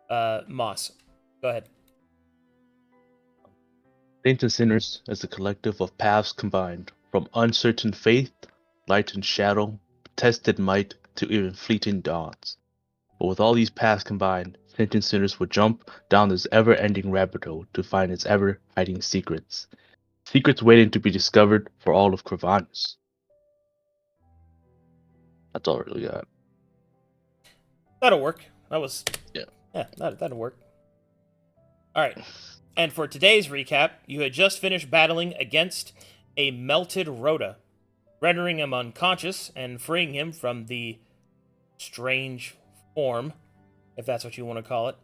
Moss, go ahead. Saints and sinners as a collective of paths combined, from uncertain faith, light and shadow, tested might, to even fleeting dawns. But with all these paths combined, saints and sinners would jump down this ever-ending rabbit hole to find its ever-hiding secrets. Secrets waiting to be discovered for all of Kravanus. That's all I really got. That'll work. That was... Yeah. Yeah, that'll work. Alright. And for today's recap, you had just finished battling against a melted Rhoda, rendering him unconscious and freeing him from the strange form, if that's what you want to call it,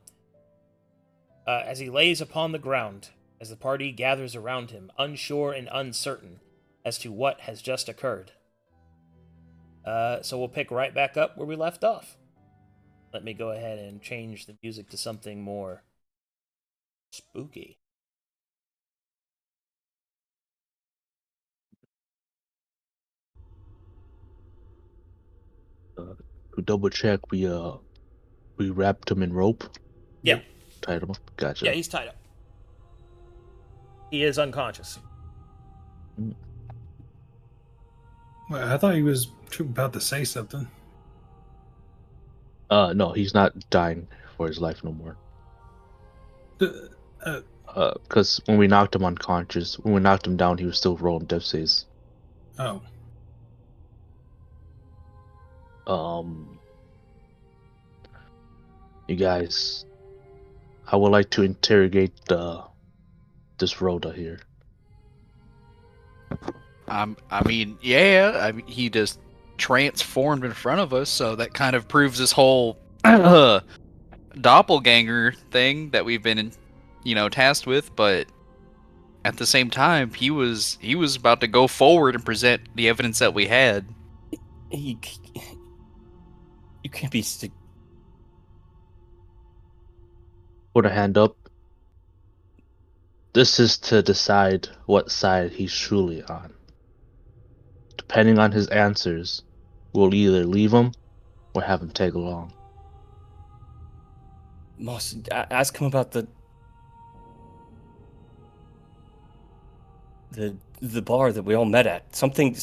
as he lays upon the ground, as the party gathers around him, unsure and uncertain as to what has just occurred. So we'll pick right back up where we left off. Let me go ahead and change the music to something more spooky. To double check, we wrapped him in rope. Yeah. Tied him up. Gotcha. Yeah, he's tied up. He is unconscious. Well, I thought he was about to say something. No, he's not dying for his life no more. Because when we knocked him unconscious, when we knocked him down, he was still rolling death saves. Oh. You guys, I would like to interrogate this Rhoda here. He just transformed in front of us, so that kind of proves this whole doppelganger thing that we've been, tasked with. But at the same time, he was about to go forward and present the evidence that we had. You can't be Put a hand up. This is to decide what side he's truly on. Depending on his answers, we'll either leave him or have him tag along. Moss, ask him about the bar that we all met at. Something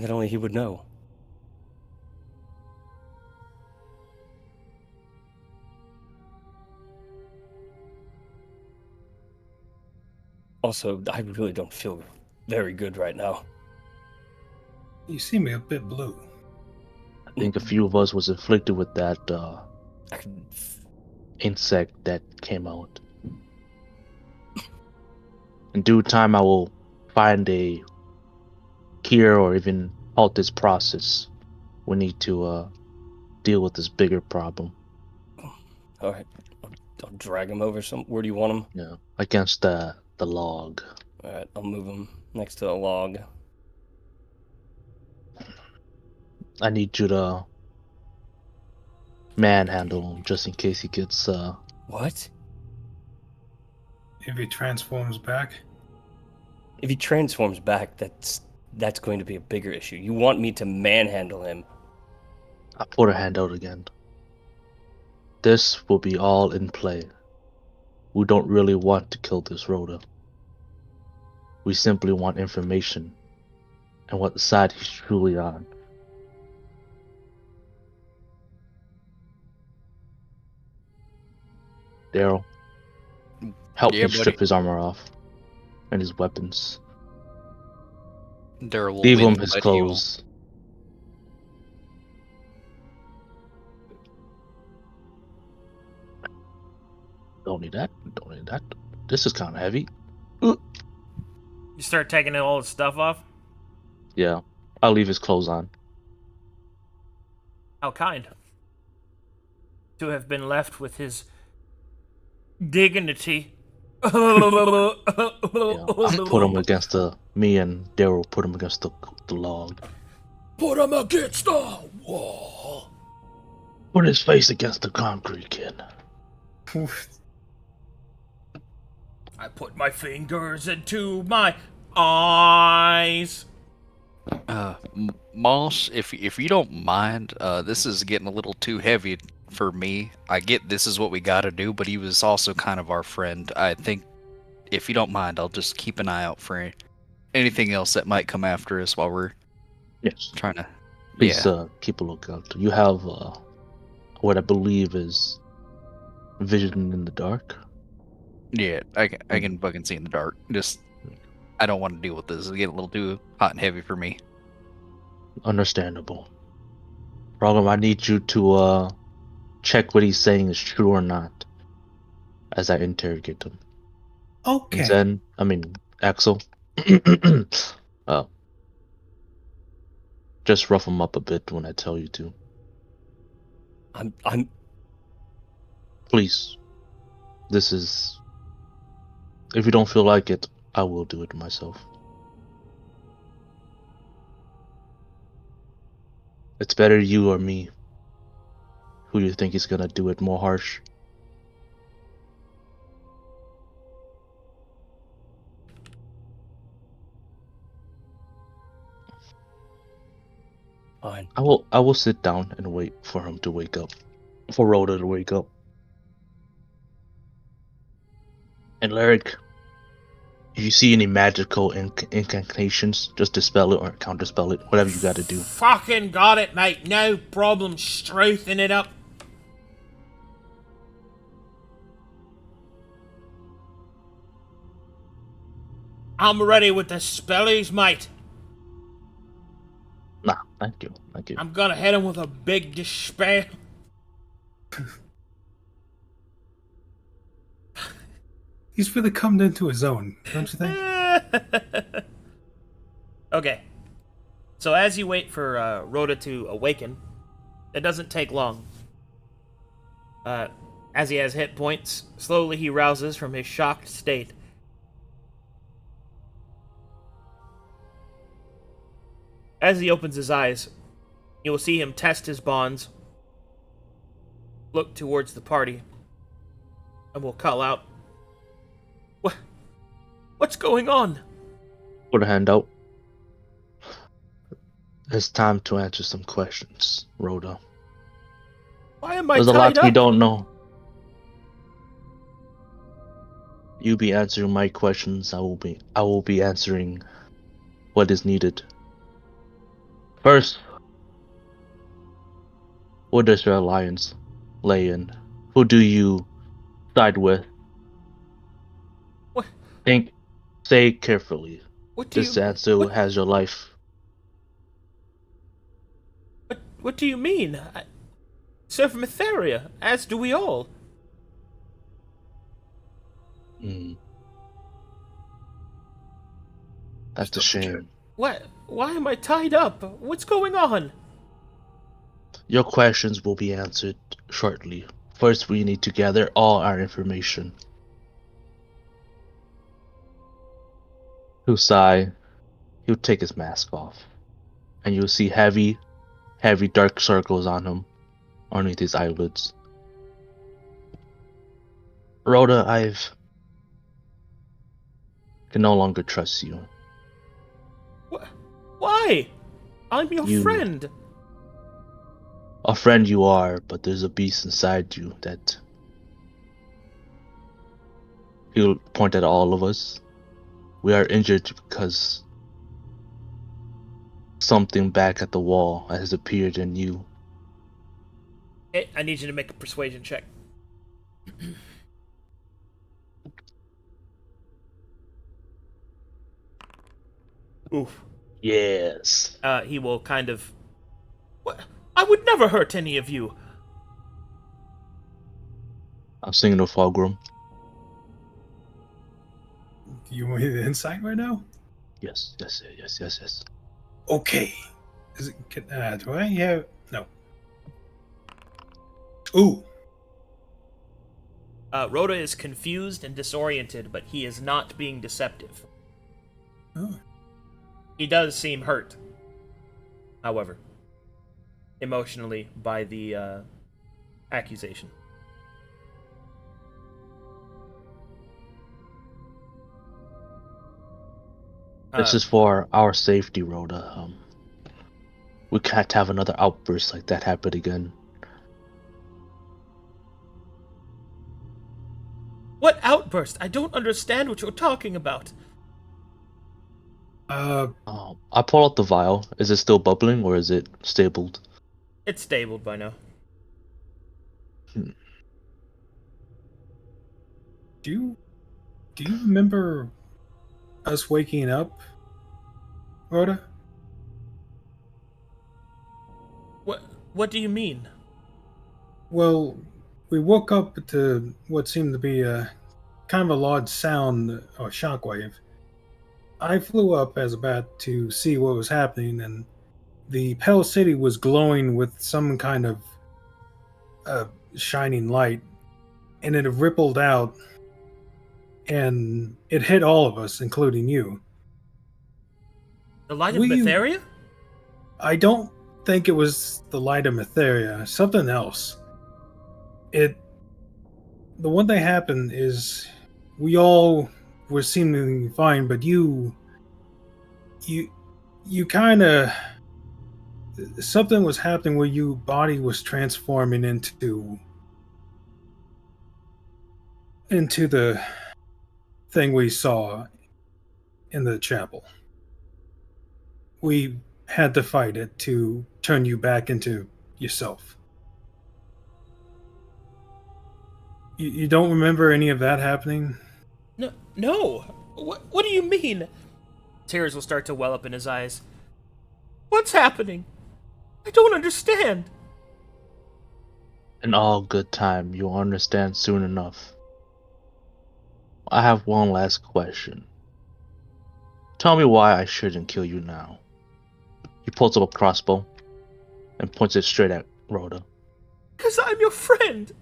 that only he would know. Also, I really don't feel very good right now. You see me a bit blue. I think a few of us was inflicted with that insect that came out. In due time, I will find a cure or even halt this process. We need to deal with this bigger problem. All right, I'll drag him over. Where do you want him? Yeah, against the log. All right, I'll move him next to the log. I need you to manhandle him just in case he gets What? If he transforms back? If he transforms back, that's going to be a bigger issue. You want me to manhandle him? I put a hand out again. This will be all in play. We don't really want to kill this Rhoda. We simply want information and what side he's truly on. Darrell, help me strip his armor off and his weapons. Darrell will leave him win, his but clothes. Don't need that. Don't need that. This is kind of heavy. You start taking all his stuff off? Yeah, I'll leave his clothes on. How kind. To have been left with his dignity. Yeah, I'll put him against me and Darrell put him against the log. Put him against the wall. Put his face against the concrete, kid. I put my fingers into my eyes. Moss, if you don't mind, this is getting a little too heavy for me. I get this is what we gotta do, but he was also kind of our friend. I think, if you don't mind, I'll just keep an eye out for anything else that might come after us while we're Yes. trying to. Please Yeah, keep a lookout. You have what I believe is vision in the dark. yeah, I can fucking see in the dark. Just I don't want to deal with this. It's getting a little too hot and heavy for me. Understandable. Problem, I need you to check what he's saying is true or not as I interrogate him. Okay. Axel. uh, just rough him up a bit when I tell you to. I'm Please. This is. If you don't feel like it, I will do it myself. It's better you or me. Who do you think is gonna do it more harsh? fine. I will sit down and wait for him to wake up. For Rhoda to wake up. And Lyric, if you see any magical incantations, just dispel it or counterspell it, whatever you gotta do. Fucking got it, mate. No problem strafing it up. I'm ready with the spellies, mate. Nah, thank you. I'm gonna hit him with a big despair. He's really come into his own, don't you think? Okay. So as you wait for Rhoda to awaken, it doesn't take long. As he has hit points, slowly he rouses from his shocked state. As he opens his eyes, you will see him test his bonds, look towards the party, and will call out, What's going on? Put a hand out. It's time to answer some questions, Rhoda. Why am I There's a tied lot we up? don't know. You be answering my questions. I will be answering what is needed. First, what does your alliance lay in? Who do you side with? What? Think, say carefully. What do This you? answer has your life. What do you mean? I serve Mytheria, as do we all. Mm, that's a Just double check. shame. What? Why am I tied up? What's going on? Your questions will be answered shortly. First, we need to gather all our information. Husai, he'll take his mask off, and you'll see heavy dark circles on him, underneath his eyelids. Rhoda, can no longer trust you. Why? I'm your You, friend. a friend you are, but there's a beast inside you that he'll point at all of us. We are injured because something back at the wall has appeared in you. Hey, I need you to make a persuasion check. Oof. Yes. He will kind of. What? I would never hurt any of you. I'm singing to Fulgrim. Do you want me the insight right now? Yes. Okay. Is it? Do I have? No. Ooh. Rhoda is confused and disoriented, but he is not being deceptive. Oh. He does seem hurt, however, emotionally by the accusation. This is for our safety, Rhoda. We can't have another outburst like that happen again. What outburst? I don't understand what you're talking about. Uh, I pull out the vial. Is it still bubbling or is it stabled? It's stabled by now. do you remember us waking up, Rhoda? What do you mean? Well, we woke up to what seemed to be a kind of a loud sound or shockwave. I flew up as a bat to see what was happening, and the Pale City was glowing with some kind of shining light, and it rippled out, and it hit all of us, including you. The light of Mytheria? I don't think it was the light of Mytheria. Something else. The one thing happened is we all were seemingly fine, but you kind of, something was happening where your body was transforming into the thing we saw in the chapel. We had to fight it to turn you back into yourself. You don't remember any of that happening? No. What do you mean? Tears will start to well up in his eyes. What's happening? I don't understand. In all good time, you'll understand soon enough. I have one last question. Tell me why I shouldn't kill you now. He pulls up a crossbow and points it straight at Rhoda. 'Cause I'm your friend.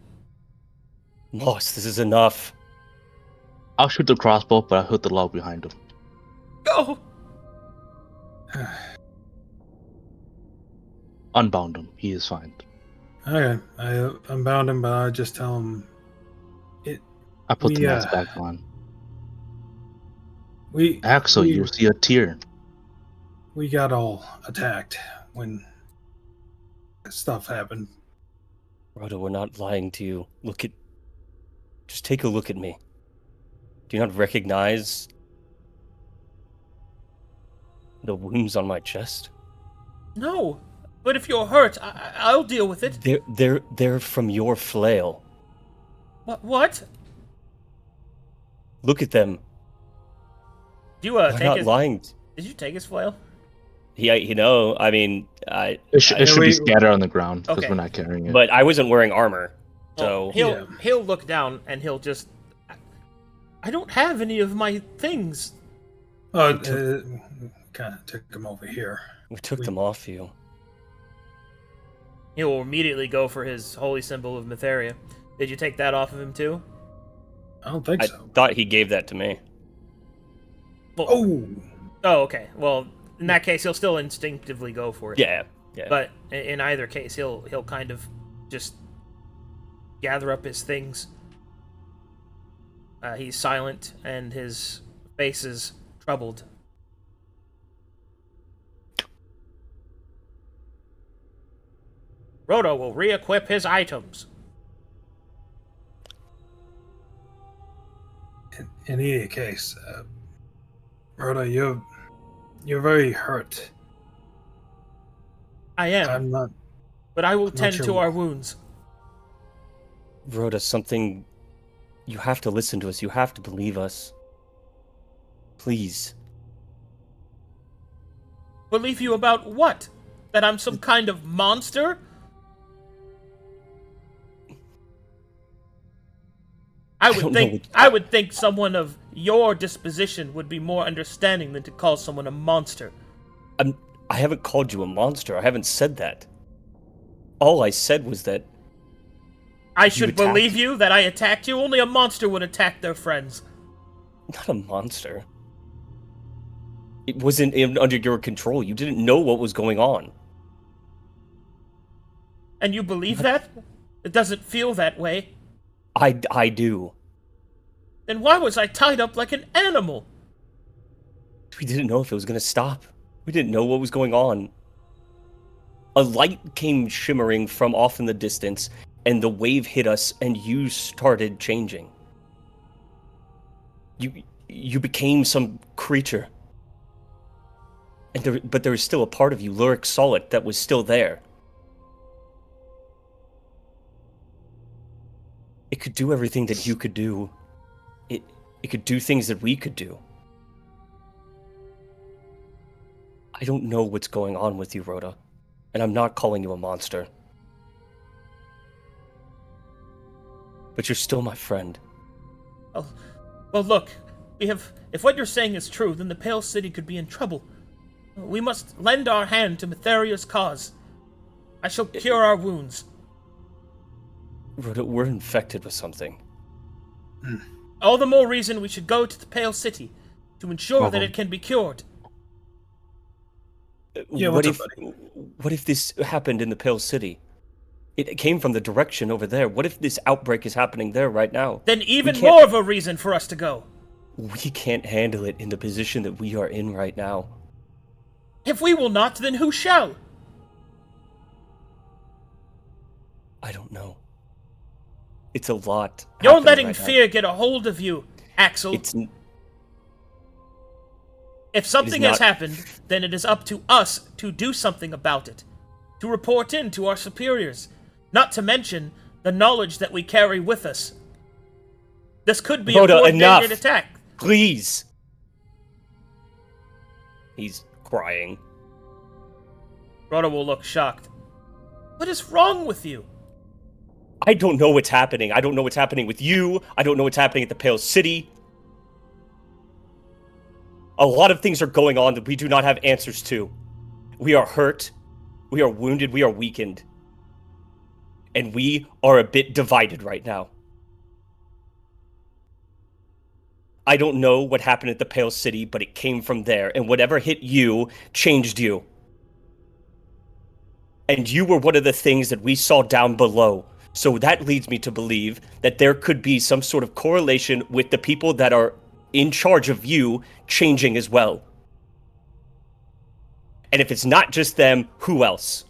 Moss, this is enough. I'll shoot the crossbow, but I hit the log behind him. Go. Unbound him. He is fine. Okay, I unbound him, but I just tell him. I put the mask back on. Axel, you see a tear. We got all attacked when stuff happened. Rhoda, we're not lying to you. Just take a look at me. Do you not recognize the wounds on my chest? No, but if you're hurt, I'll deal with it. They're from your flail. What? Look at them. Do you I'm take not his... lying. Did you take his flail? Yeah, I mean, it should be scattered on the ground because okay. We're not carrying it. But I wasn't wearing armor, so he'll look down and he'll just. I don't have any of my things. Kind of took them over here. We took them off you. He will immediately go for his holy symbol of Mytheria. Did you take that off of him too? I don't think so. I thought he gave that to me. Well, oh, okay. Well, in that case, he'll still instinctively go for it. Yeah. But in either case, he'll kind of just gather up his things. He's silent, and his face is troubled. Rhoda will re-equip his items. In any case, Rhoda, you're very hurt. I am. I'm not. But I will tend to our wounds. Rhoda, you have to listen to us. You have to believe us. Please. Believe you about what? That I'm some kind of monster? I would think someone of your disposition would be more understanding than to call someone a monster. I haven't called you a monster. I haven't said that. All I said was that I should believe you that I attacked you? Only a monster would attack their friends. Not a monster. It wasn't under your control. You didn't know what was going on. And you believe that? It doesn't feel that way. I do. Then why was I tied up like an animal? We didn't know if it was going to stop. We didn't know what was going on. A light came shimmering from off in the distance, and the wave hit us, and you started changing. You became some creature. But there was still a part of you, Luric saw it, that was still there. It could do everything that you could do. It could do things that we could do. I don't know what's going on with you, Rhoda, and I'm not calling you a monster. But you're still my friend. Well, look, if what you're saying is true, then the Pale City could be in trouble. We must lend our hand to Metheria's cause. I shall cure our wounds. Rhoda, we're infected with something. All the more reason we should go to the Pale City to ensure that it can be cured. Yeah, what if this happened in the Pale City? It came from the direction over there. What if this outbreak is happening there right now? Then even more of a reason for us to go. We can't handle it in the position that we are in right now. If we will not, then who shall? I don't know. It's a lot. You're letting fear get a hold of you, Axel. If something has happened, then it is up to us to do something about it. To report in to our superiors. Not to mention the knowledge that we carry with us. This could be a coordinated attack. Please. He's crying. Rhoda will look shocked. What is wrong with you? I don't know what's happening. I don't know what's happening with you. I don't know what's happening at the Pale City. A lot of things are going on that we do not have answers to. We are hurt. We are wounded. We are weakened. And we are a bit divided right now. I don't know what happened at the Pale City, but it came from there. And whatever hit you changed you. And you were one of the things that we saw down below. So that leads me to believe that there could be some sort of correlation with the people that are in charge of you changing as well. And if it's not just them, who else?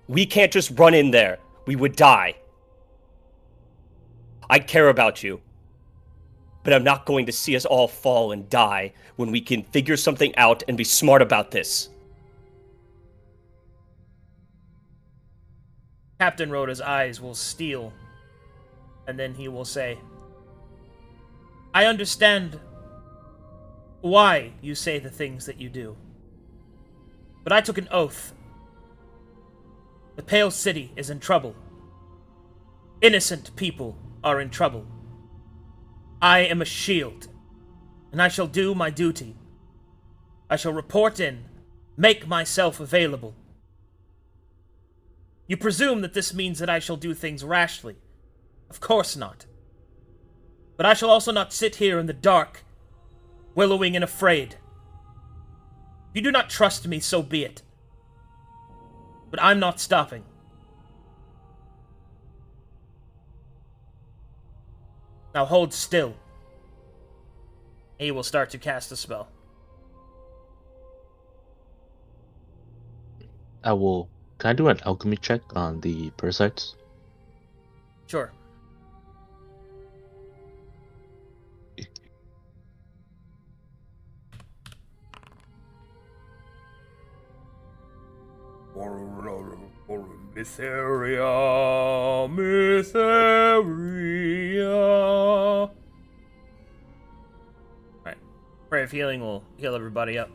We can't just run in there. We would die. I care about you. But I'm not going to see us all fall and die when we can figure something out and be smart about this. Captain Rhoda's eyes will steel, and then he will say, I understand why you say the things that you do. But I took an oath. The Pale City is in trouble. Innocent people are in trouble. I am a shield, and I shall do my duty. I shall report in, make myself available. You presume that this means that I shall do things rashly. Of course not. But I shall also not sit here in the dark, willowing and afraid. If you do not trust me, so be it. But I'm not stopping. Now hold still. He will start to cast a spell. Can I do an alchemy check on the parasites? Sure. Mysteria. Alright. Prayer of Healing will heal everybody up.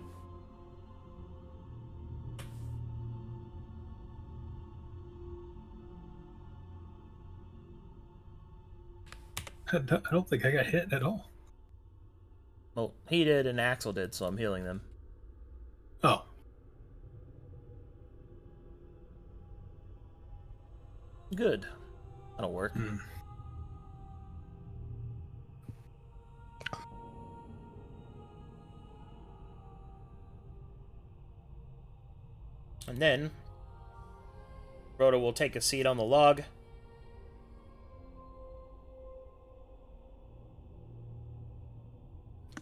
I don't think I got hit at all. Well, he did and Axel did, so I'm healing them. Oh. Good. That'll work. And then, Rhoda will take a seat on the log.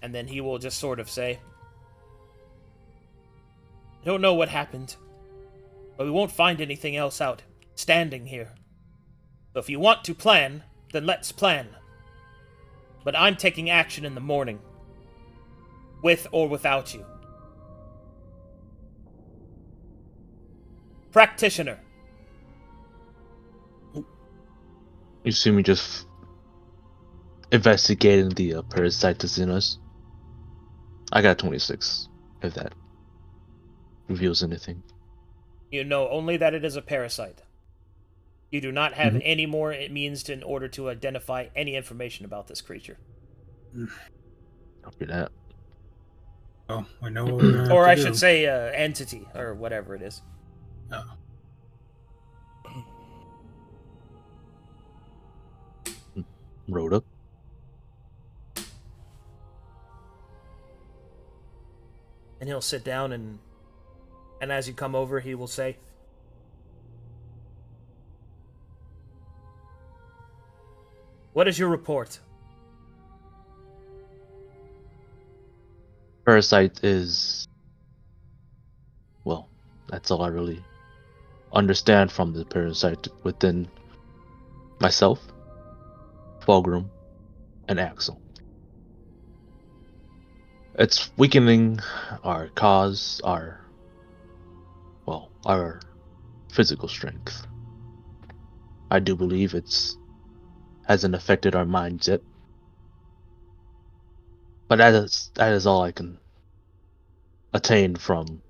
And And then he will just sort of say, I don't know what happened, but we won't find anything else out standing here. So if you want to plan, then let's plan. But I'm taking action in the morning, with or without you. Practitioner. You see me just investigating the parasite that's in us. I got 26, if that reveals anything. You know only that it is a parasite. You do not have any more means in order to identify any information about this creature. Copy that. Well, I know what we're gonna Or I have to should do. say entity, or whatever it is. Oh. Rhoda. And he'll sit down and as you come over, he will say, what is your report? Parasite is... Well, that's all I really understand from the parasite within myself, Fulgrim, and Axel. It's weakening our cause, our physical strength. I do believe hasn't affected our minds yet. But that is all I can attain from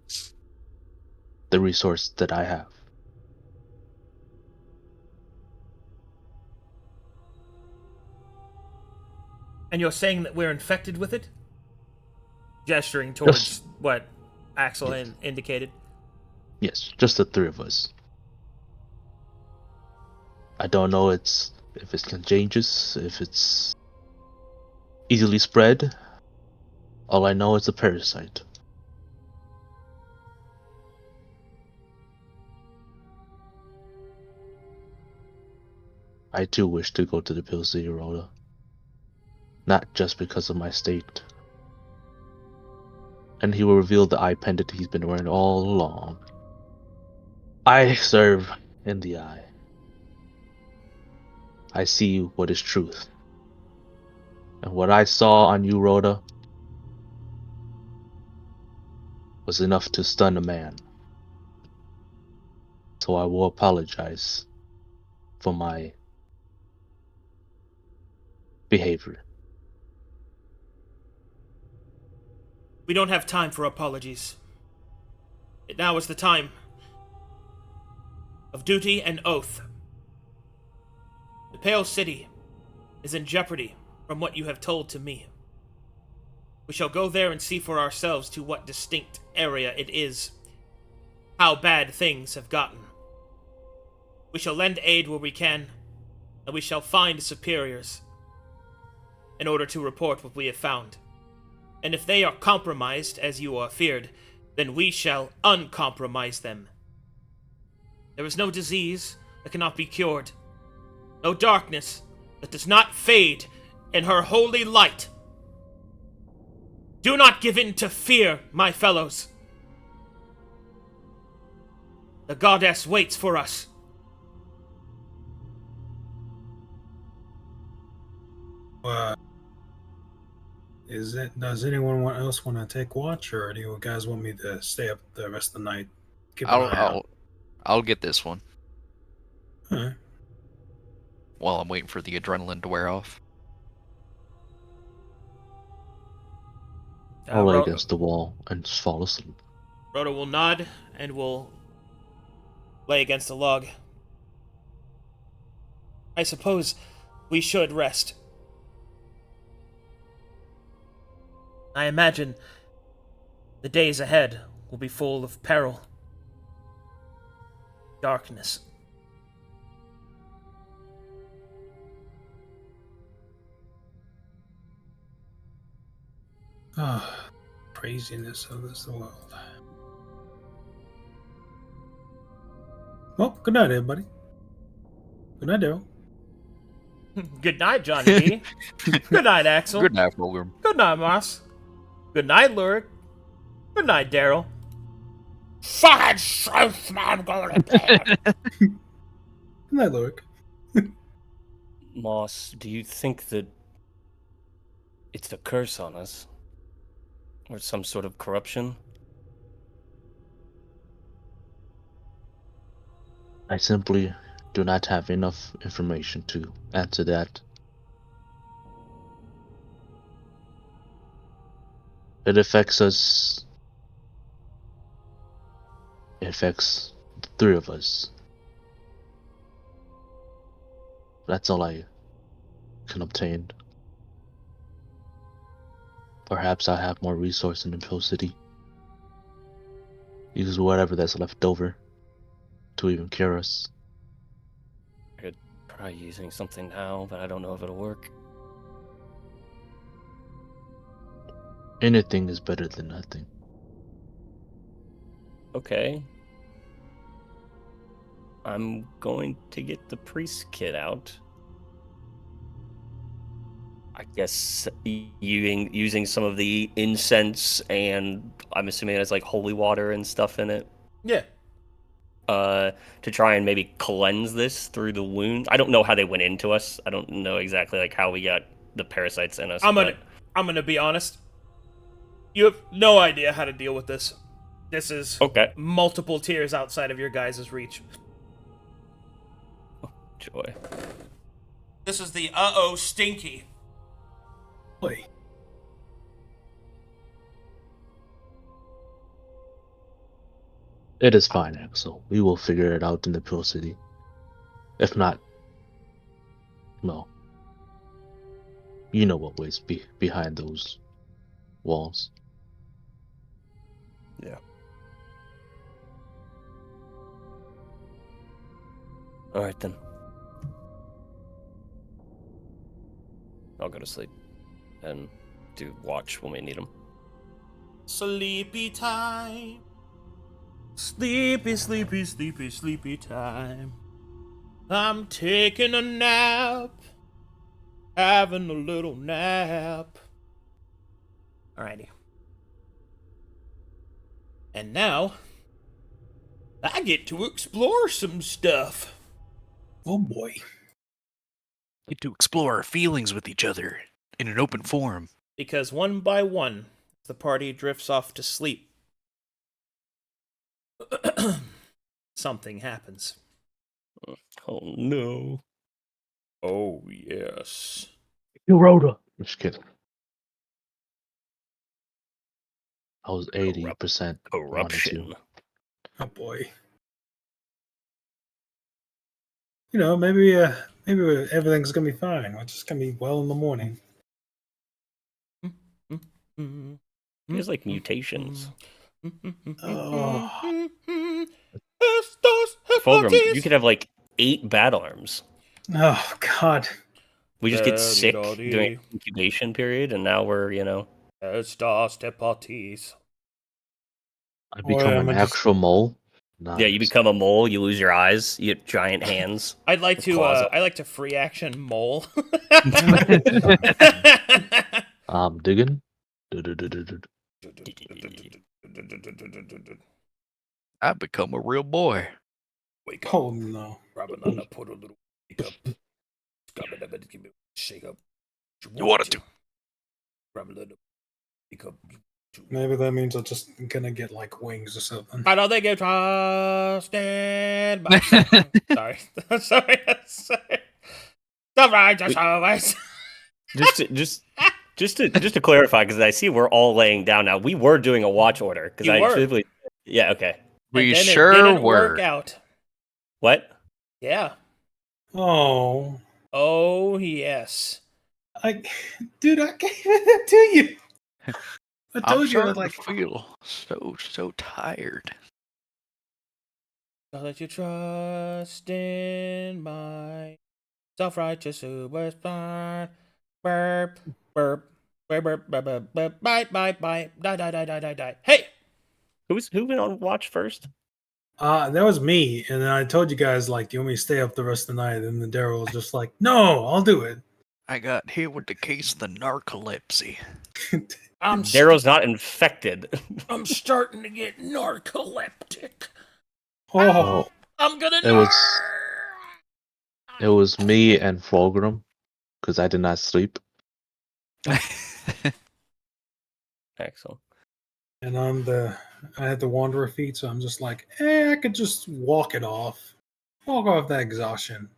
the resource that I have. And you're saying that we're infected with it? Gesturing towards what Axel indicated. Yes, just the three of us. I don't know if it's contagious, if it's easily spread. All I know is a parasite. I too wish to go to the Pill City, Rhoda. Not just because of my state. And he will reveal the eye pendant he's been wearing all along. I serve in the eye. I see what is truth. And what I saw on you, Rhoda, was enough to stun a man. So I will apologize for my behavior. We don't have time for apologies. Now is the time of duty and oath. The Pale City is in jeopardy from what you have told to me. We shall go there and see for ourselves to what distinct area it is, how bad things have gotten. We shall lend aid where we can, and we shall find superiors in order to report what we have found. And if they are compromised, as you are feared, then we shall uncompromise them. There is no disease that cannot be cured, no darkness that does not fade in her holy light. Do not give in to fear, my fellows. The goddess waits for us. Does anyone else want to take watch, or do you guys want me to stay up the rest of the night? Keep an eye out? I'll get this one Alright. while I'm waiting for the adrenaline to wear off. I'll lay against the wall and just fall asleep. Rhoda will nod and will lay against the log. I suppose we should rest. I imagine the days ahead will be full of peril, darkness. Ah, craziness of this world. Well, good night, everybody. Good night, Darrell. Good night, Johnny B. Good night, Axel. Good night, Fulgrim. Good night, Moss. Good night, Luric. Good night, Darrell. Fucking truth, man, I'm going to bed. Good night, Luric. Moss, do you think that it's a curse on us? Or some sort of corruption? I simply do not have enough information to answer that. It affects us. It affects the three of us. That's all I can obtain. Perhaps I have more resource in the Pill City. Use whatever that's left over to even cure us. I could try using something now, but I don't know if it'll work. Anything is better than nothing. Okay. I'm going to get the priest kit out. I guess using some of the incense, and I'm assuming it has like holy water and stuff in it. Yeah. To try and maybe cleanse this through the wound. I don't know how they went into us. I don't know exactly like how we got the parasites in us. I'm gonna be honest. You have no idea how to deal with this. This is Okay. multiple tiers outside of your guys' reach. Joy. This is the stinky. Boy. It is fine, Axel. We will figure it out in the Pill City. If not, well, you know what waits behind those walls. Yeah. All right then. I'll go to sleep and do watch when we need them. Sleepy time. Sleepy, sleepy, sleepy, sleepy time. I'm taking a nap. Having a little nap. Alrighty. And now, I get to explore some stuff. Oh boy. Get to explore our feelings with each other in an open forum. Because one by one, the party drifts off to sleep. Something happens. Oh no. Oh, yes. You Rhoda. Just kidding. I was 80% Corruption. Oh boy. You know, maybe everything's gonna be fine. It's just gonna be well in the morning. There's like mutations. Oh. Fulgrim, you could have like 8 bat arms. Oh God. We just get sick during incubation period, and now we're, Estas tepatis. I become an actual mole. Nice. Yeah, you become a mole, you lose your eyes, you get giant hands. I'd like to free action mole. I'm digging. I've become a real boy. Wake up. Oh no. Rabanana, put a little wake up. Shake up. You want it to. Rabanana, wake up. Maybe that means I'm just gonna get like wings or something. I don't think you trusted. Sorry. Sorry. The righteous always. Just to clarify, because I see we're all laying down now. We were doing a watch order because yeah, okay. We then sure it didn't were. Work out. What? Yeah. Oh. Oh yes. Dude, I gave it to you. I I'm told you I starting to feel so tired. I'll let you trust in my self-righteous superstar. Burp, burp, burp, burp, burp, burp, burp, bite, bite, bite, die. Hey! Who went on watch first? that was me, and then I told you guys, like, do you want me to stay up the rest of the night? And then Darrell was just like, no, I'll do it. I got hit with the case of the narcolepsy. Darrell's not infected. I'm starting to get narcoleptic. Oh, I'm gonna. It was me and Fulgrim, because I did not sleep. Excellent. and I had the wanderer feet, so I'm just like, I could just walk off that exhaustion.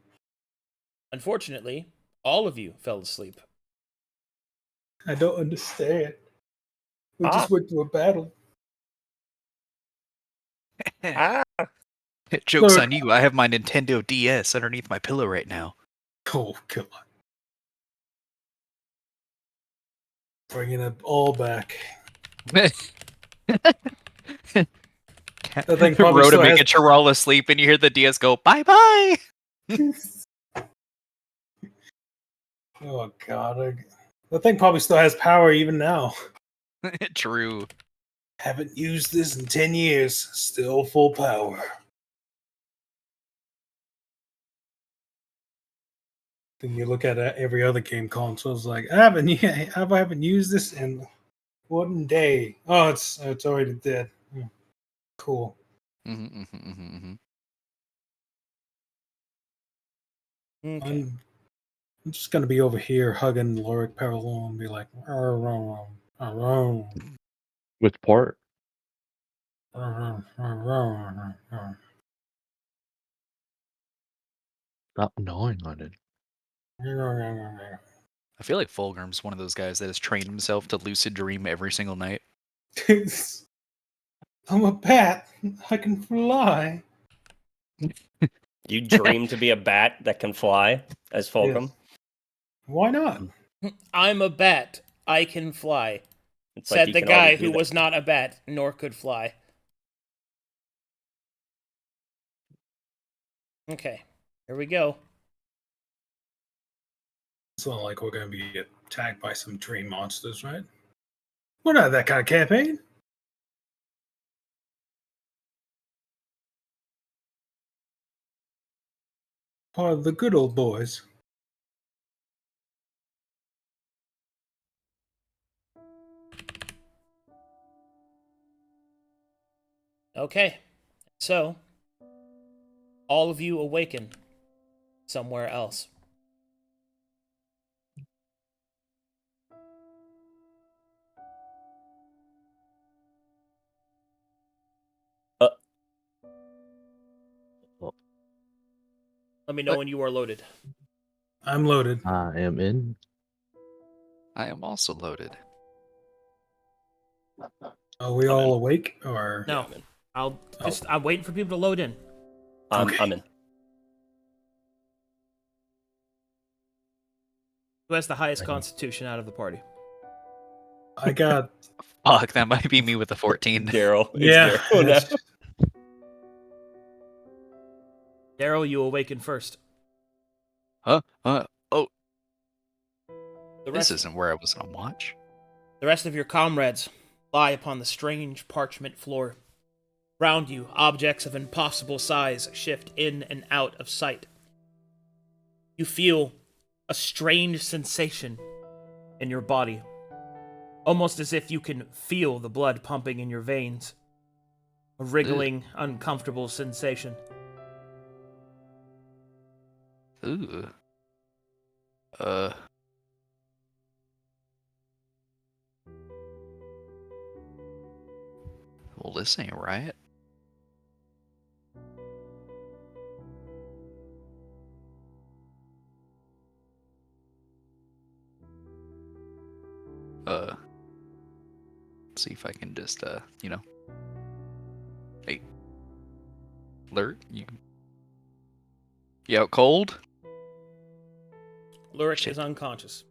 Unfortunately, all of you fell asleep. I don't understand. We just went to a battle. Joke's Look. on you. I have my Nintendo DS underneath my pillow right now. Oh, God. Bringing it all back. That thing probably Rhoda still has- making sure we're all asleep, and you hear the DS go, bye-bye! Oh, God. That thing probably still has power even now. True. Haven't used this in 10 years. Still full power. Then you look at every other game console, it's like, I haven't used this in 1 day. Oh, it's already dead. Cool. Mm-hmm. Okay. I'm just gonna be over here hugging Luric parallel and be like, Which part? Stop gnawing on it. I feel like Fulgrim's one of those guys that has trained himself to lucid dream every single night. I'm a bat. I can fly. You dream to be a bat that can fly as Fulgrim? Yes. Why not? I'm a bat. I can fly. It's like Said you the can already guy do who that. was not a bat nor could fly. Okay, here we go. It's not like we're gonna be attacked by some dream monsters, right? We're not that kind of campaign. Part of the good old boys. Okay, so all of you awaken somewhere else. Let me know when you are loaded. I'm loaded. I am in. I am also loaded. Are we all awake? Or No, I'm waiting for people to load in. Okay. I'm in. Who has the highest constitution out of the party? I got Fuck, that might be me with the 14. Darrell. It's yeah. Darrell now. Darrell, you awaken first. Oh, The this rest, isn't where I was gonna watch. the rest of your comrades lie upon the strange parchment floor. Round you, objects of impossible size shift in and out of sight. You feel a strange sensation in your body, almost as if you can feel the blood pumping in your veins. A wriggling, uncomfortable sensation. Ooh. Well, this ain't right. Let's see if I can just, Hey. Lurk, you out cold? Luric Shit. is unconscious.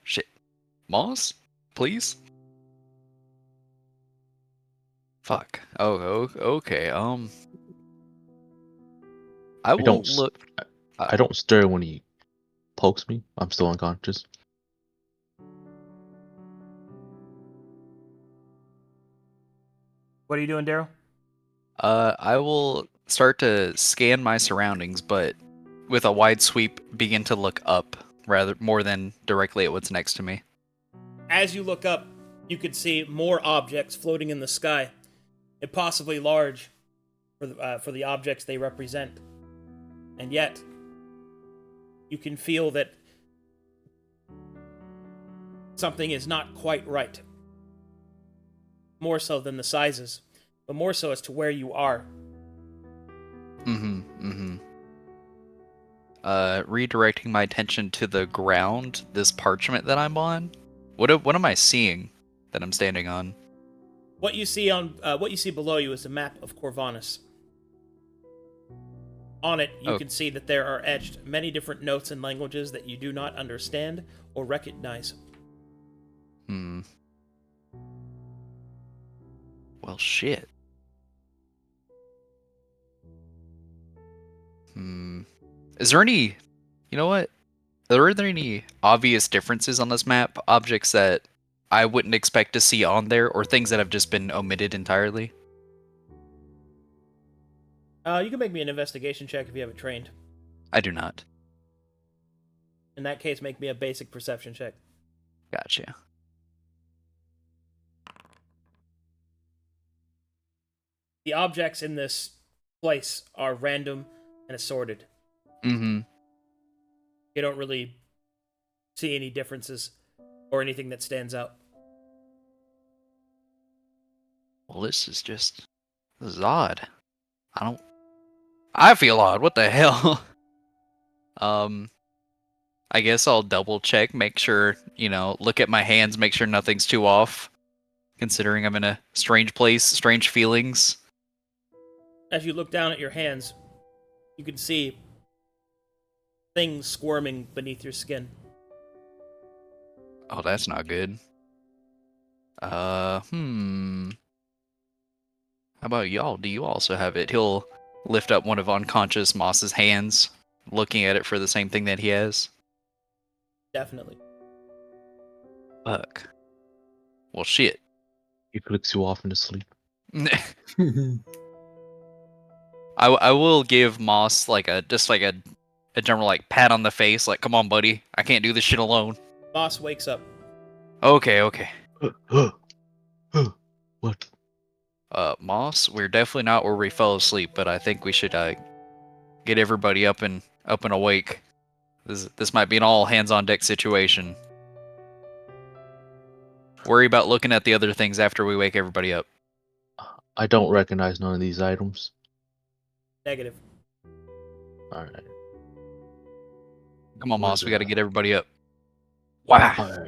Shit. Moss? Please? Fuck. Oh, okay, I will don't look... I don't stir when he pokes me. I'm still unconscious. What are you doing, Darrell? I will start to scan my surroundings, but with a wide sweep, begin to look up rather more than directly at what's next to me. As you look up, you could see more objects floating in the sky, impossibly large for the objects they represent. And yet, you can feel that something is not quite right. More so than the sizes, but more so as to where you are. Redirecting my attention to the ground, this parchment that I'm on. What am I seeing that I'm standing on? What you see below you is a map of Corvanus. On it, you can see that there are etched many different notes and languages that you do not understand or recognize. Well, shit. Is there any... You know what? Are there any obvious differences on this map? Objects that I wouldn't expect to see on there, or things that have just been omitted entirely? You can make me an investigation check if you have it trained. I do not. In that case, make me a basic perception check. Gotcha. The objects in this place are random and assorted. You don't really see any differences or anything that stands out. Well, this is odd. I feel odd. What the hell? I guess I'll double check, make sure, look at my hands, make sure nothing's too off. Considering I'm in a strange place, strange feelings. As you look down at your hands, you can see things squirming beneath your skin. Oh, that's not good. How about y'all? Do you also have it? He'll lift up one of unconscious Moss's hands, looking at it for the same thing that he has. Definitely. Fuck. Well, shit. He flicks you off into sleep. I will give Moss a general pat on the face, like, come on, buddy, I can't do this shit alone. Moss wakes up. Okay. What? Moss, we're definitely not where we fell asleep, but I think we should get everybody up and awake. This might be an all hands on deck situation. Worry about looking at the other things after we wake everybody up. I don't recognize none of these items. Negative. Alright. Come on, Moss, we gotta get everybody up. Wow.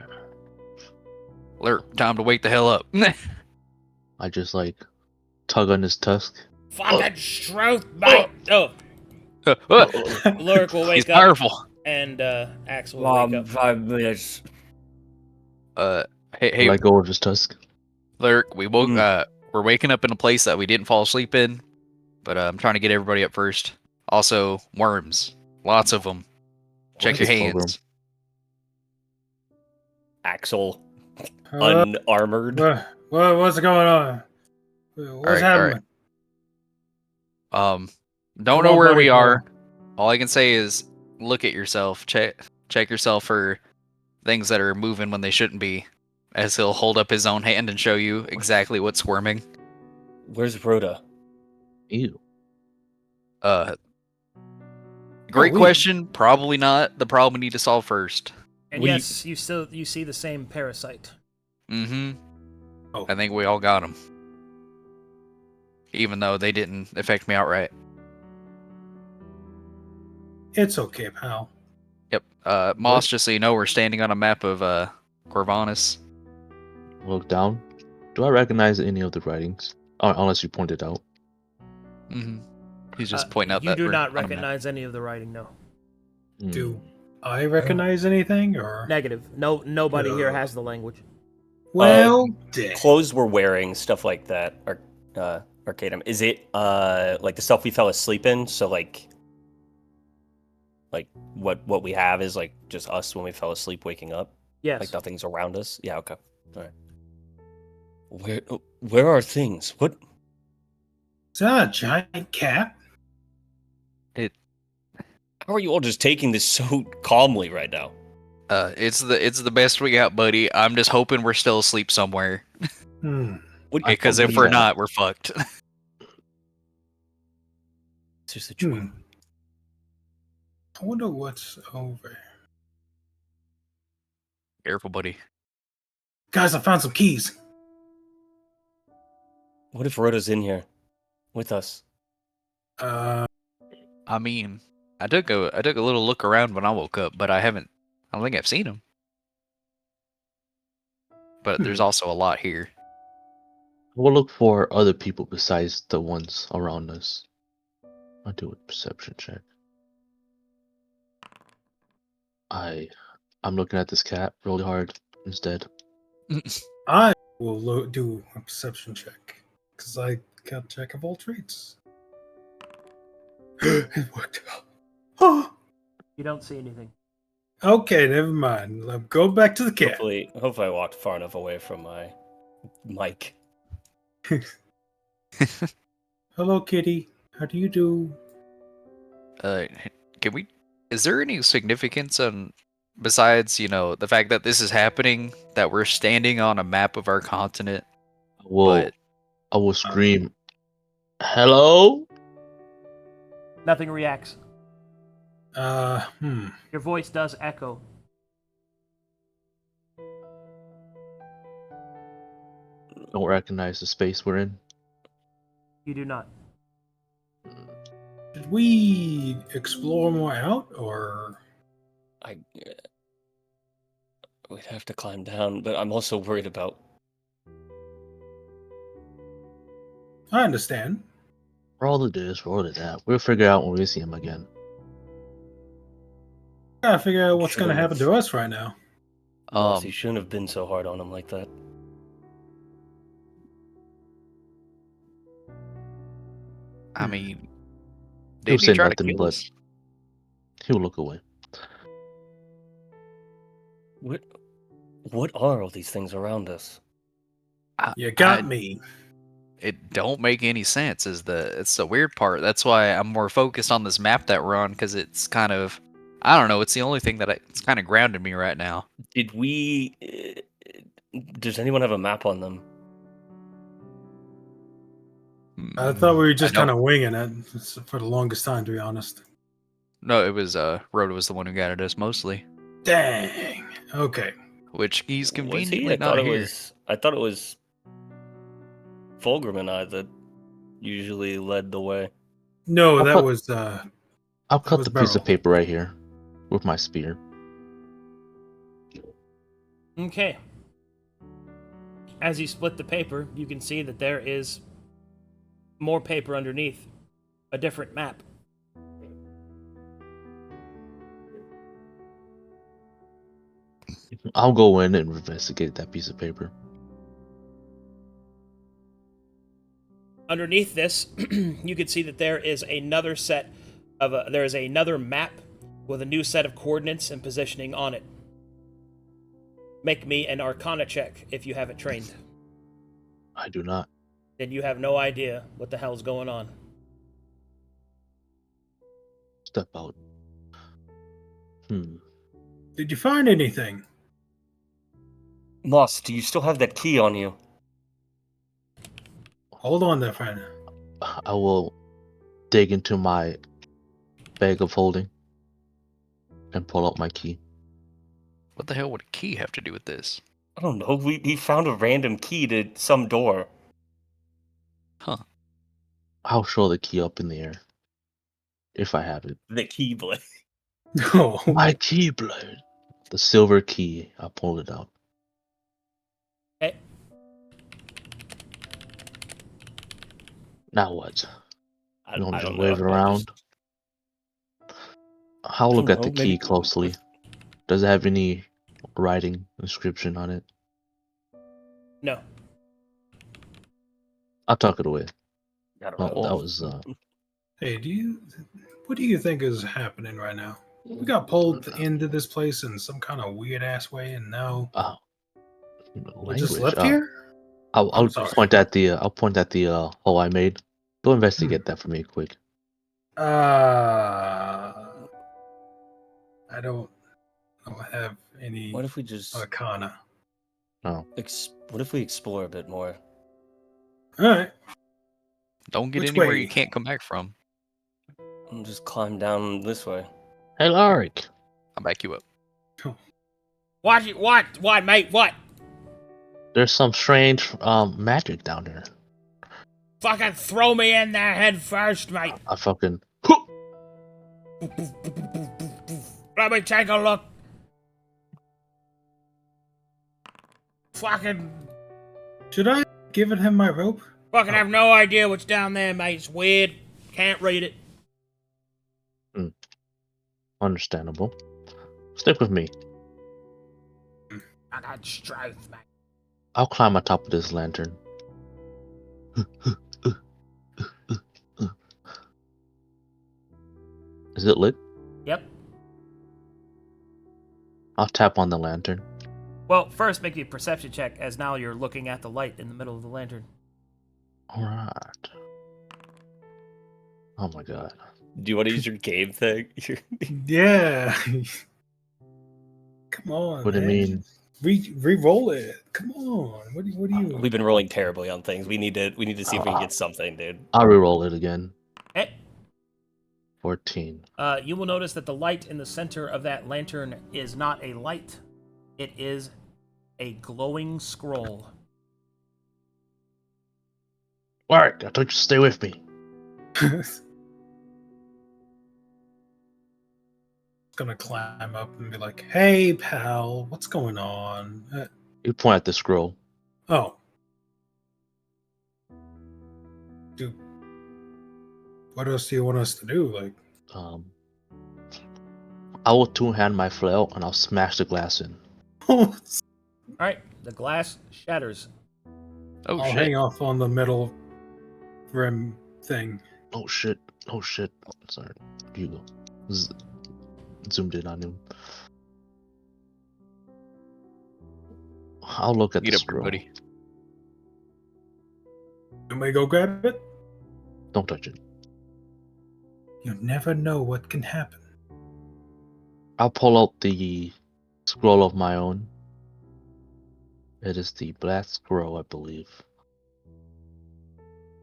Alert, time to wake the hell up. I just tug on his tusk. Fucking truth, mate! Oh. Luric will wake He's up. powerful. And Axel will wake up. 5 minutes. Hey, Let go of his tusk. Luric, we woke. We're waking up in a place that we didn't fall asleep in, but I'm trying to get everybody up first. Also, worms, lots of them. Check your hands. Axel, unarmored. What's going on? What's happening? Don't know where we are. All I can say is look at yourself. Check yourself for things that are moving when they shouldn't be. As he'll hold up his own hand and show you exactly what's squirming. Where's Rhoda? Ew. Great question. Probably not the problem we need to solve first. And yes, you see the same parasite. Mm-hmm. Oh. I think we all got them. Even though they didn't affect me outright. It's okay, pal. Yep. Moss, just so you know, we're standing on a map of Corvanus. Look down. Do I recognize any of the writings? Unless you point it out. Mm-hmm. He's just pointing out you that do we're not on a map. recognize any of the writing, no. Do I recognize anything, or Negative. Nobody here has the language. well, Clothes we're wearing, stuff like that. Arcadum. Is it like the stuff we fell asleep in? So like what we have is just us when we fell asleep, waking up. Yes. Like nothing's around us. Yeah. Okay. All right. Where are things? What? is that a giant cat? How are you all just taking this so calmly right now? It's the best we got, buddy. I'm just hoping we're still asleep somewhere. Because if we're not, we're fucked. This is the truth. I wonder what's over. Careful, buddy. Guys, I found some keys. What if Rhoda's in here with us? I mean, I took a little look around when I woke up, but I don't think I've seen him. But there's also a lot here. We'll look for other people besides the ones around us. I'll do a perception check. I'm looking at this cat really hard instead. I will do a perception check because I got jack of all trades. It worked out. Oh. You don't see anything. Okay, never mind. Let's go back to the cat. Hopefully I walked far enough away from my mic. Hello, kitty. How do you do? Is there any significance besides, the fact that this is happening, that we're standing on a map of our continent? I will scream, hello? Nothing reacts. Your Your voice does echo. Don't recognize the space we're in. You do not. Should we explore more out, or? We'd have to climb down, but I'm also worried about... I understand. Roll it is, roll it that. We'll figure out when we see him again. Gotta figure out what's gonna happen to us right now. You shouldn't have been so hard on him like that. I mean, He'll did he say try to nothing, kill but us? he'll look away. What are all these things around us? You got me. It don't make any sense. It's the weird part. That's why I'm more focused on this map that we're on, because it's kind of, I don't know. It's the only thing it's kind of grounded me right now. Does anyone have a map on them? I thought we were just kind of winging it for the longest time, to be honest. No, it was Rhoda was the one who guided us mostly. Dang. Okay. Which he's Was he? conveniently not here. I thought it was Fulgrim and I that usually led the way. No, I'll that cut- was I'll cut was the piece of Darrell. paper right here with my spear. Okay. As you split the paper, you can see that there is more paper underneath. A different map. I'll go in and investigate that piece of paper. Underneath this, you can see that there is another another map with a new set of coordinates and positioning on it. Make me an Arcana check if you have it trained. I do not. Then you have no idea what the hell's going on. Step out. Did you find anything? Moss, do you still have that key on you? Hold on there, friend. I will dig into my bag of holding and pull out my key. What the hell would a key have to do with this? I don't know. We found a random key to some door. Huh. I'll show the key up in the air. If I have it. The key blade. No. My keyblade. The silver key. I'll pull it out. Okay. Now what? I You don't just don't wave it know. around? I'll look don't at the know, key maybe- closely. Does it have any writing inscription on it? No. I'll tuck it away. Gotta Oh, roll. that was Hey, what do you think is happening right now? We got pulled into this place in some kind of weird ass way, and now we just language. left here. I'll sorry. point at the hole I made. Go investigate that for me, quick. I don't. don't have any What if we just arcana. Oh, what if we explore a bit more? All right. Don't get Which anywhere way? you can't come back from. And just climb down this way. hey, Luric. I'll back you up. What, mate? What? There's some strange magic down there. Fucking throw me in there head first, mate. I fucking. Let me take a look. Fucking Should I give him my rope? fucking have no idea what's down there, mate. It's weird. Can't read it. Understandable. Stick with me. I got strength, mate. I'll climb on top of this lantern. Is it lit? Yep. I'll tap on the lantern. Well, first make me a perception check, as now you're looking at the light in the middle of the lantern. Alright. Oh my god. Do you want to use your game thing? Yeah. Come on. What do you man. mean? Re-roll it. Come on. What do you? We've been rolling terribly on things. We need to see if we can get something, dude. I'll reroll it again. Hey. 14. You will notice that the light in the center of that lantern is not a light. It is a glowing scroll. Alright, I told you to stay with me. Gonna climb up and be like, "Hey, pal, what's going on?" You point at the scroll. Oh, dude, what else do you want us to do? Like, I will two-hand my flail and I'll smash the glass in. I'll Alright, the glass shatters. Oh shit! hang off on the metal rim thing. Oh shit. Oh shit. Oh, sorry. You go. Zoomed in on him. I'll look at Get the up, scroll. buddy. You may go grab it. Don't touch it. You never know what can happen. I'll pull out the scroll of my own. It is the Black Scroll, I believe.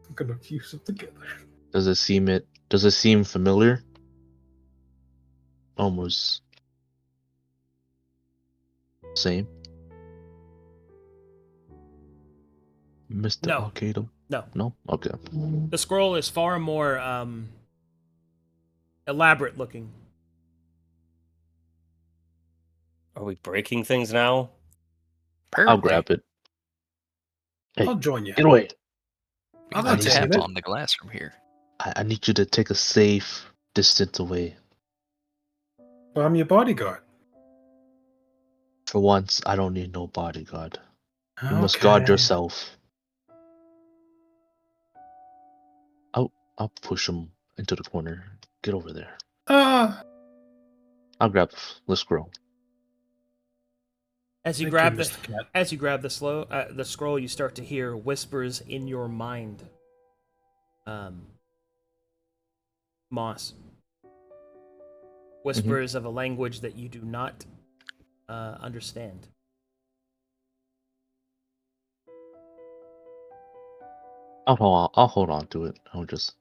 I'm gonna fuse it together. Does it seem familiar? Almost same. Mr. No. Arcadum? No. No? Okay. The scroll is far more elaborate looking. Are we breaking things now? I'll grab it. Hey, I'll join you. get away. I'm I not taking tap it. on the glass from here. I need you to take a safe distance away. But I'm your bodyguard. For once, I don't need no bodyguard. You must guard Okay. yourself. I'll push him into the corner. Get over there. Ah. I'll grab the scroll. As you Thank grab you, the Mr. Cat. as you grab the scroll, you start to hear whispers in your mind. Moss. Whispers of a language that you do not understand. I'll hold on to it. I'll just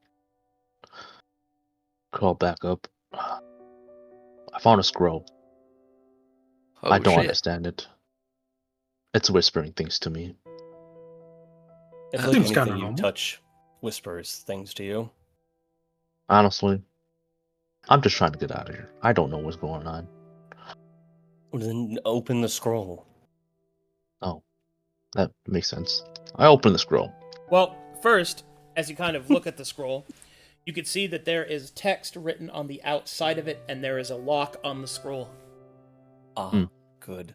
crawl back up. I found a scroll. Oh I don't shit! understand it. It's whispering things to me. I feel like Seems kinda anything you normal. touch whispers things to you. Honestly, I'm just trying to get out of here. I don't know what's going on. Well, then open the scroll. Oh, that makes sense. I open the scroll. Well, first, as you kind of look at the scroll, you can see that there is text written on the outside of it, and there is a lock on the scroll. Ah, good.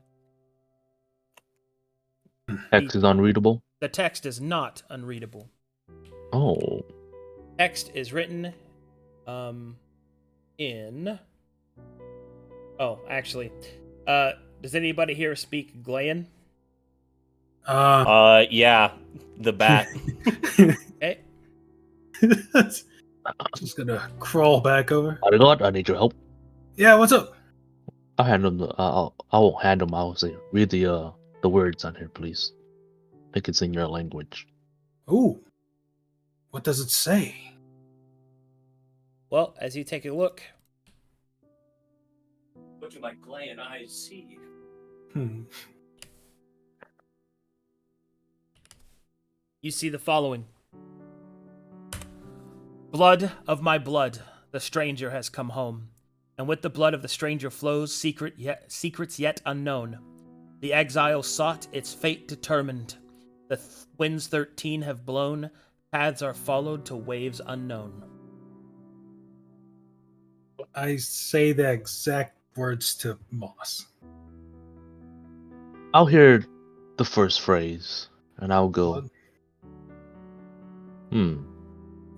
Text is unreadable. The text is not unreadable. Oh, Text is written in... Oh, actually. Does anybody here speak Glayan? Yeah, the bat. Okay. Just gonna crawl back over. bodyguard, I need your help. Yeah, what's up? I'll handle them. I won't handle them. I'll say, read the words on here, please. I think it's in your language. Ooh. What does it say? Well, as you take a look, What do my glad eyes see? you see the following. Blood of my blood, the stranger has come home, and with the blood of the stranger flows secrets yet unknown. The exile sought, its fate determined. The winds 13 have blown, paths are followed to waves unknown. I say the exact words to Moss. I'll hear the first phrase, and I'll go, Blood.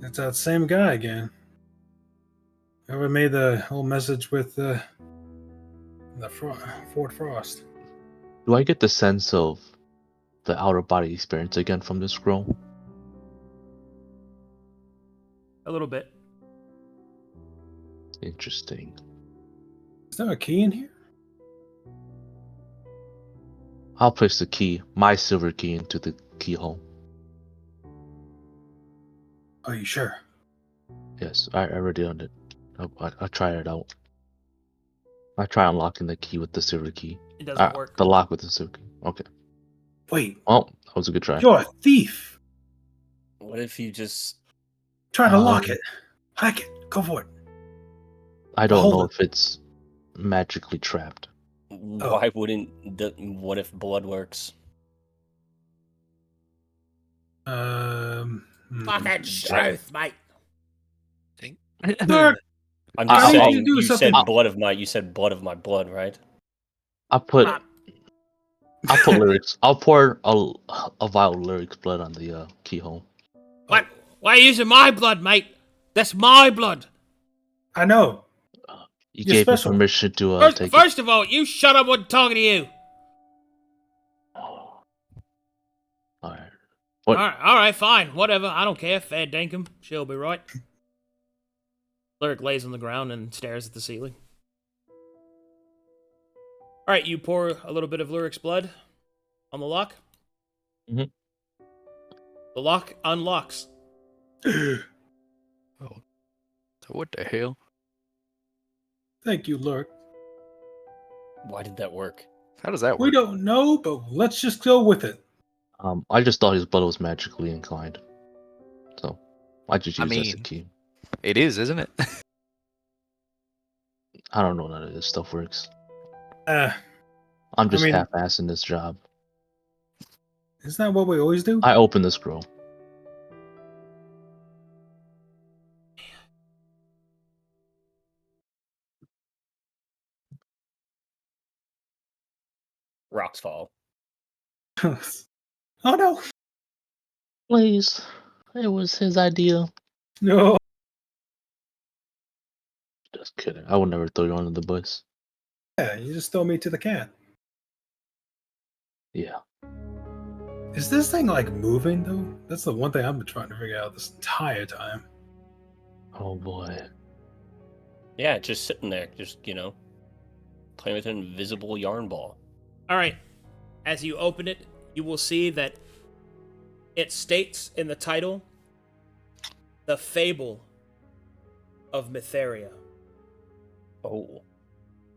It's that same guy again. Whoever made the whole message with the Fort Frost. Do I get the sense of the outer body experience again from this scroll? A little bit. Interesting. Is there a key in here? I'll place the key, my silver key, into the keyhole. Are you sure? Yes, I already done it. I tried it out. I try unlocking the key with the silver key. It doesn't work. The lock with the silver key. Okay. Wait. Well, that was a good try. You're a thief. What if you just... Try to lock it. Hack it. Go for it. I don't Hold know it. if it's magically trapped. Why wouldn't... What if blood works? Fucking truth, mate. Look, I'm I just need you to saying, do you something. said blood of my... You said blood of my blood, right? I'll put lyrics. I'll pour a vial of lyrics blood on the keyhole. What? Why are you using my blood, mate? That's my blood. I know. You You're gave special. me permission to take First of all, you shut up when talking to you. it. Alright. What? All right, fine. Whatever. I don't care. Fair dinkum. She'll be right. Lyric lays on the ground and stares at the ceiling. All right, you pour a little bit of Luric's blood on the lock. Mhm. The lock unlocks. Oh. So what the hell? Thank you, Lurk. Why did that work? How does that We work? don't know, but let's just go with it. I just thought his blood was magically inclined. So, I just use that as a mean- key. It is, isn't it? I don't know none of this stuff works. Uh, I'm just mean- half-assing this job. isn't that what we always do? I open the scroll. Rocks fall. Oh no. Please. It was his idea. No. Just kidding. I would never throw you under the bus. Yeah, you just throw me to the cat. Yeah. Is this thing like moving though? That's the one thing I've been trying to figure out this entire time. Oh boy. Yeah, just sitting there, just, playing with an invisible yarn ball. All right. As you open it, you will see that it states in the title, The Fable of Mytheria. Oh.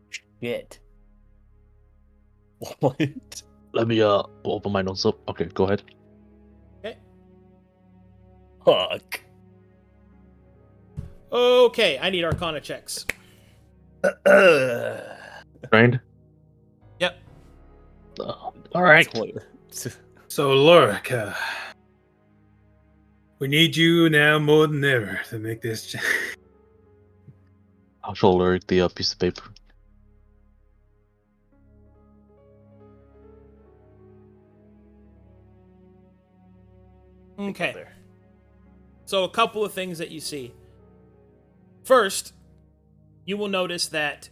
Shit. What? Let me open my notes up. Okay, go ahead. Okay. Fuck. Okay, I need Arcana checks. Trained? Yep. Alright. So, Luric, we need you now more than ever to make this. I'll show Luric the piece of paper. Okay. So a couple of things that you see. First, you will notice that...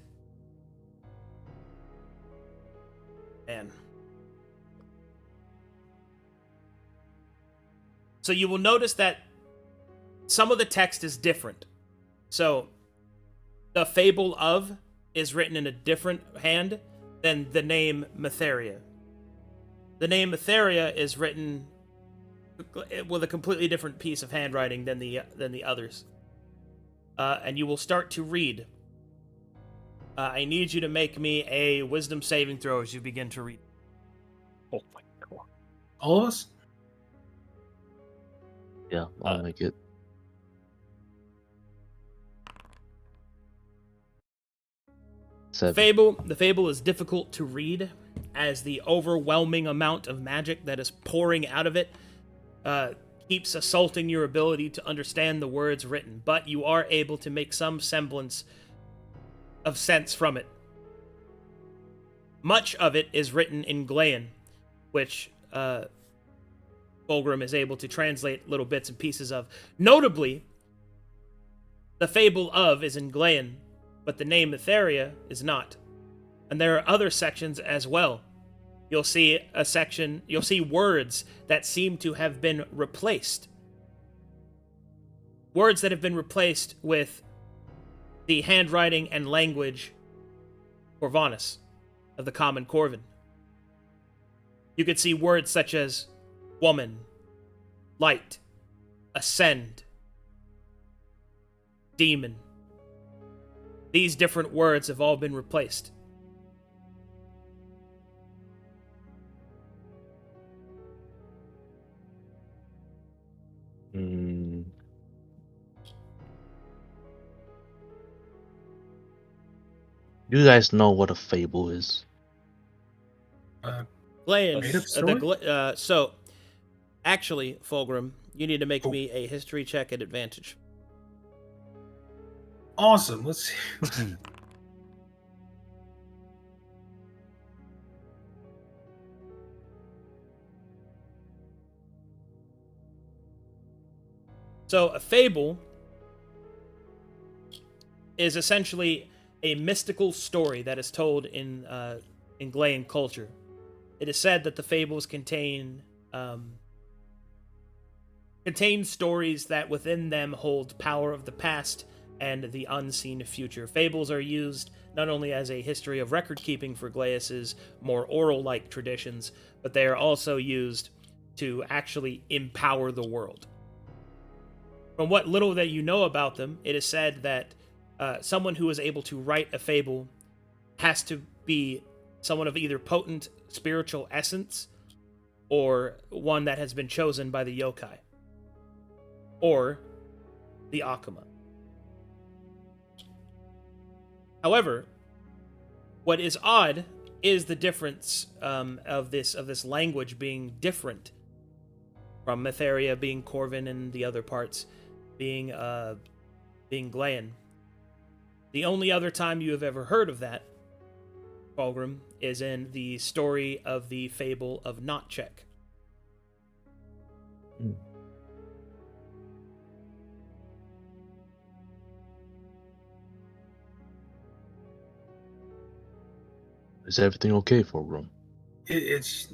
Man. So you will notice that some of the text is different. So, the Fable of is written in a different hand than the name Matheria. The name Matheria is written with a completely different piece of handwriting than the others. And you will start to read. I need you to make me a wisdom saving throw as you begin to read. Oh my god. All of us? Yeah, I'll make it. The fable is difficult to read, as the overwhelming amount of magic that is pouring out of it keeps assaulting your ability to understand the words written, but you are able to make some semblance of sense from it. Much of it is written in Glayan, which Fulgrim is able to translate little bits and pieces of. Notably, the fable of is in Glayan, but the name Matheria is not. And there are other sections as well. You'll see words that seem to have been replaced. Words that have been replaced with the handwriting and language Corvanus, of the common Corvin. You could see words such as woman, light, ascend, demon. These different words have all been replaced. You guys know what a fable is? So, actually, Fulgrim, you need to make me a history check at advantage. Awesome. Let's see. So, a fable is essentially a mystical story that is told in Glayan culture. It is said that the fables contain stories that within them hold power of the past and the unseen future. Fables are used not only as a history of record-keeping for Glaeus's more oral-like traditions, but they are also used to actually empower the world. From what little that you know about them, it is said that someone who is able to write a fable has to be someone of either potent spiritual essence or one that has been chosen by the yokai or the Akuma. However, what is odd is the difference of this language being different from Matheria being Corvin and the other parts being Glayan. The only other time you have ever heard of that, Fulgrim, is in the story of the fable of Notchek. Is everything okay for Rome? It's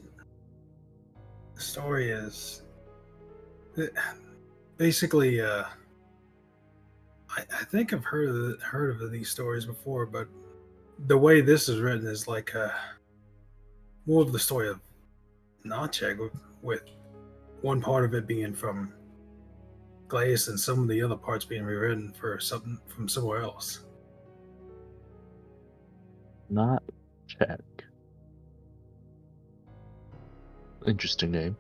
the story is basically. I think I've heard of these stories before, but the way this is written is like more of the story of Notcheg, with one part of it being from Glaeus and some of the other parts being rewritten for something from somewhere else. Not check. Interesting name.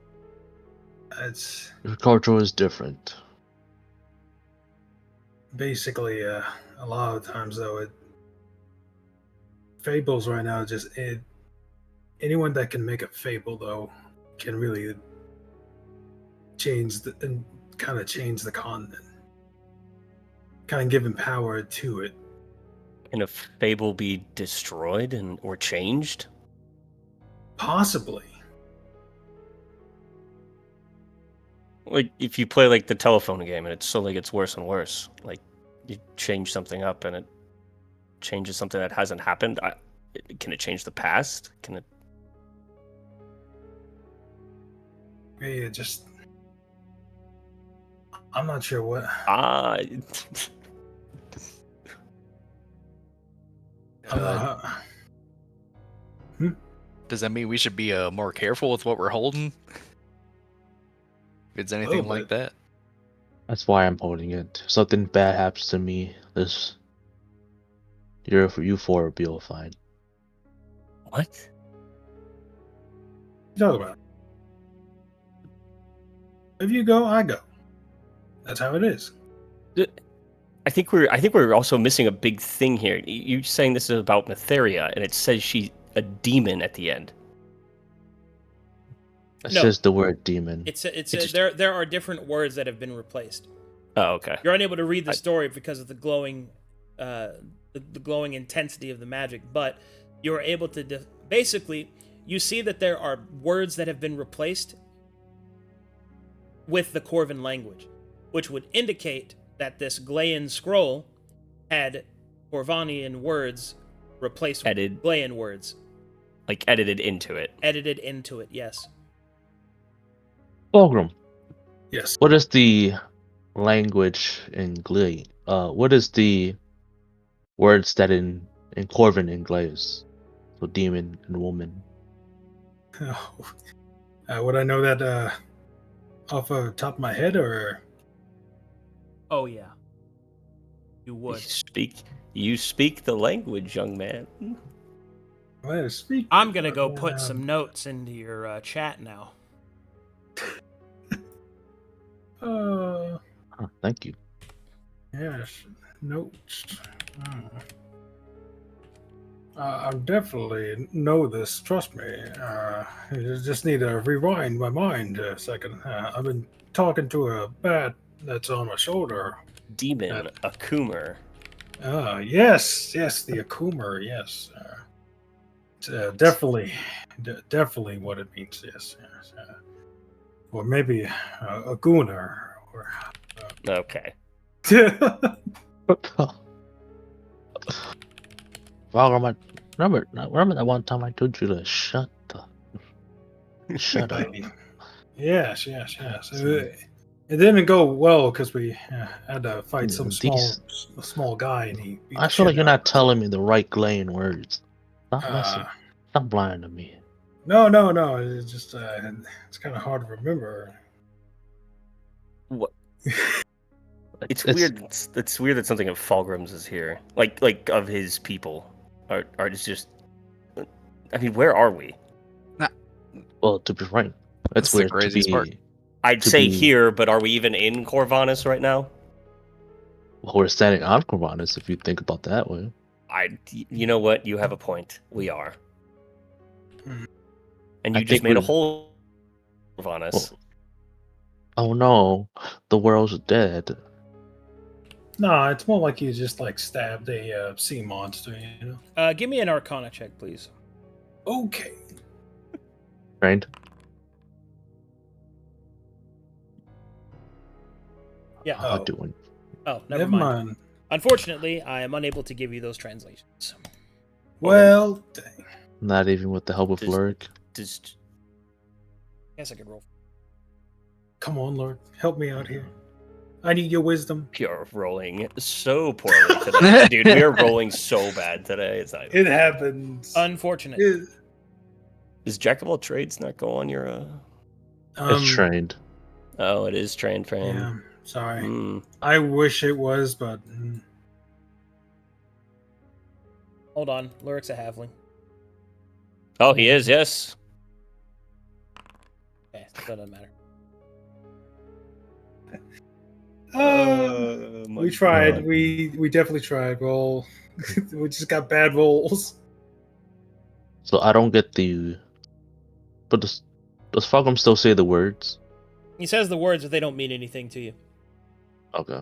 It's Your culture is different. basically a lot of times though fables right now anyone that can make a fable though can really change the continent, kind of giving power to it. Can a fable be destroyed or changed? Possibly. Like, if you play, like, the telephone game and it slowly gets worse and worse, like, you change something up and it changes something that hasn't happened, can it change the past? Can it... Yeah, just... I'm not sure what... Does that mean we should be more careful with what we're holding? If it's anything like that. That's why I'm holding it. If something bad happens to me, you four will be all fine. What? Talk about. If you go, I go. That's how it is. I think we're also missing a big thing here. You're saying this is about Netheria, and it says she's a demon at the end. It's just the word demon. There are different words that have been replaced. Oh, okay. You're unable to read the story because of the glowing, the glowing intensity of the magic, but you're able to basically. You see that there are words that have been replaced with the Corvan language, which would indicate that this Glayan scroll had Corvanian words replaced with Glayan words. Like edited into it. Edited into it, yes. Fulgrim. Yes. What is the language in Glayan? What is the words that in Corvan and Glayan? So demon and woman. Would I know that off the top of my head, or? Oh yeah, you would. You speak the language, young man. Well, speak. I'm gonna go put some notes into your chat now. Thank you. Yes, notes. I definitely know this. Trust me. I just need to rewind my mind a second. I've been talking to a bat that's on my shoulder. Demon, a Coomer. Yes, the Akumer. Yes, definitely what it means. Yes. Or maybe a Gunner. Or okay. Well, remember that one time I told you to shut up. Yes. It didn't go well because we had to fight some small guy, and he. I feel like you're not telling me the right Glayan words. Stop lying to me. No. It's just it's kind of hard to remember. What? It's weird. It's weird that something of Fulgrim's is here, like of his people, are just. I mean, where are we? Well, to be frank, that's weird. The craziest part. I'd say here, but are we even in Corvanus right now? Well, we're standing on Corvanus if you think about that way. You know what? You have a point. We are. And you I just think made a hole in Corvanus. Oh no, the world's dead. No, it's more like you just stabbed a sea monster, you know. Give me an Arcana check, please. Okay. Trained. Yeah. How doing? Oh, never mind. Unfortunately, I am unable to give you those translations. Well, dang. Not even with the help of Luric. Guess I could roll. Come on, Lord, help me out here. I need your wisdom. You're rolling so poorly today, dude. We are rolling so bad today. It's not. It happens. Unfortunate. Is Jack of all trades not go on your? It's trained. Oh, it is trained for him. Yeah, sorry. I wish it was, but. Hold on, Luric's a halfling. Oh, he is. Yes. Okay, that doesn't matter. We tried. God. We definitely tried. Well, we just got bad rolls. So I don't get the. But does Fulgrim still say the words? He says the words, but they don't mean anything to you. Okay.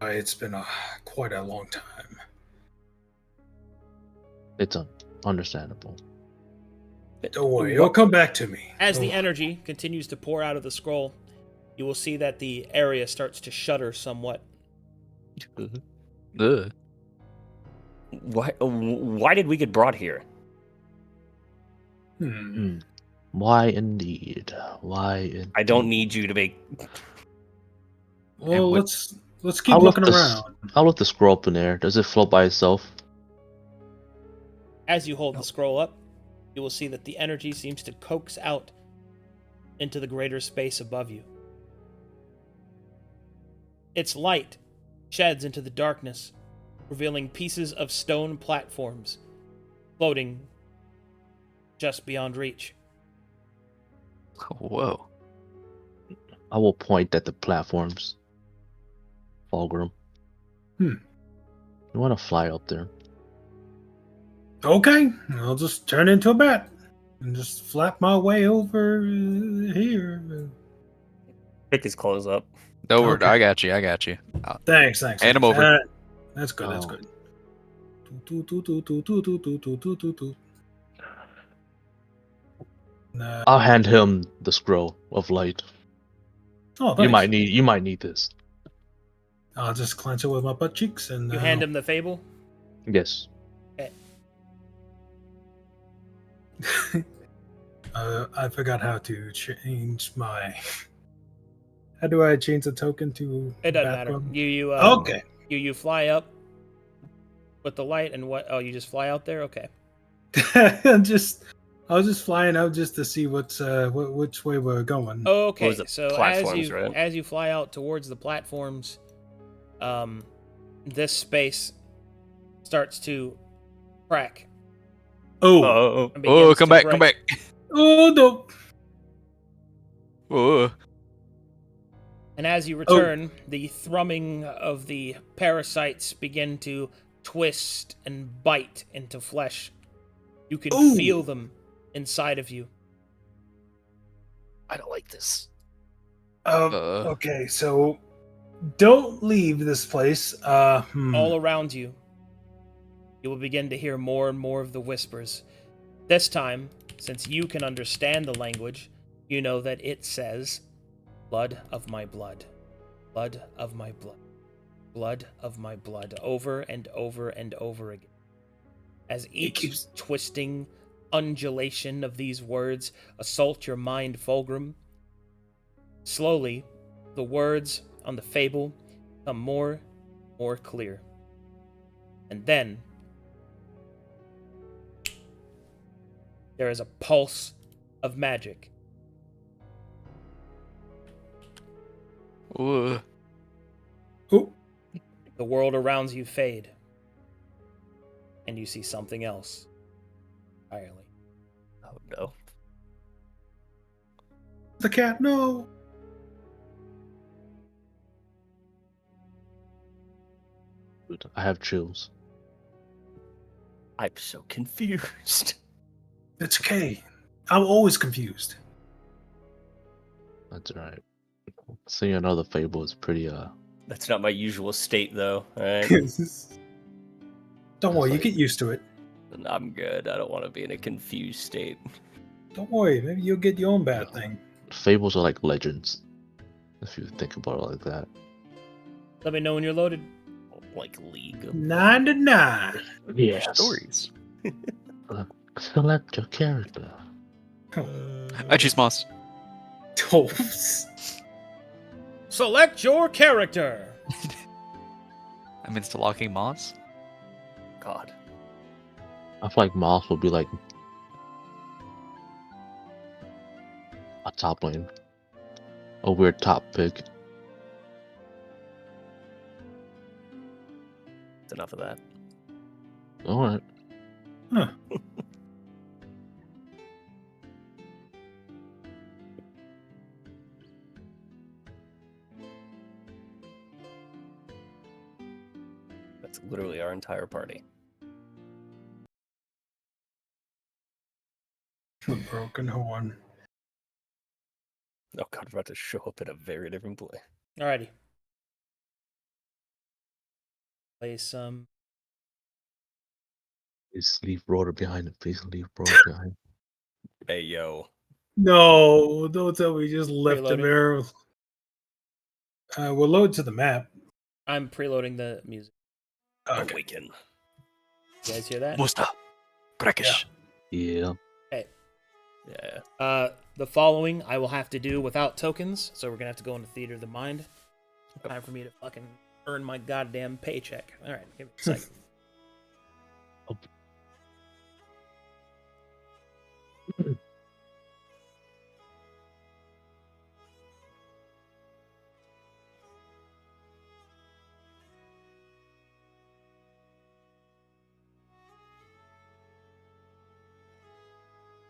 It's been quite a long time. It's understandable. Don't worry, it'll come back to me. As the energy continues to pour out of the scroll, you will see that the area starts to shudder somewhat. Why did we get brought here? Why indeed? Why? Indeed? I don't need you to make. Well, what- let's keep looking around. How about the scroll up in there? Does it float by itself? As you hold the scroll up, you will see that the energy seems to coax out into the greater space above you. Its light sheds into the darkness, revealing pieces of stone platforms floating just beyond reach. Whoa. I will point at the platforms. Fulgrim. Hmm. You want to fly up there? Okay, I'll just turn into a bat and just flap my way over here. Pick his clothes up. No word. Okay. I got you. Thanks. Hand him over. That's good. That's Oh. good. I'll hand him the scroll of light. Oh, You thanks. might need this. I'll just clench it with my butt cheeks and You hand him the fable. Yes. I forgot how to change my. How do I change the token to? It doesn't bat matter. bug? You Okay. you fly up with the light and what? Oh, you just fly out there. Okay. I was just flying out just to see which way we're going. Okay. was it? So Platforms, right? as you fly out towards the platforms, this space starts to crack. Oh, And Oh, begins come to back, break. come back. oh no! Oh. And as you return, the thrumming of the parasites begin to twist and bite into flesh. You can Ooh. feel them inside of you. I don't like this. Okay, so don't leave this place. All around you, you will begin to hear more and more of the whispers. This time, since you can understand the language, you know that it says, "Blood of my blood, blood of my blood, blood of my blood," over and over and over again. As each keeps- twisting undulation of these words assault your mind, Fulgrim, slowly, the words on the fable become more clear. And then, there is a pulse of magic. Ooh. Oh, The world around you fade. And you see something else entirely. Oh no. the cat! No. I have chills. I'm so confused. It's okay. I'm always confused. That's right. Seeing another fable is pretty That's not my usual state, though. All right, Don't worry, you like- get used to it. I'm good. I don't want to be in a confused state. Don't worry, maybe you'll get your own bad thing. fables are like legends. If you think about it like that. Let me know when you're loaded. Like League. 99. Yes. Stories. Select your character. I choose Moss. Toes. Select your character! I'm insta-locking Moss. God. I feel like Moss would be like a top lane. A weird top pick. It's enough of that. Alright. Huh. That's literally our entire party. The broken horn. Oh God, we're about to show up in a very different place. Alrighty. Play some. Please leave Broder behind. Please leave Broder behind. Hey, yo. No, don't tell me you just left the Reloading. mirror. We'll load to the map. I'm preloading the music. Okay. Awaken. You guys hear that? Musta. Krakish. Yeah. Yeah. The following I will have to do without tokens, so we're gonna have to go into Theater of the Mind. Time for me to fucking earn my goddamn paycheck. All right, give me a second.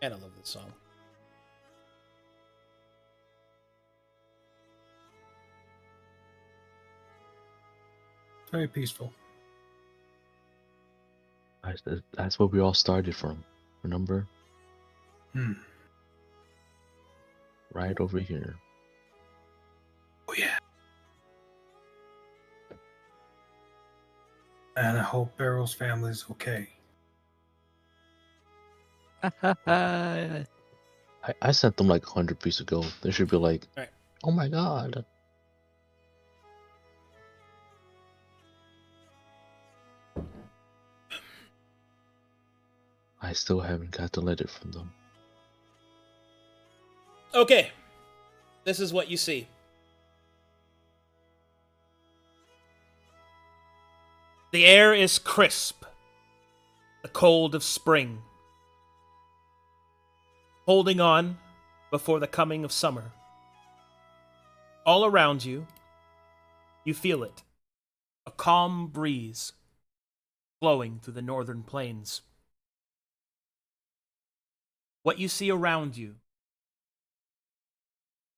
And I love this song. Very peaceful. That's where we all started from. Remember? Right over here. Oh, yeah. And I hope Barrel's family's okay. I sent them like 100 pieces ago. They should be like, Right. oh my god. I still haven't got the letter from them. Okay. This is what you see. The air is crisp. The cold of spring. Holding on before the coming of summer. All around you, you feel it. A calm breeze flowing through the northern plains. What you see around you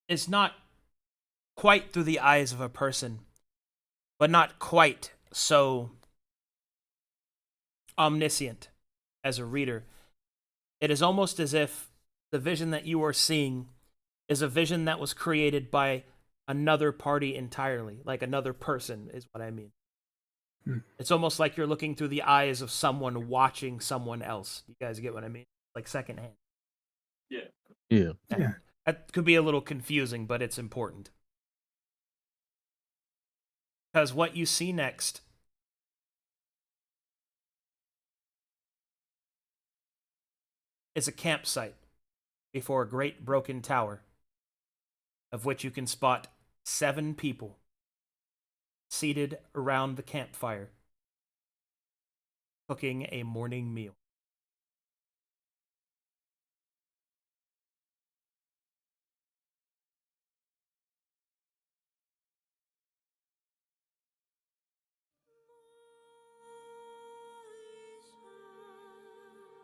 is not quite through the eyes of a person, but not quite so omniscient as a reader. It is almost as if the vision that you are seeing is a vision that was created by another party entirely, like another person is what I mean. It's almost like you're looking through the eyes of someone watching someone else. You guys get what I mean? Like secondhand. Yeah. That could be a little confusing, but it's important. Because what you see next is a campsite before a great broken tower, of which you can spot 7 people seated around the campfire, cooking a morning meal.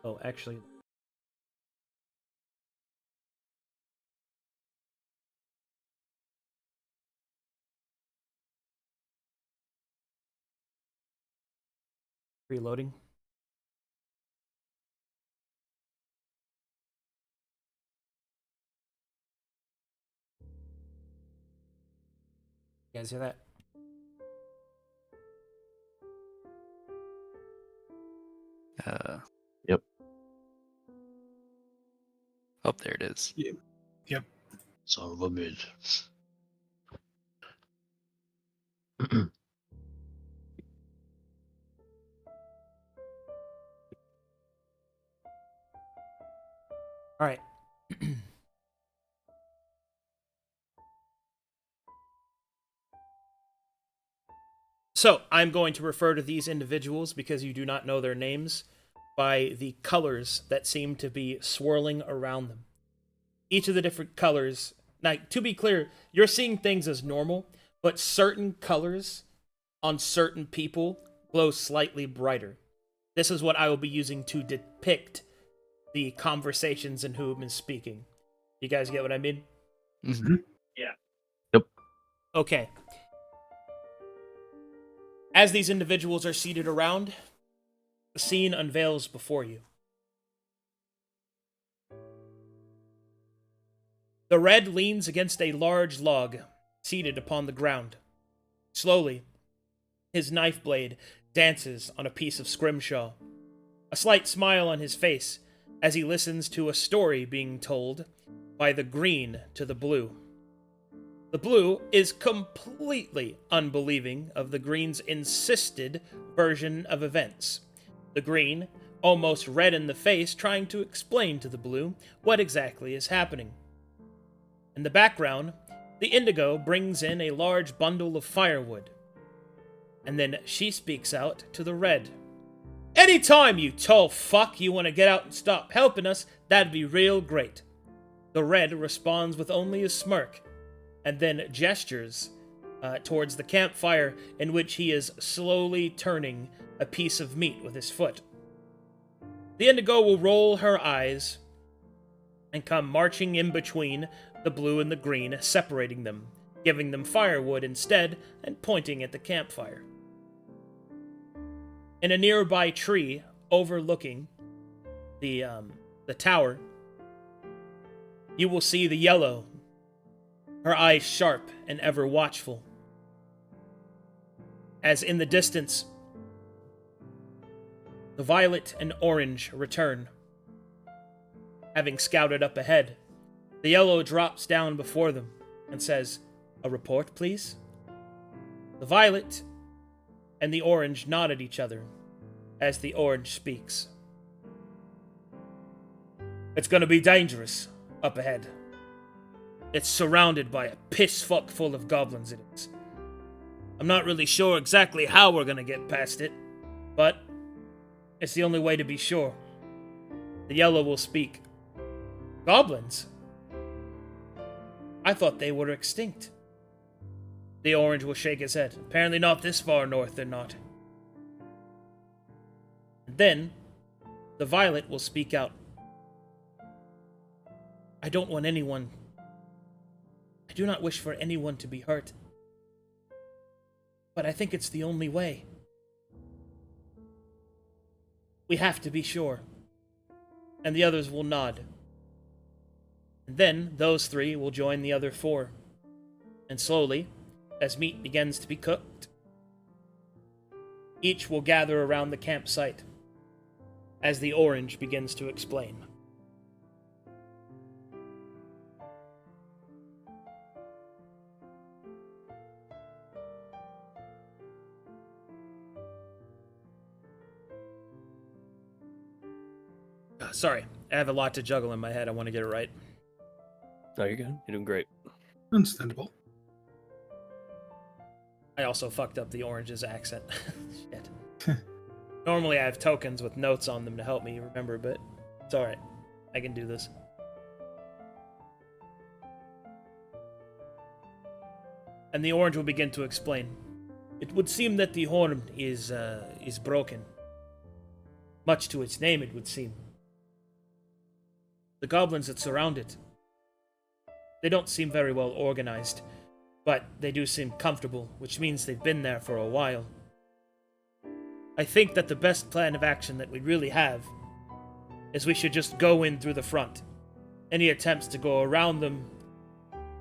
Oh, actually, reloading. You guys hear that? Yep. Oh, there it is. Yep. Son of a bitch. All right. So, I'm going to refer to these individuals, because you do not know their names, by the colors that seem to be swirling around them. Each of the different colors, now, to be clear, you're seeing things as normal, but certain colors on certain people glow slightly brighter. This is what I will be using to depict the conversations and who have been speaking. You guys get what I mean? Mm-hmm. Yep. Okay. As these individuals are seated around, the scene unveils before you. The red leans against a large log, seated upon the ground. Slowly, his knife blade dances on a piece of scrimshaw. A slight smile on his face as he listens to a story being told by the green to the blue. The blue is completely unbelieving of the green's insisted version of events. The green, almost red in the face, trying to explain to the blue what exactly is happening. In the background, The Indigo brings in a large bundle of firewood, and then she speaks out to the Red. Anytime, you tall fuck, you want to get out and stop helping us, that'd be real great. The Red responds with only a smirk, and then gestures towards the campfire in which he is slowly turning a piece of meat with his foot. The Indigo will roll her eyes and come marching in between the blue and the green, separating them, giving them firewood instead, and pointing at the campfire. In a nearby tree overlooking the tower, you will see the Yellow, her eyes sharp and ever watchful, as in the distance, the Violet and Orange return. Having scouted up ahead, the Yellow drops down before them and says, "A report, please?" The Violet and the Orange nod at each other as the Orange speaks. It's gonna be dangerous up ahead. It's surrounded by a piss fuck full of goblins, it is. I'm not really sure exactly how we're gonna get past it, but it's the only way to be sure. The Yellow will speak. Goblins? I thought they were extinct. The Orange will shake his head. Apparently not this far north, they're not. And then, the Violet will speak out. I don't want anyone... I do not wish for anyone to be hurt. But I think it's the only way. We have to be sure. And the others will nod. And then, those three will join the other four. And slowly, as meat begins to be cooked, each will gather around the campsite as the Orange begins to explain. Sorry, I have a lot to juggle in my head. I want to get it right. No, you're good. You're doing great. Understandable. I also fucked up the Orange's accent. Shit. Normally I have tokens with notes on them to help me remember, but it's alright. I can do this. And the Orange will begin to explain. It would seem that the horn is broken. Much to its name, it would seem. The goblins that surround it, they don't seem very well organized, but they do seem comfortable, which means they've been there for a while. I think that the best plan of action that we really have is we should just go in through the front. Any attempts to go around them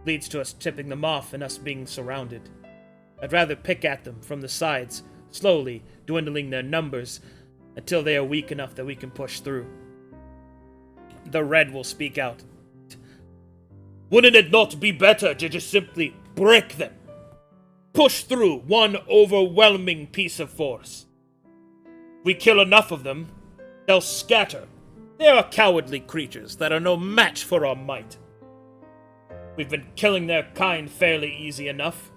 leads to us tipping them off and us being surrounded. I'd rather pick at them from the sides, slowly dwindling their numbers until they are weak enough that we can push through. The Red will speak out. Wouldn't it not be better to just simply break them? Push through one overwhelming piece of force. We kill enough of them, they'll scatter. They are cowardly creatures that are no match for our might. We've been killing their kind fairly easy enough.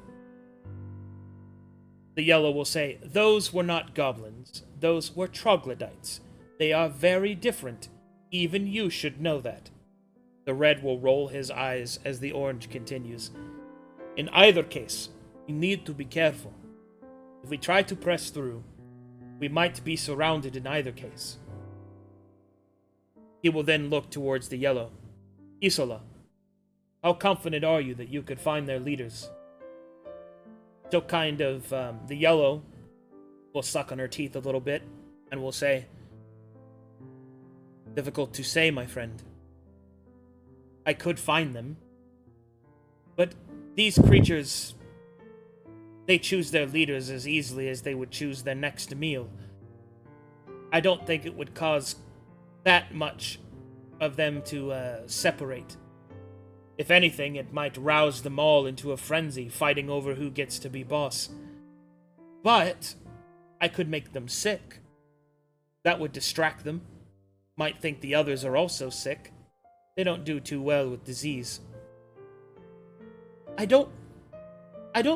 The Yellow will say, those were not goblins. Those were troglodytes. They are very different. Even you should know that. The Red will roll his eyes as the Orange continues. In either case, we need to be careful. If we try to press through, we might be surrounded in either case. He will then look towards the Yellow. Isola, how confident are you that you could find their leaders? So the Yellow will suck on her teeth a little bit and will say, difficult to say, my friend. I could find them. But these creatures, they choose their leaders as easily as they would choose their next meal. I don't think it would cause that much of them to separate. If anything, it might rouse them all into a frenzy, fighting over who gets to be boss. But I could make them sick. That would distract them. Might think the others are also sick. They don't do too well with disease. I don't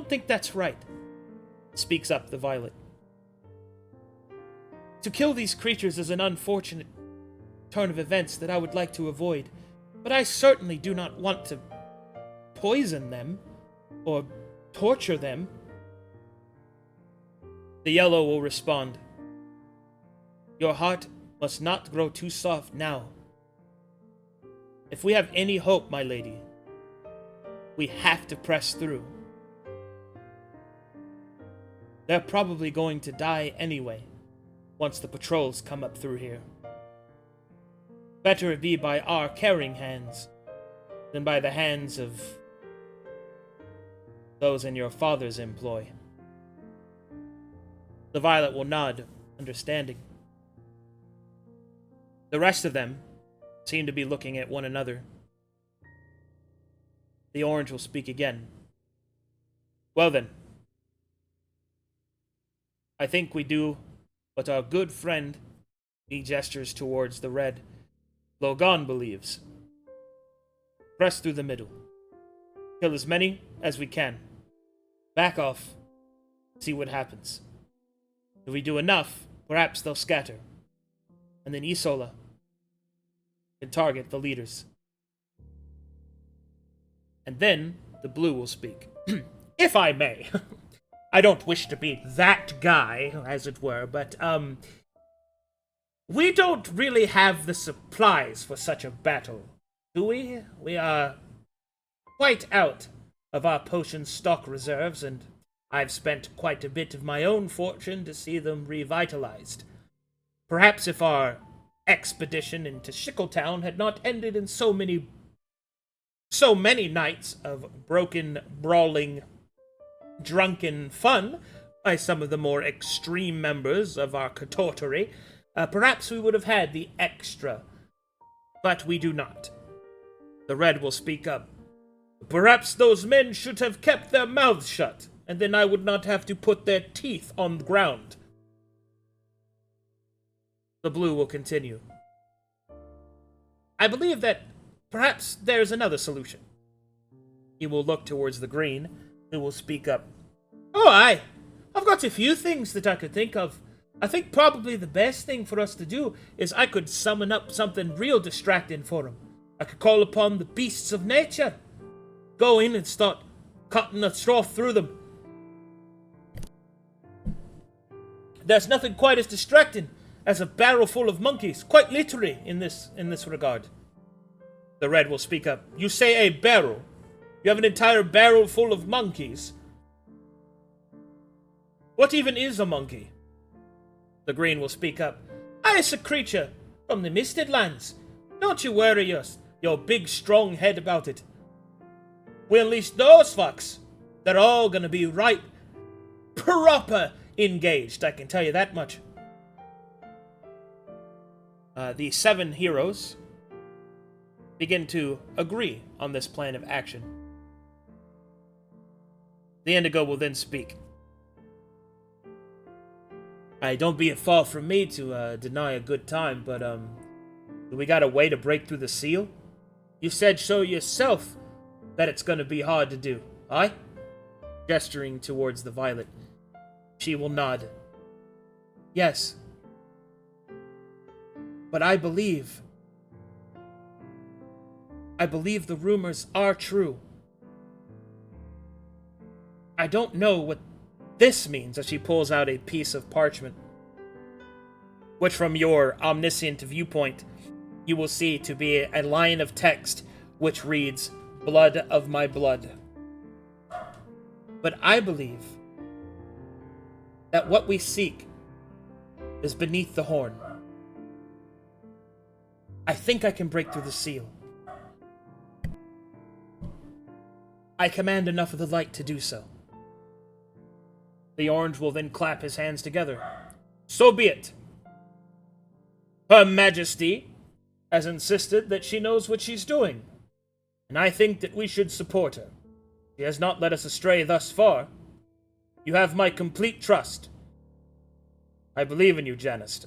think that's right, speaks up the Violet. To kill these creatures is an unfortunate turn of events that I would like to avoid, but I certainly do not want to poison them or torture them. The Yellow will respond. Your heart must not grow too soft now. If we have any hope, my lady, we have to press through. They're probably going to die anyway, once the patrols come up through here. Better it be by our caring hands than by the hands of those in your father's employ. The Violet will nod, understanding. The rest of them seem to be looking at one another. The Orange will speak again. Well then, I think we do what our good friend, he gestures towards the Red, Logan believes. Press through the middle. Kill as many as we can. Back off. See what happens. If we do enough, perhaps they'll scatter. And then Isola can target the leaders. And then the Blue will speak. If I may. I don't wish to be that guy, as it were, but, we don't really have the supplies for such a battle, do we? We are quite out of our potion stock reserves, and I've spent quite a bit of my own fortune to see them revitalized. Perhaps if our expedition into Shickletown had not ended in so many nights of broken, brawling, drunken fun by some of the more extreme members of our catortery, perhaps we would have had the extra. But we do not. The Red will speak up. Perhaps those men should have kept their mouths shut, and then I would not have to put their teeth on the ground. The Blue will continue. I believe that perhaps there's another solution. He will look towards the Green, who will speak up. Oh, aye. I've got a few things that I could think of. I think probably the best thing for us to do is I could summon up something real distracting for him. I could call upon the beasts of nature. Go in and start cutting a straw through them. There's nothing quite as distracting as a barrel full of monkeys, quite literally in this regard. The Red will speak up. You say a barrel? You have an entire barrel full of monkeys? What even is a monkey? The Green will speak up. It's a creature from the Misted Lands. Don't you worry your big strong head about it. We'll unleash those fucks. They're all gonna be right proper engaged, I can tell you that much. The 7 heroes begin to agree on this plan of action. The Indigo will then speak. Don't be far from me to deny a good time, but do we got a way to break through the seal? You said so yourself that it's gonna be hard to do, aye? Gesturing towards the Violet. She will nod. Yes. But I believe the rumors are true. I don't know what this means, as she pulls out a piece of parchment, which from your omniscient viewpoint, you will see to be a line of text which reads, Blood of my blood. But I believe that what we seek is beneath the horn. I think I can break through the seal. I command enough of the light to do so. The Orange will then clap his hands together. So be it. Her Majesty has insisted that she knows what she's doing, and I think that we should support her. She has not led us astray thus far. You have my complete trust. I believe in you, Janice.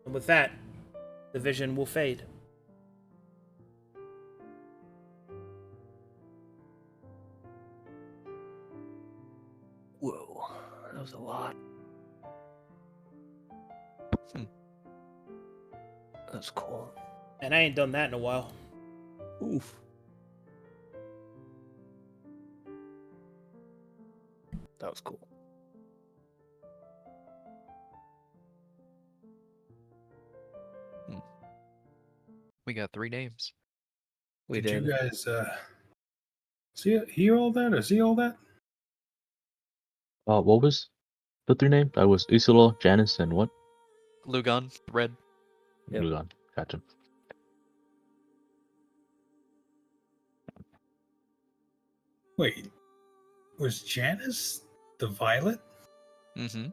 And with that, the vision will fade. was a lot. That's cool. And I ain't done that in a while. Oof. That was cool. We got 3 names. We Did did. you guys hear all that or see all that? What was the 3 names? I was Isola, Janice, and what? Lugon, Red. Yep. Lugan. Gotcha. Wait, was Janice the Violet? Mm-hmm.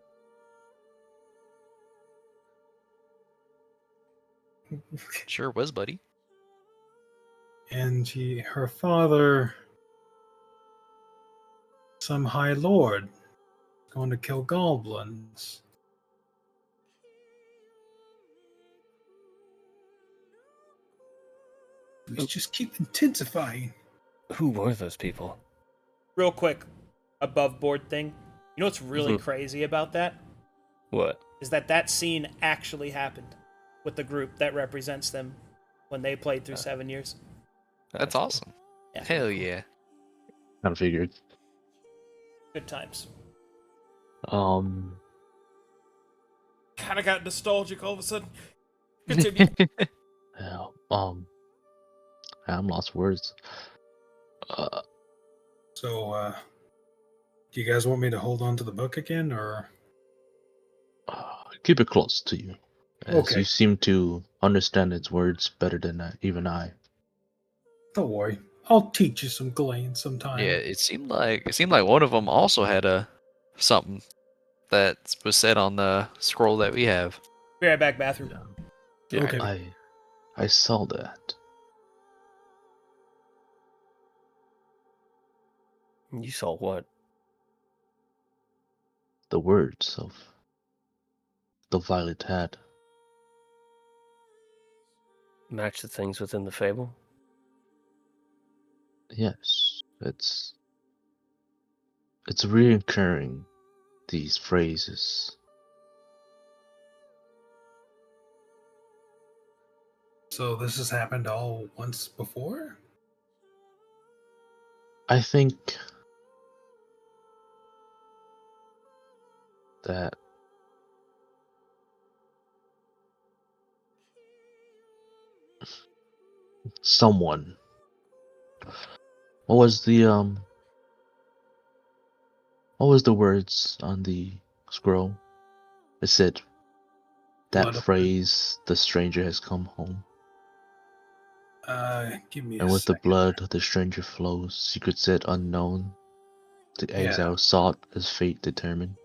Sure was, buddy. And her father, some High Lord, going to kill goblins. These just keep intensifying. Who were those people? Real quick, above board thing. You know what's really Mhm. crazy about that? What? Is that scene actually happened with the group that represents them when they played through 7 years. That's cool. awesome. Yeah. Hell yeah. Kind of figured. Good times. Um, Kind of got nostalgic all of a sudden. Continue. yeah, I'm lost for words. So, do you guys want me to hold on to the book again, or? Keep it close to you, as Okay. you seem to understand its words better than even I. Don't worry, I'll teach you some Glen sometime. Yeah, it seemed like one of them also had a something that was said on the scroll that we have. Be right back, bathroom. Yeah. Okay. I saw that. You saw what? The words of the violet hat. Match the things within the fable? Yes, it's reoccurring, these phrases. So this has happened all once before? I think that someone, what was the words on the scroll? It said that Blood of- phrase, the stranger has come home. Give me And a with the second. blood the stranger flows, secret set unknown. The Yeah. exile sought as fate determined.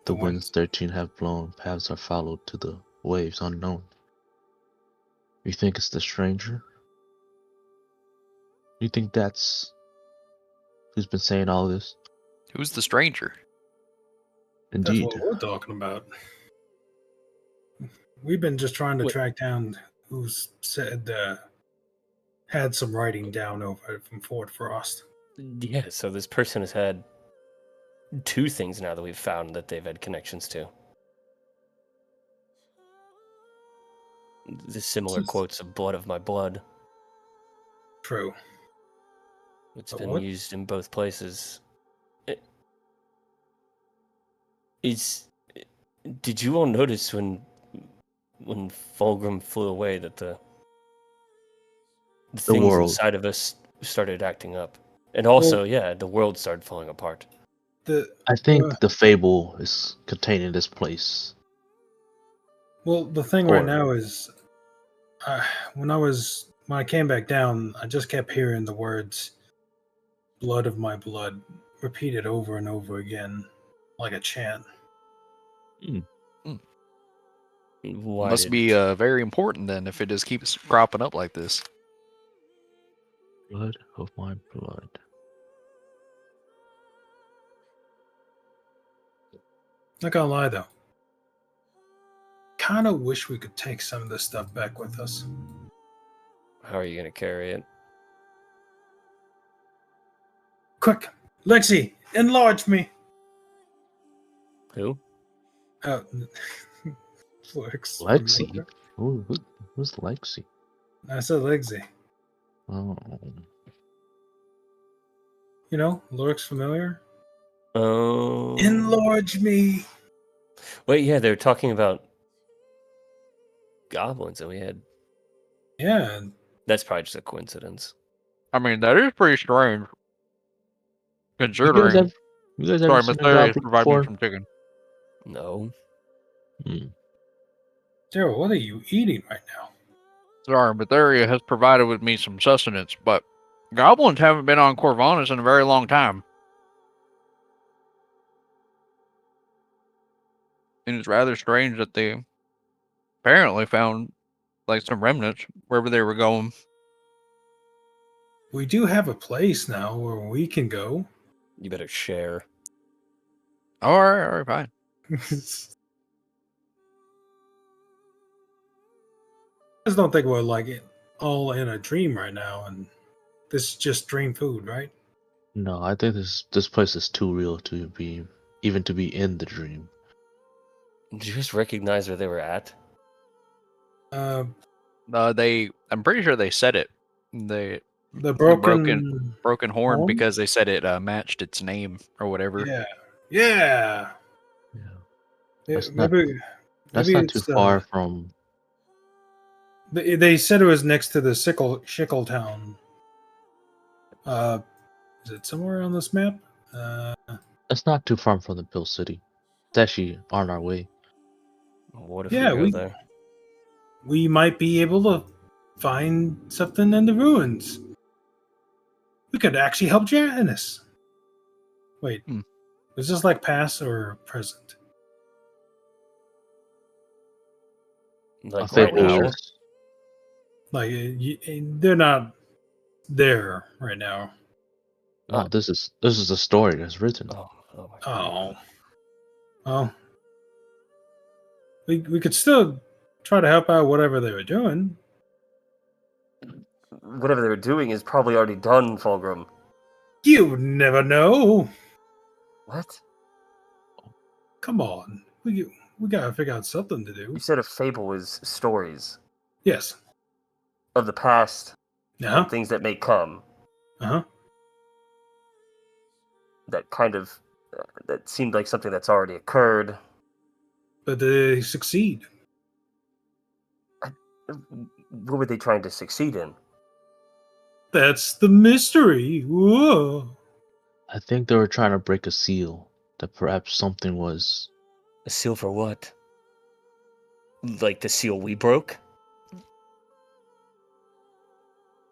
The The one- winds 13 have blown, paths are followed to the waves unknown. You think it's the stranger? You think that's who's been saying all this? Who's the stranger? That's Indeed. what we're talking about. We've been just trying to Wait. track down who's said had some writing down over from Fort Frost. Yeah, so this person has had 2 things now that we've found that they've had connections to. The similar Just- quotes of blood of my blood. True. It's But been what? used in both places. Did you all notice when Fulgrim flew away that the things world. inside of us started acting up? And also, yeah, the world started falling apart. I think the fable is contained in this place. The thing right Or- now is, when I came back down, I just kept hearing the words "blood of my blood" repeated over and over again, like a chant. Why Must be very important then if it just keeps cropping up like this. Blood of my blood. Not gonna lie though, kind of wish we could take some of this stuff back with us. How are you going to carry it? Quick, Lexi, enlarge me. Who? Oh, Luric's Lexi? familiar. Who's Lexi? I said Lexi. Oh. You know, Luric's familiar. Oh. Enlarge me. Wait, yeah, they're talking about goblins, and we had. Yeah, That's probably just a coincidence. I mean, that is pretty strange. You guys Considering. ever, you guys ever Sorry, seen a Mysterious goblin provided me before? some chicken. No. Hmm. Darrell, what are you eating right now? Sorry, Mysteria has provided with me some sustenance, but goblins haven't been on Corvanus in a very long time. And it's rather strange that they apparently found like some remnants wherever they were going. We do have a place now where we can go. You better share. All right, fine. Just don't think we're like it all in a dream right now, and this is just dream food, right? No, I think this place is too real to be even to be in the dream. Did you just recognize where they were at? Uh, I'm pretty sure they said it. The the broken broken horn horn? because they said it matched its name or whatever. Yeah. Yeah. That's Maybe That's not too it's far from. they said it was next to the Shickle Town. Is it somewhere on this map? That's not too far from the Pill City. It's actually on our way. What if Yeah, we go there? we might be able to find something in the ruins. We could actually help Janice. Wait, is this like past or present? Like I right think now? just Like they're not there right now. no. This is a story that's written. Oh my God. Oh, we could still try to help out whatever they were doing. Whatever they were doing is probably already done, Fulgrim. You never know. What? Come on, we gotta figure out something to do. You said a fable is stories Yes. of the past Uh-huh. and things that may come. Uh-huh. That kind of that seemed like something that's already occurred. But they succeed. What were they trying to succeed in? That's the mystery. Whoa. I think they were trying to break a seal. That perhaps something was. A seal for what? Like the seal we broke?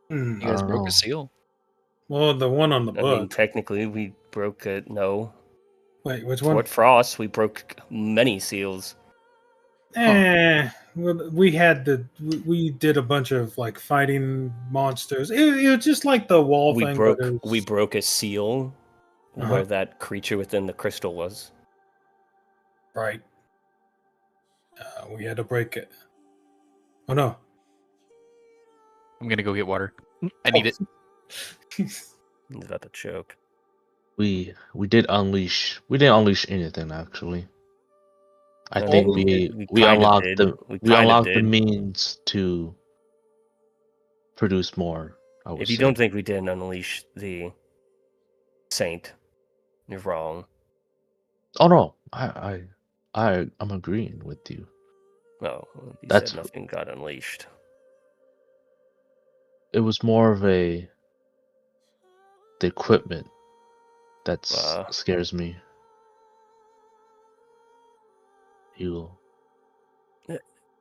Hmm. You guys I don't broke know. a seal. Well, the one on the I mean, book. technically, we broke it. No. Wait, which one? Fort Frost, we broke many seals. Well, we did a bunch of like fighting monsters. It was just like the wall We thing. broke but it was, we broke a seal where that creature within the crystal was. right. We had to break it. Oh no! I'm gonna go get water. I need it. Is that the joke? We didn't unleash anything actually. I think we kinda unlocked did. the We we kinda unlocked the did. means to produce more. I would If you say. don't think we didn't unleash the saint, you're wrong. Oh no, I'm agreeing with you. No, you That's- said nothing got unleashed. It was more of the equipment that scares me.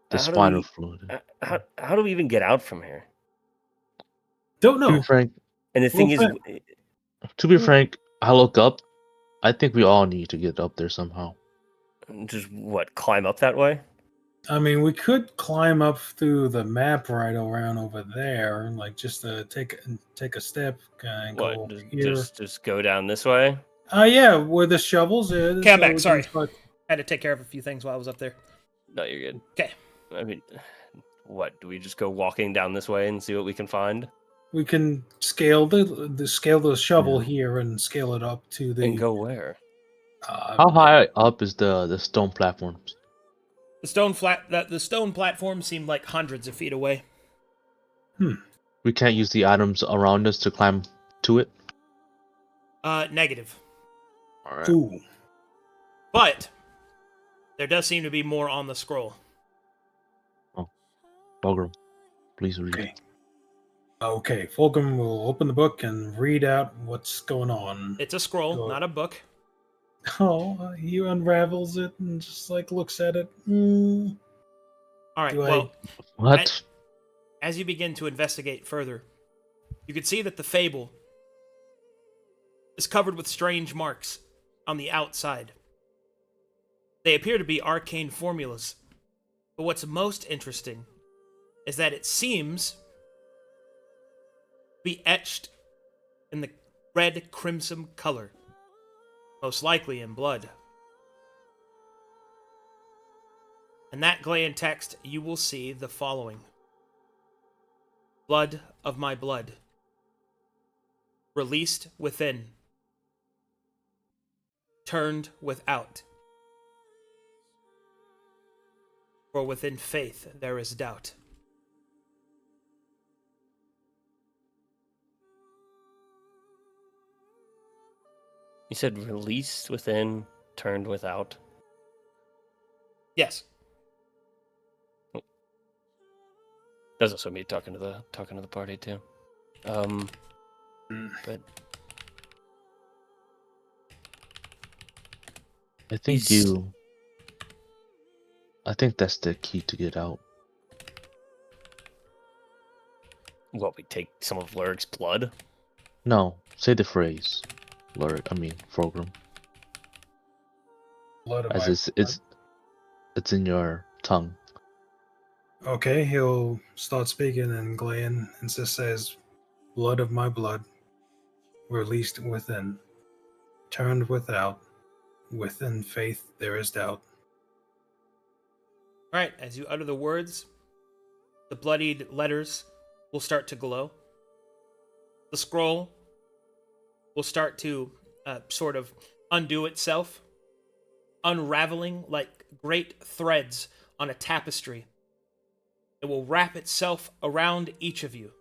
The spinal fluid. How do we even get out from here? Don't To know. be frank, And the thing is, I look up. I think we all need to get up there somehow. just what, climb up that way? I mean, we could climb up through the map right around over there, like just to take a step and What? go here. Just go down this way? Yeah, where the shovels is. Okay, I'm back. we can Sorry. start- I had to take care of a few things while I was up there. No, you're good. Okay. I mean, what? Do we just go walking down this way and see what we can find? We can scale the shovel here and scale it up to the. And go where? How high up is the stone platforms? The stone platform seemed like hundreds of feet away. We can't use the items around us to climb to it. Negative. All right. Ooh. But there does seem to be more on the scroll. Fulgrim, please read. Okay. Okay, Fulgrim will open the book and read out what's going on. It's a scroll, Go- not a book. Oh, he unravels it and just like looks at it. All right. Do I- Well, What? as you begin to investigate further, you can see that the fable is covered with strange marks on the outside. They appear to be arcane formulas, but what's most interesting is that it seems to be etched in the red crimson color, most likely in blood. In that Glayan text, you will see the following: blood of my blood, released within, turned without. For within faith there is doubt. You said released within, turned without. Yes. That's also me talking to the party too. But I think He's- I think that's the key to get out. what, we take some of Luric's blood? No, say the phrase. Fulgrim. Blood of As my it's in your tongue. Okay, he'll start speaking in Glayan and just says, blood of my blood, released within, turned without, within faith there is doubt. All right, as you utter the words, the bloodied letters will start to glow. The scroll will start to sort of undo itself, unraveling like great threads on a tapestry. It will wrap itself around each of you.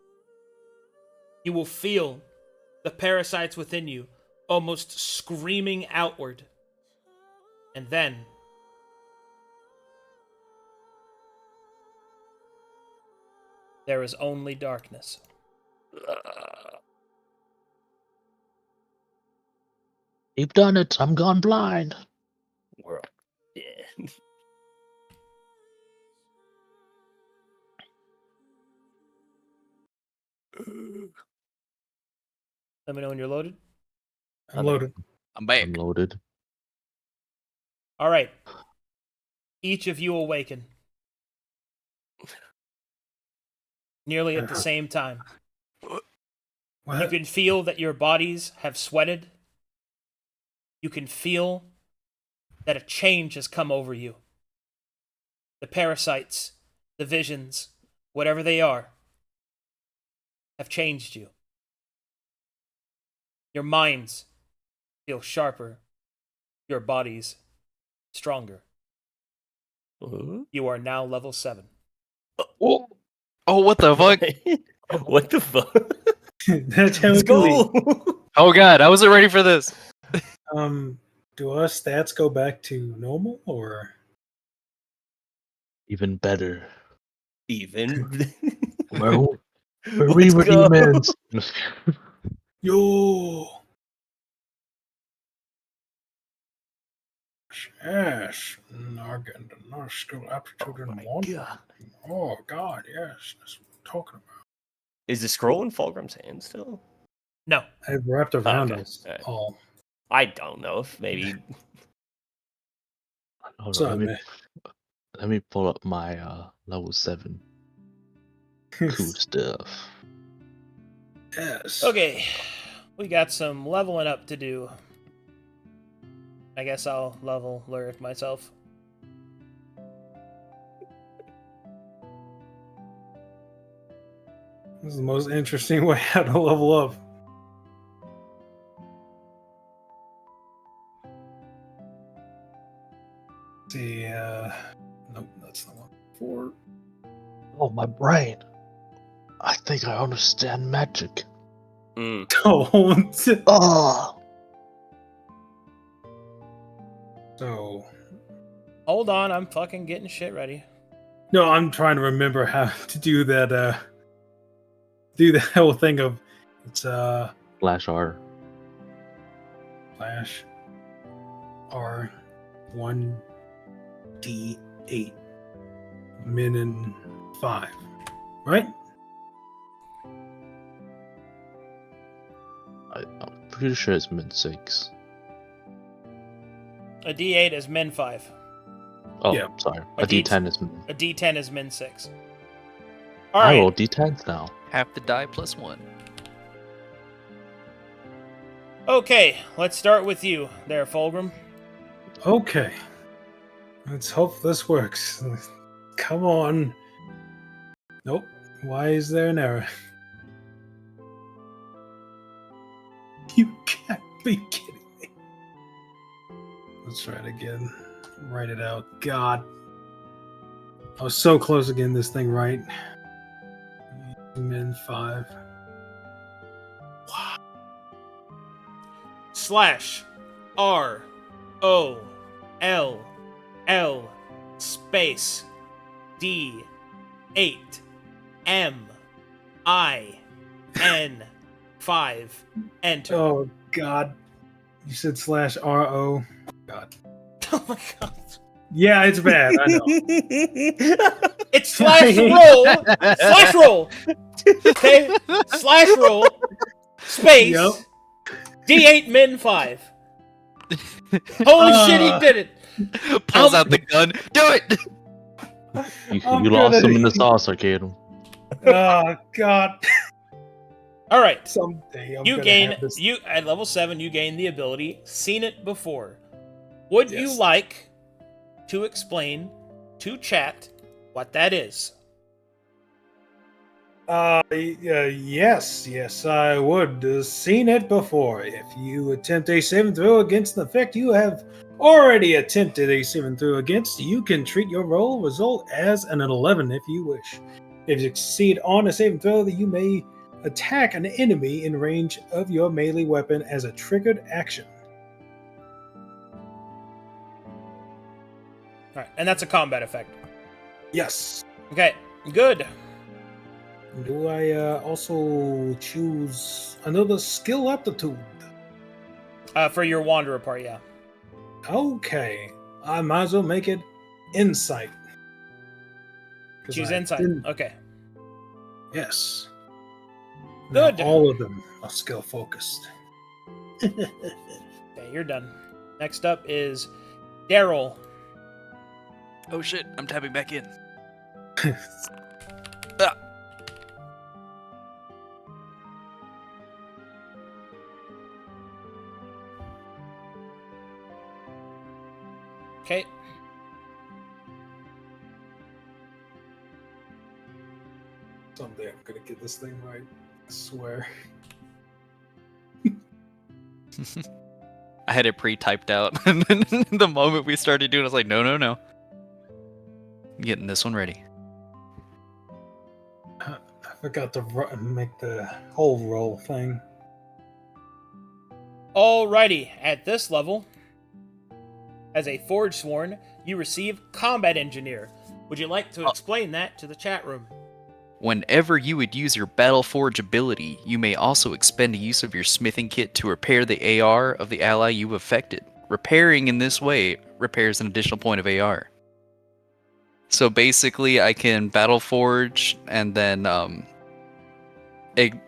You will feel the parasites within you almost screaming outward. And then there is only darkness. You've done it. I'm gone blind. We're all dead. Let me know when you're loaded. I'm loaded. I'm back. I'm loaded. All right. Each of you awaken. Nearly at the same time. You What? can feel that your bodies have sweated. You can feel that a change has come over you. The parasites, the visions, whatever they are, have changed you. Your minds feel sharper. Your bodies stronger. You are now level 7. Oh, what the fuck? What the fuck? That's how Let's we do it. go. Oh god, I wasn't ready for this. Do our stats go back to normal or? Even better. Even. Where we Let's were go. demons. Yo! Yes, Nargundam, skill aptitude Oh in my one. God. Oh God, yes, that's what I'm talking about. Is the scroll in Fulgrim's hand still? No. I've wrapped around Okay, us alright. all. I don't know if maybe. Hold So, on, let me pull up my level 7 cool stuff. Yes. Okay. We got some leveling up to do. I guess I'll level Luric myself. This is the most interesting way how to level up. see, nope, that's the one. 4. Oh, my brain. I think I understand magic. Mm. Don't. Oh! So, Hold on, I'm fucking getting shit ready. no, I'm trying to remember how to do that. Do the whole thing of it's Flash R. slash R 1d8 min and 5, right? I'm pretty sure it's min 6. A D8 is min 5. Oh, Yeah. sorry. A A D10 is min. A D10 is min 6. I Alright. roll D10s now. Half the die plus 1. Okay, let's start with you there, Fulgrim. Okay. Let's hope this works. Come on. Nope. Why is there an error? You can't be kidding me. Let's try it again. Write it out. God. I was so close to getting this thing right. Min 5. Slash R O L L space D 8 M I N 5. Enter. Oh, God. You said slash RO. God. Oh my god. Yeah, it's bad. I know. It's slash roll. Slash roll. Okay. Slash roll. Space. Yep. D8 min 5. Holy shit, he did it. Pulls out the gun. Do it! You I'm lost good them at in the it. sauce, Arcadum. Oh, God. All right. Someday I'm You gonna gain have this. you at level 7 you gain the ability Seen It Before. Would you Yes. like to explain to chat what that is? Yes, I would. Seen it before. If you attempt a saving throw against an effect you have already attempted a saving throw against, you can treat your roll result as an 11 if you wish. If you succeed on a saving throw, you may attack an enemy in range of your melee weapon as a triggered action. All right, and that's a combat effect. Yes. Okay, good. Do I also choose another skill aptitude? For your wanderer part, yeah. Okay, I might as well make it insight. 'Cause Choose I insight. didn't- Okay. Yes. Good. Now, all of them are skill focused. Okay, you're done. Next up is Darrell. Oh shit, I'm tapping back in. Okay. Someday I'm gonna get this thing right. I swear. I had it pre-typed out, and then the moment we started doing it, I was like, no. I'm getting this one ready. I forgot to make the whole roll thing. Alrighty, at this level, as a Forge Sworn, you receive Combat Engineer. Would you like to explain that to the chat room? Whenever you would use your Battle Forge ability, you may also expend a use of your smithing kit to repair the AR of the ally you affected. Repairing in this way repairs an additional point of AR. So basically, I can Battle Forge and then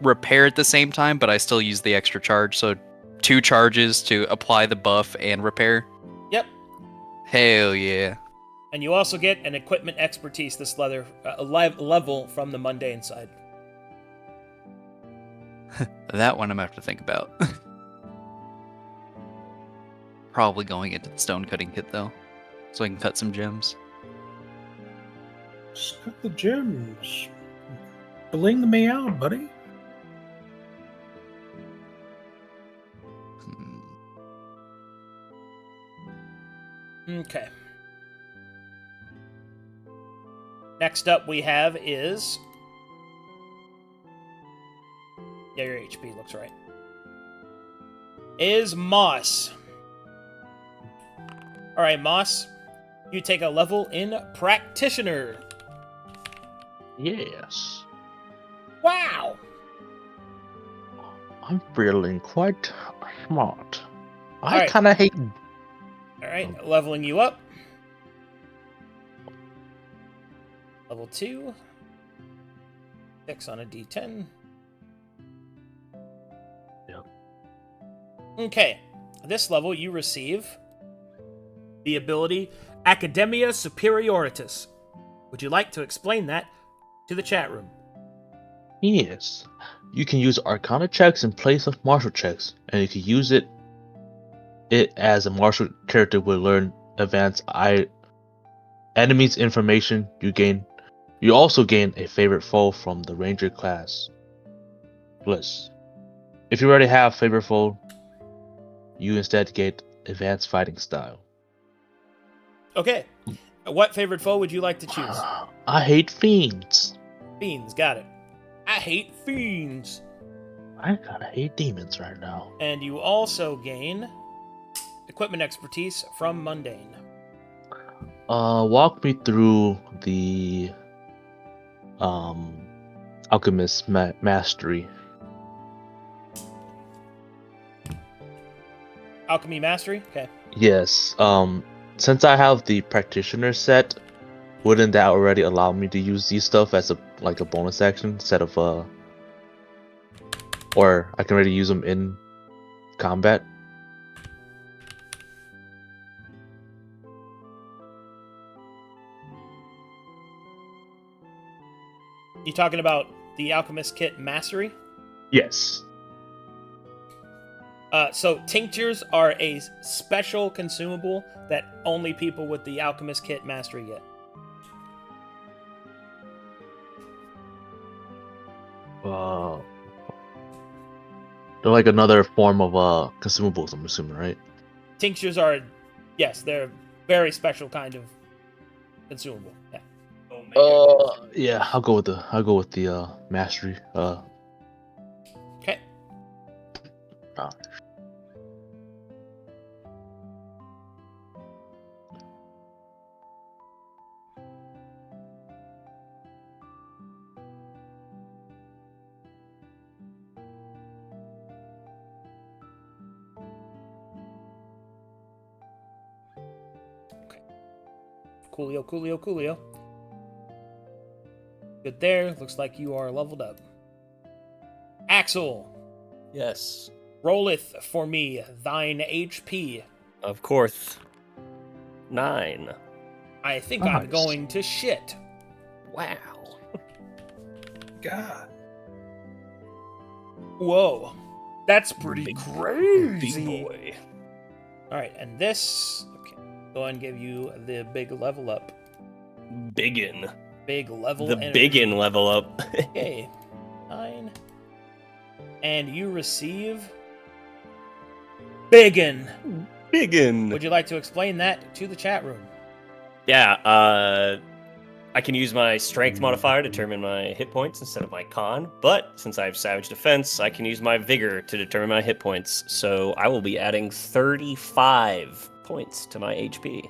repair at the same time, but I still use the extra charge. So 2 charges to apply the buff and repair. Yep. Hell yeah. And you also get an Equipment Expertise this level from the Mundane side. That one I'm gonna have to think about. Probably going into the stone cutting kit though, so I can cut some gems. Just cut the gems. Bling me out, buddy. Hmm. Okay. Next up we have is... Yeah, your HP looks right. Is Moss. Alright, Moss. You take a level in Practitioner. Yes. Wow! I'm feeling quite smart. I Alright. kind of hate... Alright, leveling you up. Level 2. 6 on a D10. Yep. Okay. This level you receive the ability Academia Superioritas. Would you like to explain that to the chat room? Yes. You can use Arcana checks in place of martial checks, and you can use it as a martial character will learn advanced enemies information you gain. You also gain a favorite foe from the Ranger class. Plus, if you already have favorite foe, you instead get advanced fighting style. Okay. What favorite foe would you like to choose? I hate fiends. Fiends, got it. I hate fiends. I kinda hate demons right now. And you also gain equipment expertise from Mundane. Walk me through the alchemist mastery. Alchemy Mastery? Okay. Yes. Since I have the practitioner set, wouldn't that already allow me to use these stuff as a bonus action instead of or I can already use them in combat? You talking about the Alchemist Kit Mastery? Yes. So tinctures are a special consumable that only people with the Alchemist Kit Mastery get. They're like another form of consumables, I'm assuming, right? Tinctures are, yes, they're a very special kind of consumable. Yeah. Yeah, I'll go with the mastery. Okay. Coolio. Good there. Looks like you are leveled up. Axel, Yes. rolleth for me thine HP. Of course. 9. I think I'm Nice. going to shit. Wow. God. Whoa. That's pretty Big crazy. boy. Alright, and this... Okay, go ahead and give you the big level up. Biggin. Big level The energy. biggin level up. Okay. 9. And you receive... Biggin. Biggin. Would you like to explain that to the chat room? Yeah, I can use my strength modifier to determine my hit points instead of my con, but since I have savage defense, I can use my vigor to determine my hit points, so I will be adding 35 points to my HP.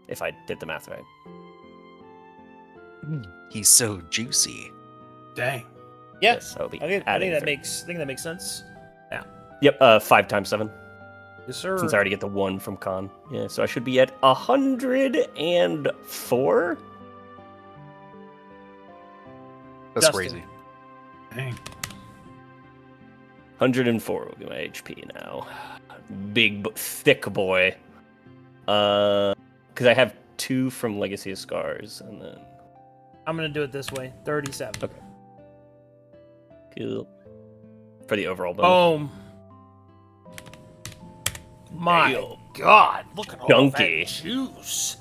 If I did the math right. He's so juicy. Dang. Yeah. Yes, I'll be I think adding that 30. makes sense. Yep, 5 times 7. Yes, sir. Since I already get the 1 from con. Yeah, so I should be at 104? That's Justin. crazy. Dang. 104 will be my HP now. Thick boy. Because I have 2 from Legacy of Scars, and then... I'm going to do it this way. 37. Okay. Cool. For the overall bonus. Boom. My Damn. God, look at all Chunky. that juice.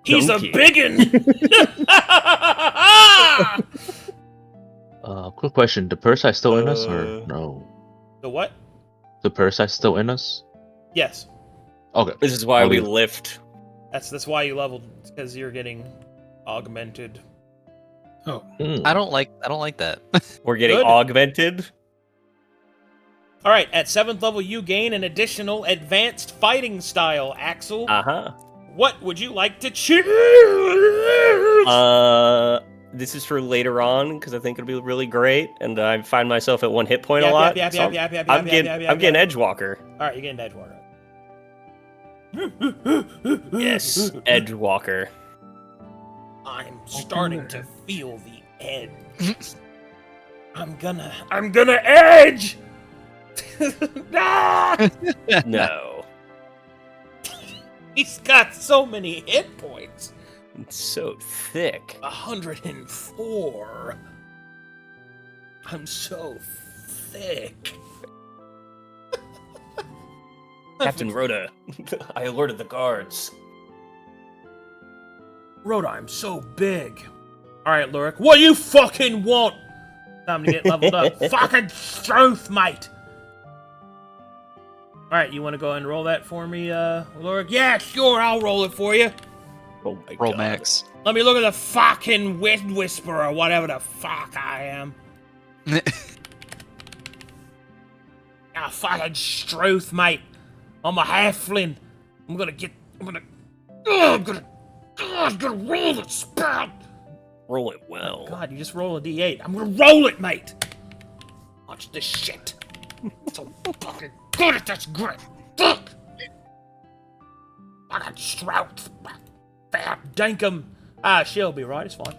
He's Chunky. a biggin. Quick question: the purse is still in us, or Uh, no? The what? The purse is still in us. Yes. Okay. This is why I'll we leave. lift. That's why you leveled, because you're getting augmented. Oh, I don't like that. We're getting Good. augmented. All right, at 7th level, you gain an additional advanced fighting style, Axel. What would you like to choose? This is for later on because I think it'll be really great, and I find myself at 1 hit point a Yap, lot. yap, so yap, yap, I'm yap, getting yap, yap, I'm getting yap. Edgewalker. All right, you're getting Edgewater. Yes, Edgewalker. I'm starting to feel the edge. I'm gonna edge. Ah! No, He's got so many hit points. it's so thick. 104. I'm so thick. Captain Rhoda, I alerted the guards. Rhoda, I'm so big. Alright, Luric, what do you fucking want? Time to get leveled up. Fucking strength, mate! Alright, you want to go ahead and roll that for me, Luric? Yeah, sure, I'll roll it for you. Oh my Roll god. max. Let me look at the fucking wind whisperer, whatever the fuck I am. Ah, fucking strength, mate. I'm a halfling. I'm gonna roll it, spell. Roll it well. God, you just roll a d8. I'm gonna roll it, mate. Watch this shit. So fucking good at this grit. Fuck. Fucking strength. Fab dankum. Ah, she'll be right. It's fine.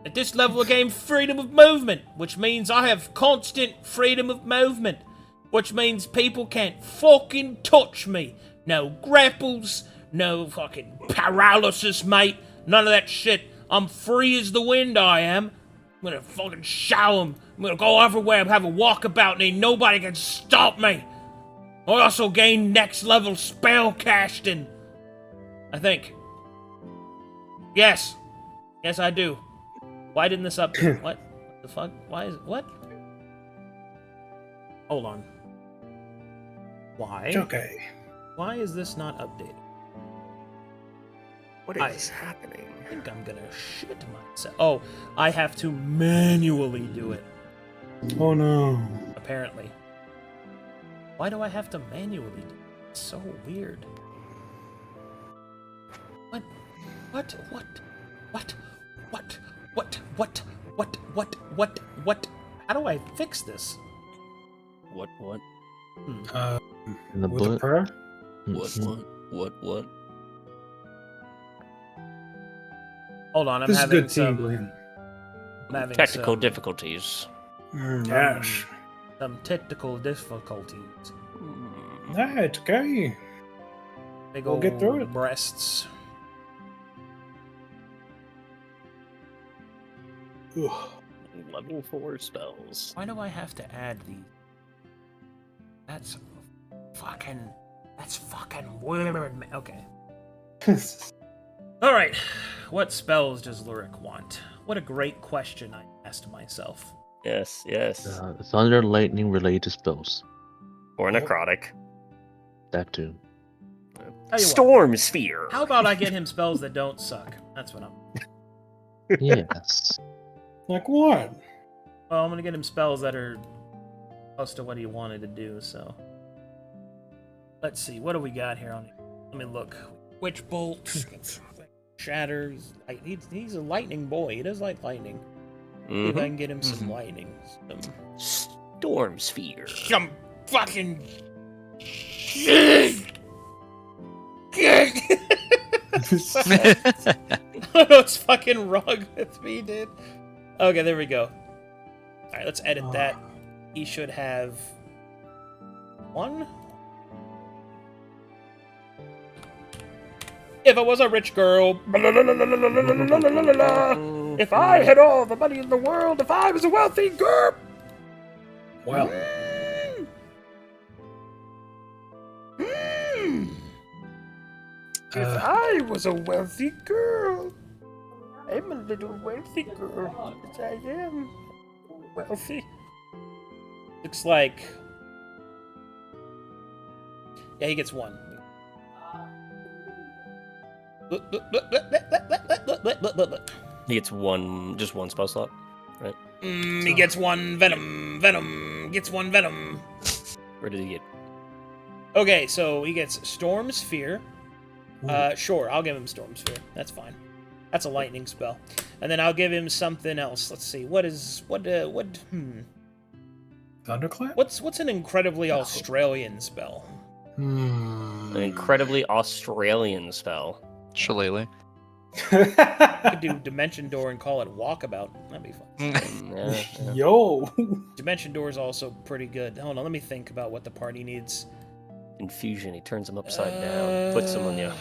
At this level, I gain freedom of movement, which means I have constant freedom of movement, which means people can't fucking touch me. No grapples, no fucking paralysis, mate. None of that shit. I'm free as the wind, I am. I'm gonna fucking show 'em. I'm gonna go everywhere and have a walkabout and ain't nobody can stop me. I also gain next level spell casting. I think. Yes. Yes, I do. Why didn't this update? What the fuck? Why is it? What? Hold on. Why? it's okay. Why is this not updated? What is happening? I think I'm gonna shit myself. Oh, I have to manually do it, Oh no. apparently. Why do I have to manually do it? It's so weird. What? What? What? What? What? What? What? What? What? What? What? How do I fix this? What? In the With a butt. prayer? What? Hold on, I'm This is having good team some. playing. I'm having Technical some, difficulties. Yes. some technical difficulties. Yeah, it's okay. Big We'll old get through it. breasts. Ugh. Level 4 spells. Why do I have to add these? That's fucking weird. Okay. All right. What spells does Luric want? What a great question I asked myself. Yes. Thunder and lightning related spells. Or necrotic. That too. Tell you what, Storm Sphere. how about I get him spells that don't suck? That's what I'm. Yes. Like what? Well, I'm gonna get him spells that are close to what he wanted to do. So, let's see. What do we got here on it? Let me look. Witch bolt, shatters. He's a lightning boy. He does like lightning. See if I can get him some lightning. Storm Sphere. Some fucking. What's fucking wrong with me, dude? Okay, there we go. Alright, let's edit that. He should have 1. If I was a rich girl. If I had all the money in the world. If I was a wealthy girl. Well, If I was a wealthy girl. I'm a little wealthy girl. Yes, I am wealthy. Looks like. Yeah, he gets 1. He gets just one spell slot, right? He gets one venom. Venom gets one venom. Where did he get? Okay, so he gets Storm Sphere. Sure, I'll give him Storm Sphere. That's fine. That's a lightning spell. And then I'll give him something else. Let's see. Thunderclap? What's an incredibly Australian spell? An incredibly Australian spell. Shillelagh. I could do Dimension Door and call it Walkabout. That'd be fun. Yeah. Yo! Dimension Door is also pretty good. Hold on, let me think about what the party needs. Infusion. He turns him upside down. Puts him on you.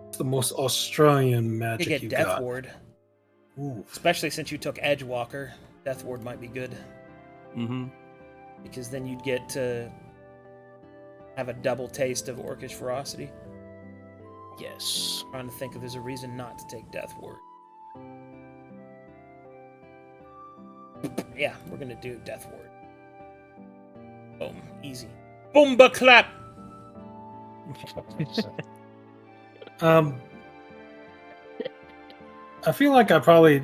It's the most Australian You magic get you Death got. Ward. Ooh. Especially since you took Edgewalker. Death Ward might be good. Mm-hmm. Because then you'd get to have a double taste of Orcish Ferocity. Yes. Trying to think if there's a reason not to take Death Ward. Yeah, we're gonna do Death Ward. Boom. Easy. Boomba clap! I feel like I probably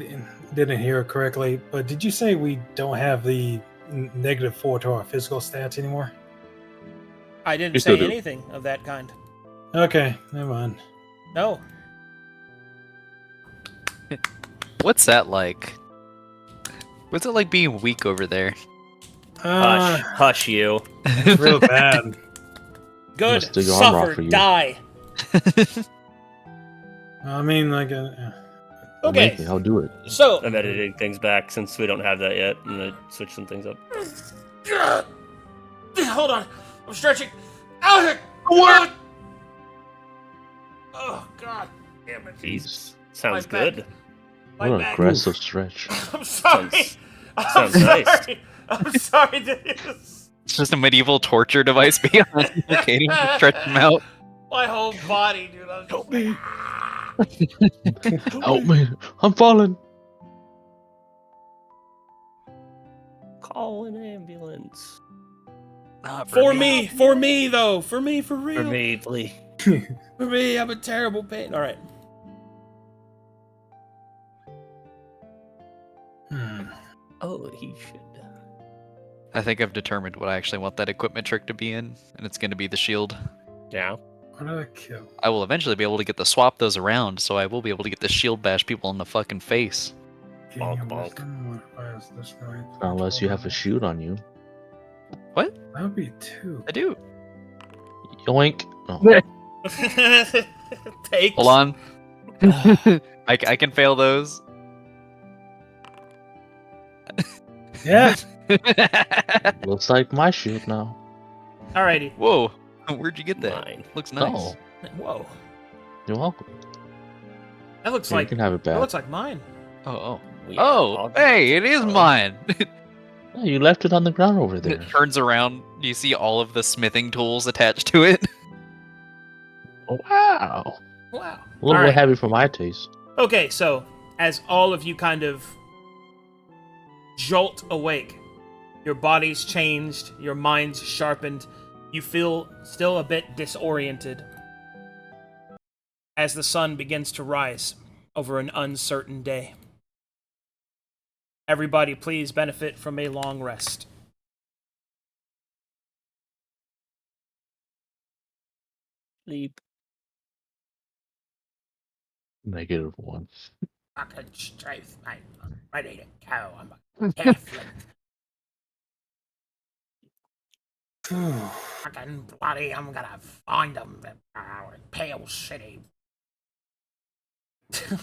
didn't hear it correctly, but did you say we don't have the -4 to our physical stats anymore? I didn't You say still do. anything of that kind. Okay, never mind. No. What's that like? What's it like being weak over there? Hush you. It's real bad. Good. Must dig your arm off Suffer. for you. Die. I mean, like, Okay. Make me, I'll do it. So. I'm editing things back since we don't have that yet. I'm gonna switch some things up. Hold on. I'm stretching. Out. What? Oh, God. Damn it. Jeez. Sounds My back. good. My What an back. aggressive stretch. I'm sorry. I'm sounds nice. sorry. I'm sorry. This. It's just a medieval torture device behind Arcadum to stretch him out. My whole body, dude. Help me. Help me! I'm falling! Call an ambulance. Not For me, though. For me, for real. For me, please. For me, I'm a terrible pain. All right. Oh, he should. I think I've determined what I actually want that equipment trick to be in, and it's going to be the shield. Yeah. What did I kill? I will eventually be able to get to swap those around, so I will be able to get the shield bash people in the fucking face. Bonk, King of bonk. Wisdom modifies this right. Unless you have a shield on you. What? That would be 2. I do. Yoink! Oh, Take. Hold on. I can fail those. Yeah. looks like my shield now. Alrighty. Whoa. Where'd you get that? Mine. Looks nice. Oh, Whoa. you're welcome. That looks Here, you like. can have it That back. looks like mine. Oh. Yeah, Oh, I'll- hey, it is mine. Yeah, you left it on the ground over there. It turns around. You see all of the smithing tools attached to it. Wow! Wow. A little All bit right. heavy for my taste. Okay, so as all of you kind of jolt awake, your body's changed, your mind's sharpened, you feel still a bit disoriented as the sun begins to rise over an uncertain day. Everybody, please benefit from a long rest. Sleep. -1. Fucking strength, mate. I'm ready to go. I'm a halfling. Fucking bloody, I'm gonna find them in Pale City.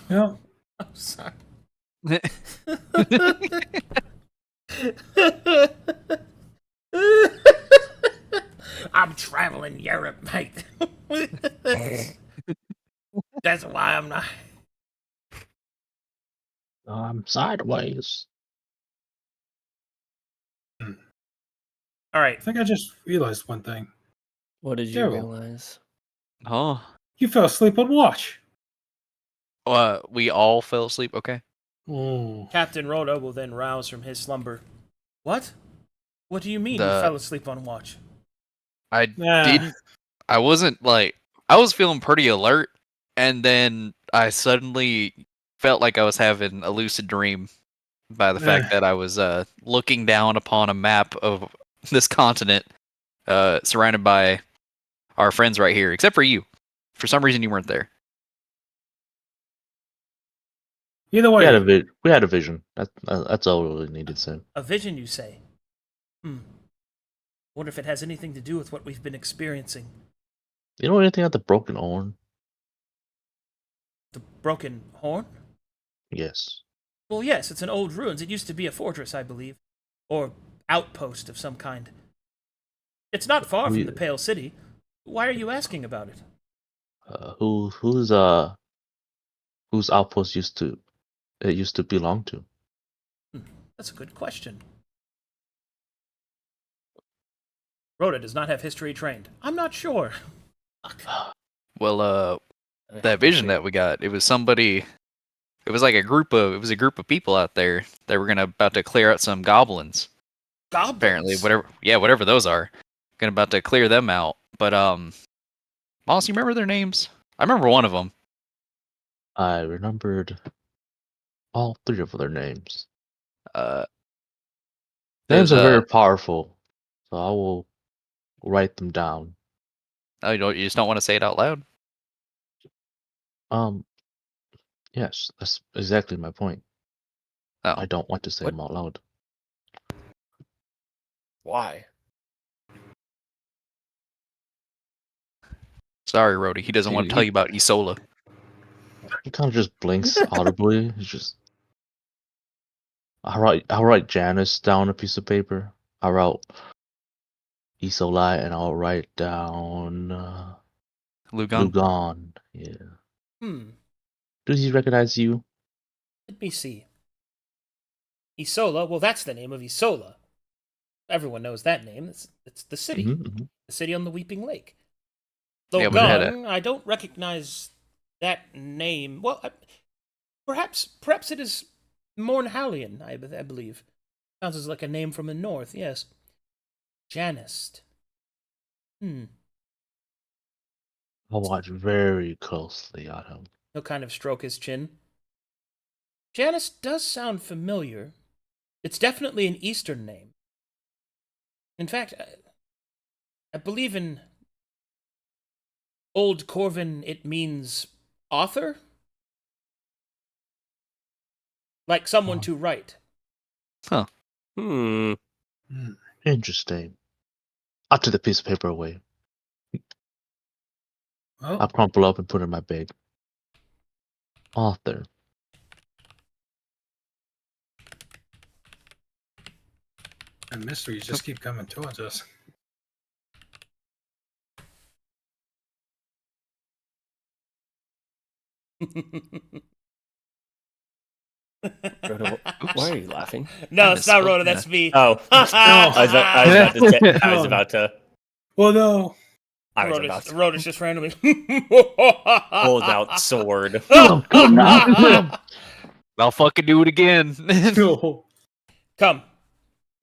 Yeah. I'm sorry. I'm traveling Europe, mate. That's why I'm not. I'm sideways. All right. I think I just realized one thing. What did you Darrell. realize? Oh. You fell asleep on watch. We all fell asleep. Okay. Captain Rhoda will then rouse from his slumber. What? What do you mean you The- fell asleep on watch? I Nah. didn't. I wasn't like. I was feeling pretty alert, and then I suddenly felt like I was having a lucid dream by the fact that I was looking down upon a map of this continent, surrounded by our friends right here, except for you. For some reason, you weren't there. Either We way, had a vision. That's all we really needed to say. A vision, you say? Wonder if it has anything to do with what we've been experiencing. You know anything about the broken horn? The broken horn? Yes. Well, yes, it's an old ruins. It used to be a fortress, I believe. Or outpost of some kind. It's not far from the Pale City. Why are you asking about it? Whose outpost used to belong to? That's a good question. Rhoda does not have history trained. I'm not sure. Fuck. Well, that vision that we got, it was somebody. It was like a group of people out there that were about to clear out some goblins. Goblins? Apparently, whatever those are, about to clear them out. But Moss, you remember their names? I remember one of them. I remembered all three of their names. Names There's are very powerful, so I will write them down. Oh, you just don't want to say it out loud? Yes, that's exactly my point. Oh, I don't want to say What? them out loud. Why? sorry, Rhodey. He doesn't want to tell you about Isola. He kind of just blinks audibly. He's just. I'll write Janice down on a piece of paper. I'll write Isolai, and I'll write down Lugon? Lugon. Yeah. Does he recognize you? Let me see. Isola, well, that's the name of Isola. Everyone knows that name. It's the city. Mhm. The city on the Weeping Lake. Yeah, but it had Logan, I don't recognize that name. Well, perhaps it is Mornhallian, I believe. Sounds like a name from the north, yes. Janist. I'll watch very closely on him. He'll kind of stroke his chin. Janice does sound familiar. It's definitely an Eastern name. In fact, I believe in Old Corvin it means author? Like someone to write. Huh. Interesting. I'll take the piece of paper away. well, I'll crumple up and put it in my bag. Author. and mysteries just keep coming towards us. Rhoda, why are you laughing? No, it's not Rhoda, that's me. Oh, I was about to. Well, no. I was about to Rhoda's just randomly hold out sword. I'll fucking do it again. No. Come.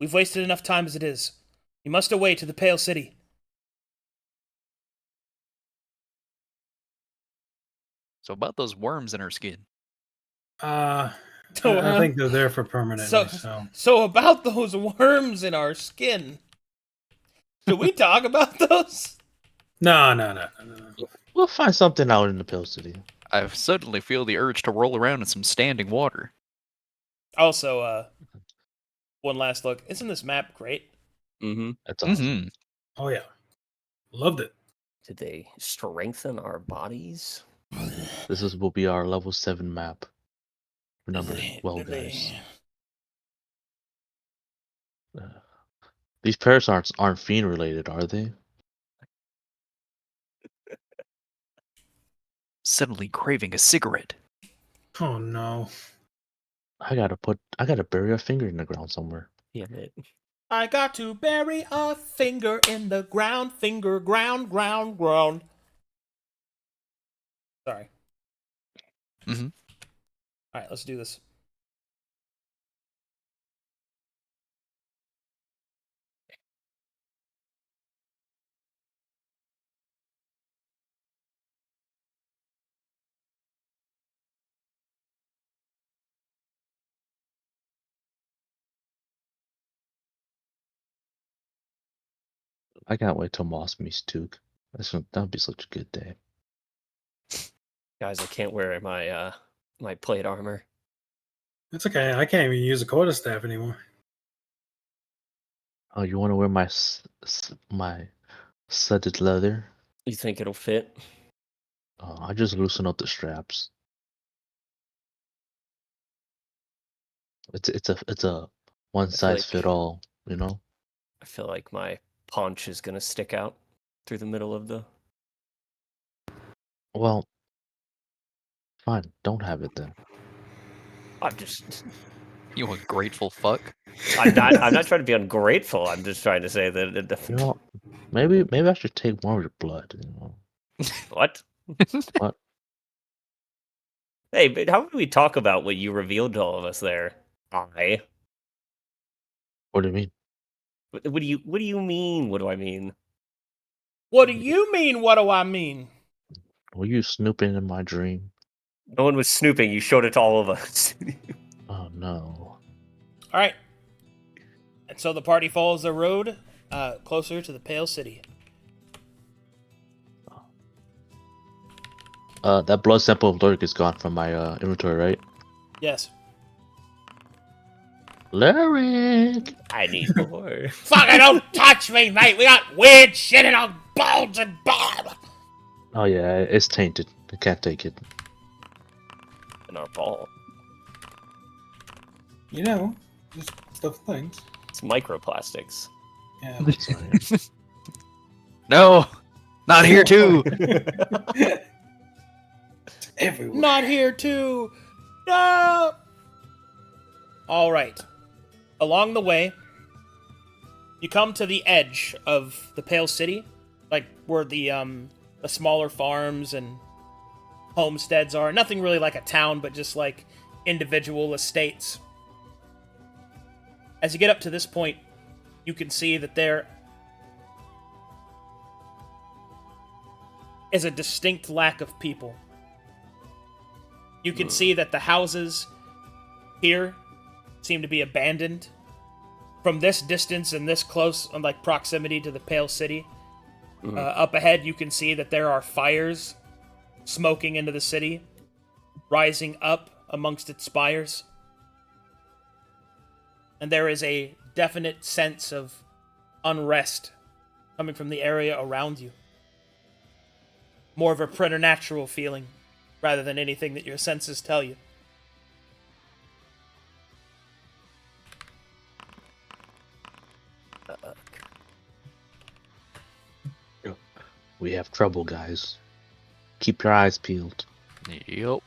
We've wasted enough time as it is. We must away to the Pale City. So about those worms in her skin. I think they're there for permanently. So about those worms in our skin. Should we talk about those? No. We'll find something out in the Pale City. I suddenly feel the urge to roll around in some standing water. Also, one last look. Isn't this map great? Mm-hmm. That's awesome. Oh yeah, loved it. Did they strengthen our bodies? This will be our level 7 map. Remember, well, guys. These parrots aren't fiend related, are they? Suddenly craving a cigarette. Oh no. I gotta bury a finger in the ground somewhere. Damn it. I got to bury a finger in the ground, ground. Sorry. Mm-hmm. All right, let's do this. I can't wait till Moss meets Took. That'd be such a good day. Guys, I can't wear my my plate armor. It's okay. I can't even use a quarterstaff anymore. Oh, you want to wear my my studded leather? You think it'll fit? I just loosen up the straps. It's a one size fit all, you know. I feel like my paunch is gonna stick out through the middle of the. Well, fine. Don't have it then. I'm just. You ungrateful fuck. I'm not trying to be ungrateful. I'm just trying to say that. You know, maybe I should take more of your blood. You know. What? What? Hey, but how would we talk about what you revealed to all of us there? I. What do you mean? What do you mean? What do I mean? What do you mean? What do I mean? Were you snooping in my dream? No one was snooping. You showed it to all of us. Oh no. All right. And so the party follows the road closer to the Pale City. That blood sample of Luric is gone from my inventory, right? Yes. Luric! I need more. Fucking don't touch me, mate. We got weird shit in our bones and blood. Oh yeah, it's tainted. I can't take it. In our ball. You know, just stuff things. It's microplastics. Yeah. Sorry. No, not here too. Everywhere. Not here too. No. All right. Along the way, you come to the edge of the Pale City, like where the smaller farms and homesteads are. Nothing really like a town, but just like individual estates. As you get up to this point, you can see that there is a distinct lack of people. You can see that the houses here seem to be abandoned. From this distance and this close, like proximity to the Pale City, up ahead you can see that there are fires smoking into the city, rising up amongst its spires. And there is a definite sense of unrest coming from the area around you. More of a preternatural feeling, rather than anything that your senses tell you. We have trouble, guys. Keep your eyes peeled. Yep.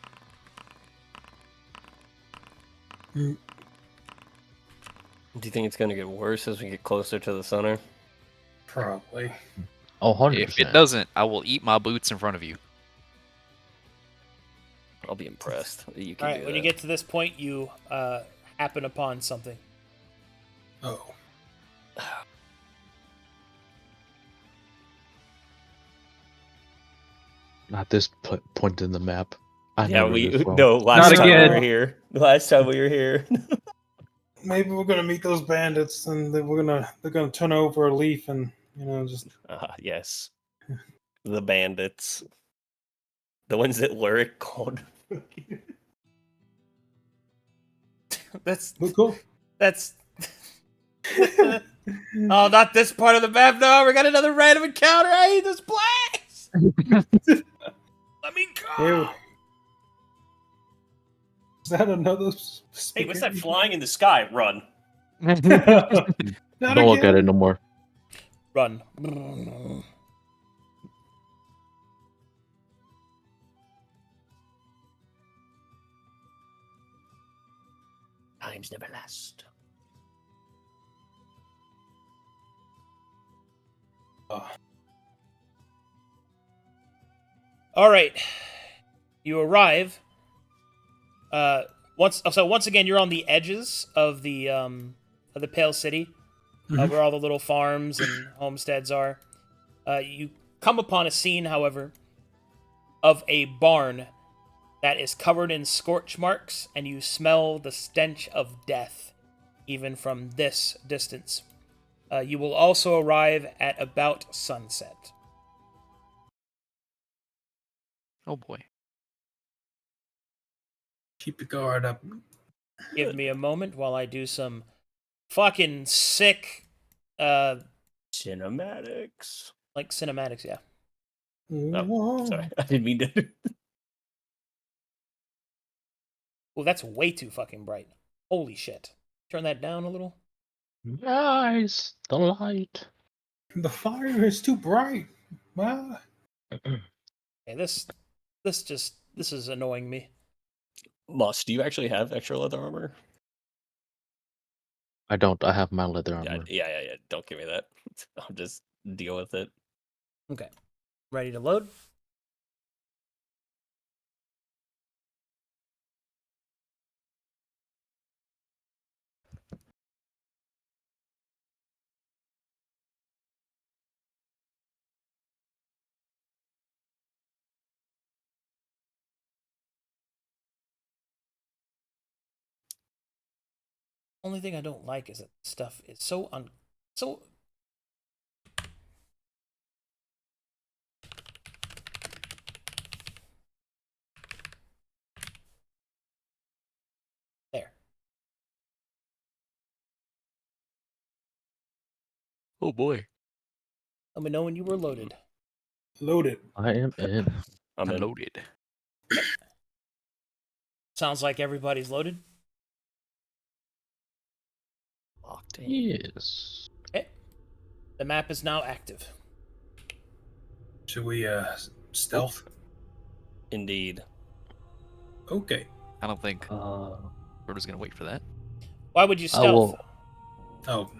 Do you think it's going to get worse as we get closer to the center? Probably. Oh, 100%. If it doesn't, I will eat my boots in front of you. I'll be impressed that you can Alright, do when that. you get to this point, you happen upon something. Oh. Not this point in the map. I Yeah, know where you're from. no, last Not time again. we were here. Last time we were here. Maybe we're gonna meet those bandits, and they're gonna turn over a leaf, and just Yes. The bandits. The ones that Luric called. That's cool. that's oh, not this part of the map. No, we got another random encounter. I hate this place. Let me go. Ew. Is that another? Hey, what's that flying in the sky? Run. Not Don't look at it no more. Run. Times never last. All right, you arrive. Once again, you're on the edges of the Pale City, where all the little farms and homesteads are. You come upon a scene, however, of a barn that is covered in scorch marks, and you smell the stench of death, even from this distance. You will also arrive at about sunset. Oh boy. Keep the guard up. Give me a moment while I do some fucking sick, Cinematics. like cinematics, yeah. Oh, sorry, I didn't mean to. Oh, that's way too fucking bright. Holy shit. Turn that down a little. Guys, the light. The fire is too bright. Ah. Okay, this is annoying me. Moss, do you actually have extra leather armor? I don't. I have my leather Yeah, armor. yeah. Don't give me that. I'll just deal with it. Okay. Ready to load? Only thing I don't like is that stuff is so there. Oh boy. Let me know when you were loaded. Loaded. I am in. I'm in. Loaded. Sounds like everybody's loaded. Locked in. Yes. Okay. The map is now active. Should we stealth? Indeed. Okay. I don't think Uh, Rhoda's gonna wait for that. Why would you I stealth? will. Oh,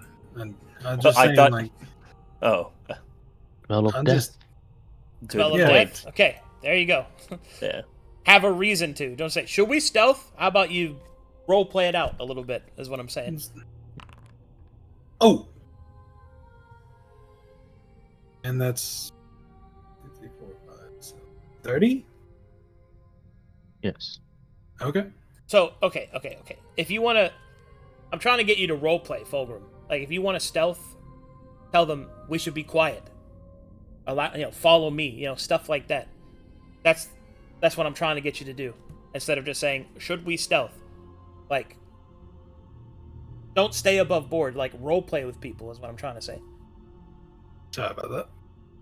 I'm just I saying, thought- like, Oh, Smell of I'm death. just Smell of Yeah. death? Okay, there you go. yeah. Have a reason to. Don't say, should we stealth? How about you role play it out a little bit, is what I'm saying. Oh! And that's 54, 5, 30? Yes. Okay. So, okay. If you want to... I'm trying to get you to role play, Fulgrim. Like, if you want to stealth, tell them we should be quiet. Follow me, stuff like that. That's what I'm trying to get you to do. Instead of just saying, should we stealth? Like, don't stay above board. Like, role play with people is what I'm trying to say. Sorry about that.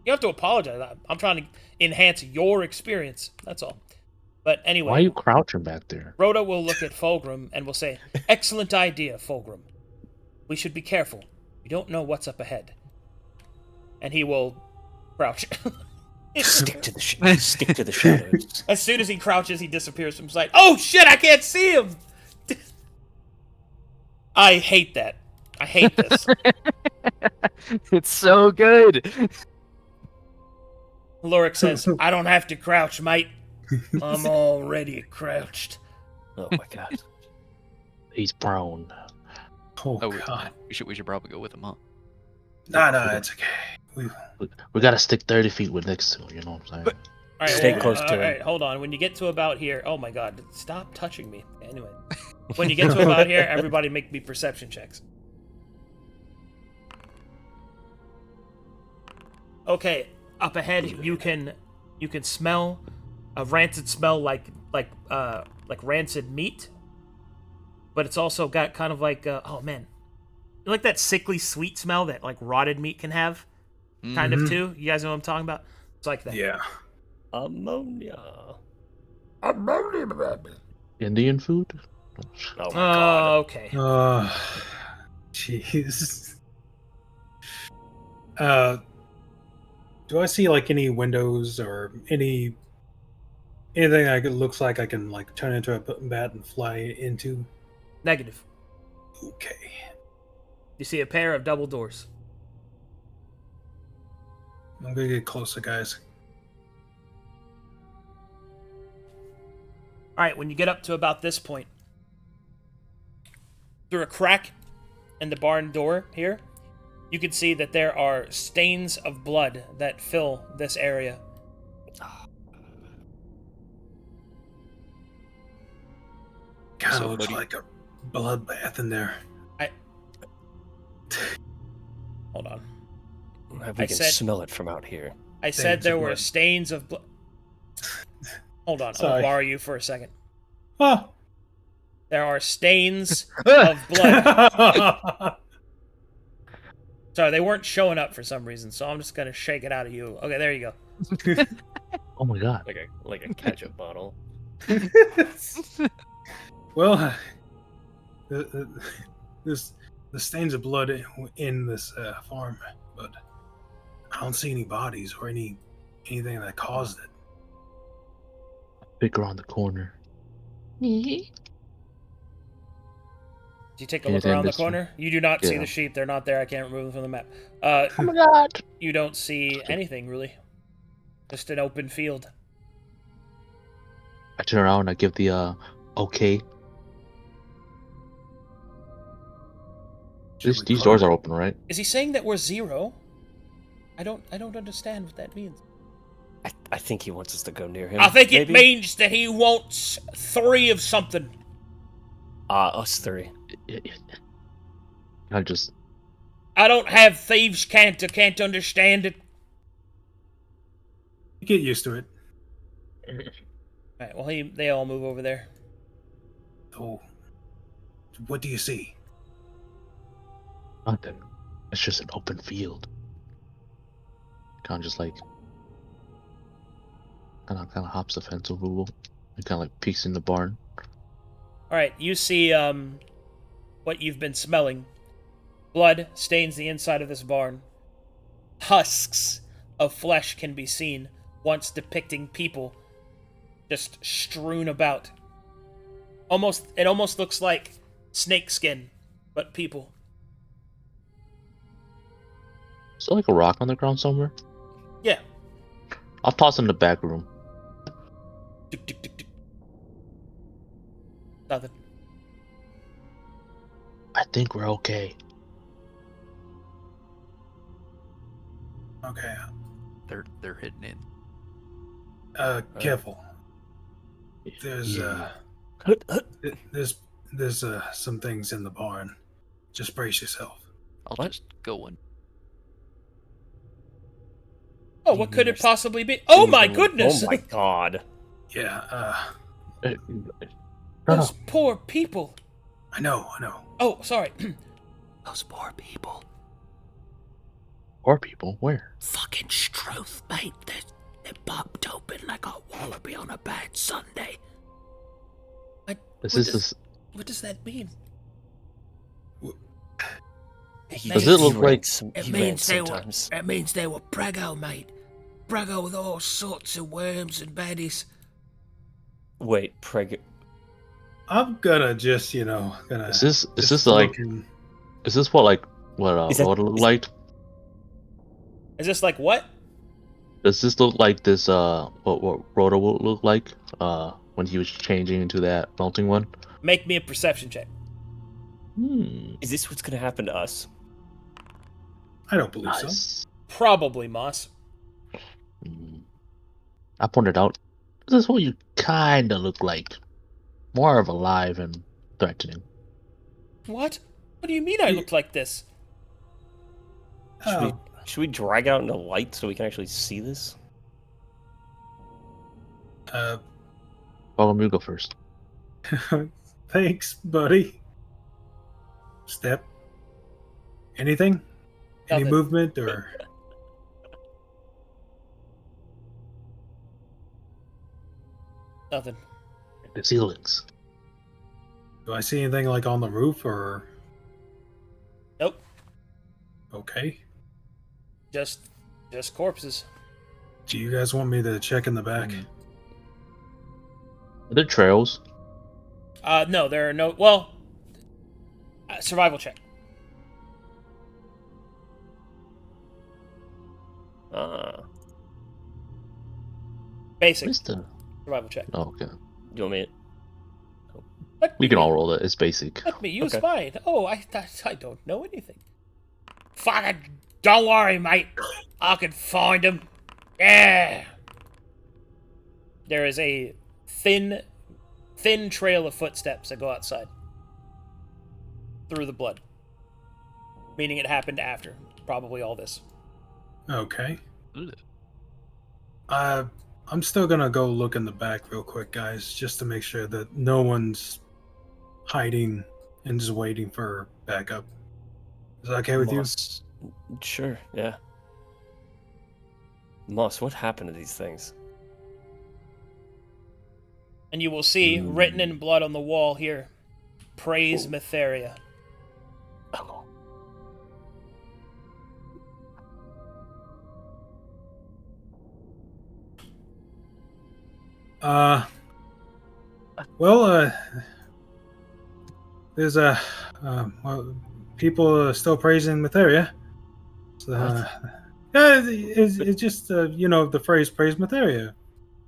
You don't have to apologize. I'm trying to enhance your experience. That's all. But anyway, Why are you crouching back there? Rhoda will look at Fulgrim and will say, excellent idea, Fulgrim. We should be careful. We don't know what's up ahead. And he will crouch. Stick to the shadows. As soon as he crouches, he disappears from sight. Oh shit, I can't see him! I hate that. I hate this. It's so good. Luric says, I don't have to crouch, mate. I'm already crouched. Oh my god. He's prone. Oh, Oh, God. we should probably go with him, huh? Nah, it's okay. We gotta stick 30 feet with next to him, you know what I'm saying? All right, Stay close to him. All right, hold on. When you get to about here, oh my god, stop touching me. Anyway, when you get to about here, everybody make me perception checks. Okay, up ahead, you can smell a rancid smell like rancid meat, but it's also got kind of like oh man, you like that sickly sweet smell that like rotted meat can have, kind of too. You guys know what I'm talking about? It's like that. Yeah. Ammonia. Indian food? Oh my god. Okay. Jeez. Do I see like any windows or anything that looks like I can like turn into a bat and fly into? Negative. Okay. You see a pair of double doors. I'm gonna get closer, guys. All right, when you get up to about this point, through a crack in the barn door here, you can see that there are stains of blood that fill this area. Kind of looks like a bloodbath in there. Hold on. We I can said- smell it from out here. I said Stains there of were blood. stains of blood. Hold on. I'm Sorry. gonna borrow you for a second. Oh. There are stains of blood. Sorry, they weren't showing up for some reason, so I'm just gonna shake it out of you. Okay, there you go. Oh my god. Like a ketchup bottle. Well, the stains of blood in this farm, but I don't see any bodies or anything that caused it. Pick around the corner. Do you take a Yeah, look then around the this- corner? You do not see yeah. the sheep. They're not there. I can't remove them from the map. Oh my god. You don't see anything, really. Just an open field. I turn around and I give the okay. Should we These close doors it? are open, right? Is he saying that we're 0? I don't understand what that means. I think he wants us to go near him. I think it maybe? means that he wants 3 of something. Us 3. I just I don't have thieves' cant. I can't understand it. Get used to it. Alright, well, they all move over there. Oh, what do you see? nothing. It's just an open field. Kind of just like kind of hops the fence over and kind of like peeks in the barn. Alright, you see what you've been smelling. Blood stains the inside of this barn. Husks of flesh can be seen, once depicting people just strewn about. It almost looks like snake skin, but people. Is there like a rock on the ground somewhere? Yeah. I'll toss it in the back room. Tick, tick, tick, tick. Nothing. I think we're okay. Okay. They're hitting in. Careful. There's Yeah. there's some things in the barn. Just brace yourself. I'll What? just go in. Oh, what could it possibly be? Oh my goodness! Oh my god. Yeah. Those poor people. I know. Oh, sorry. Those poor people. Poor people? Where? Fucking Struth, mate. They're popped open like a wallaby on a bad Sunday. Is this? What does that mean? Does it look like? It He means rants they sometimes. were. It means they were prego, mate. Prego with all sorts of worms and baddies. Wait, I'm gonna just gonna. Is this just like? look and- Is this what like Is that- what it look like? Is this like what? Does this look like this? What Rhoda would look like? When he was changing into that melting one. Make me a perception check. Is this what's gonna happen to us? I don't believe so. Nice. Probably, Moss. I pointed out. This is what you kind of look like. More of alive and threatening. What? What do you mean I look like this? Oh, Should we drag out into light so we can actually see this? Follow me, go first. thanks, buddy. Step. Anything? Any Nothing. movement or? Nothing. The ceilings. Do I see anything like on the roof or? Nope. Okay. Just corpses. Do you guys want me to check in the back? Are there trails? No, there are no. Well, survival check. Basic Where's the? survival check. Oh, okay. Do you want me? Let We me, can all roll it. It's basic. Let me use Okay. mine. Oh, I don't know anything. Fucking don't worry, mate. I can find him. Yeah. There is a thin trail of footsteps that go outside through the blood, meaning it happened after. probably all this. Okay. I'm still gonna go look in the back real quick, guys, just to make sure that no one's hiding and just waiting for backup. Is that okay with you? Moss. Sure, yeah. Moss, what happened to these things? And you will see, written in blood on the wall here, praise Mytheria. Oh. There's well, people are still praising Mytheria. So, yeah, it's just the phrase "praise Mytheria."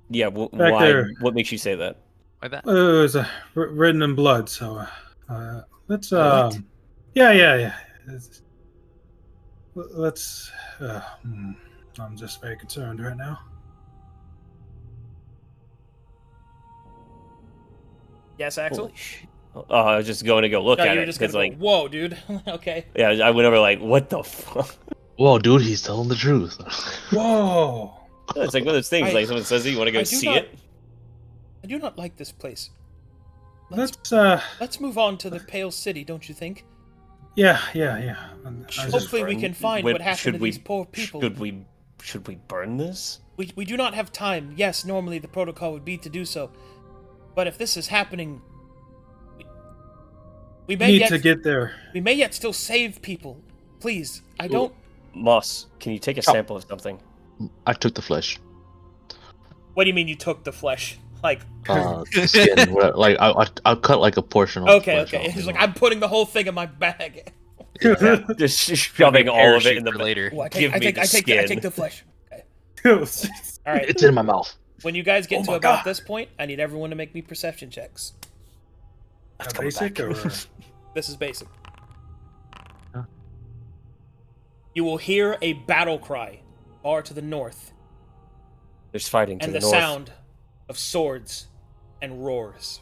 Yeah, Back why? there. What makes you say that? Why that? It was written in blood, so let's What? yeah. Let's. I'm just very concerned right now. Yes, Axel? Holy shit. Oh, I was just going to go look No, at you're it. just gonna 'Cause, go, like, whoa, dude. Okay. yeah, I went over like, what the fuck? Whoa, dude, he's telling the truth. Whoa! It's like one of those things. Like someone says it, you want to I go do see not- it. I do not like this place. Let's Let's move on to the Pale City, don't you think? yeah. I just- Hopefully we can find what happened to these poor people. Should we burn this? We do not have time. Yes, normally the protocol would be to do so. But if this is happening, we may need yet to get there. we may yet still save people. Please, I don't. Moss, can you take a sample of something? I took the flesh. What do you mean you took the flesh? Like, Skin. Like I cut like a portion of okay, the flesh okay. off, He's you like, know. I'm putting the whole thing in my bag. Just shoving all of it in the Parachute for later. Well, Give me the I skin. take the flesh. Okay. All All right. It's in my mouth. When you guys get Oh to my about God. this point, I need everyone to make me perception checks. That's coming basic back. or This is basic. Huh. You will hear a battle cry far to the north, There's fighting to and the the north. sound of swords and roars.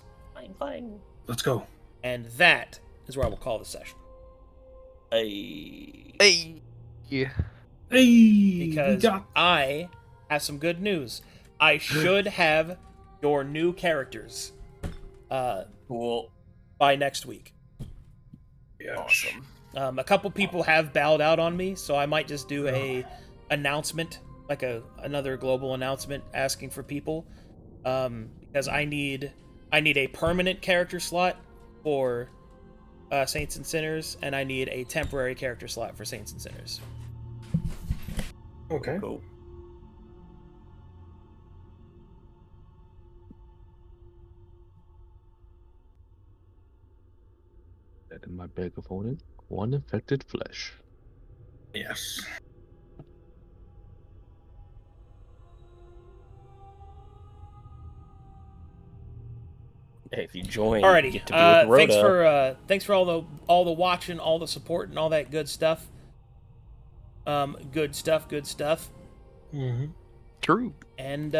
Fine. let's go. And that is where I will call the session. Hey. Yeah. Hey, we Because got I have some good news. I should have your new characters Cool. by next week. Awesome. A couple people have bowed out on me, so I might just do a announcement, like another global announcement asking for people, because I need a permanent character slot for Saints and Sinners, and I need a temporary character slot for Saints and Sinners. Okay. Cool. That in my bag of holding, one infected flesh. Yes. Hey, if you join, you Alrighty, get to be with Rhoda. thanks for all the watching, all the support, and all that good stuff. Good stuff. Mm-hmm. True. And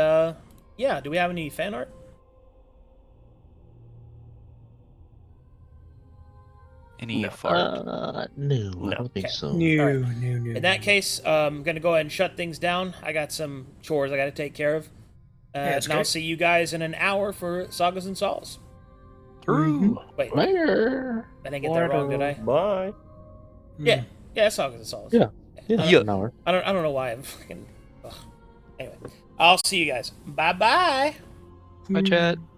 yeah, do we have any fan art? Any No. fart? No, I No. don't think Okay. so. New. In that case, I'm gonna go ahead and shut things down. I got some chores I gotta take care of. that's and I'll great. see you guys in an hour for Sagas and Sauls. True. Wait, Later. I didn't get that wrong, did I? Bye. Yeah, Sagas and Sauls. Yeah. Yeah, Yeah. an hour. I don't know why I'm fucking. Ugh. Anyway, I'll see you guys. Bye bye. Bye, chat.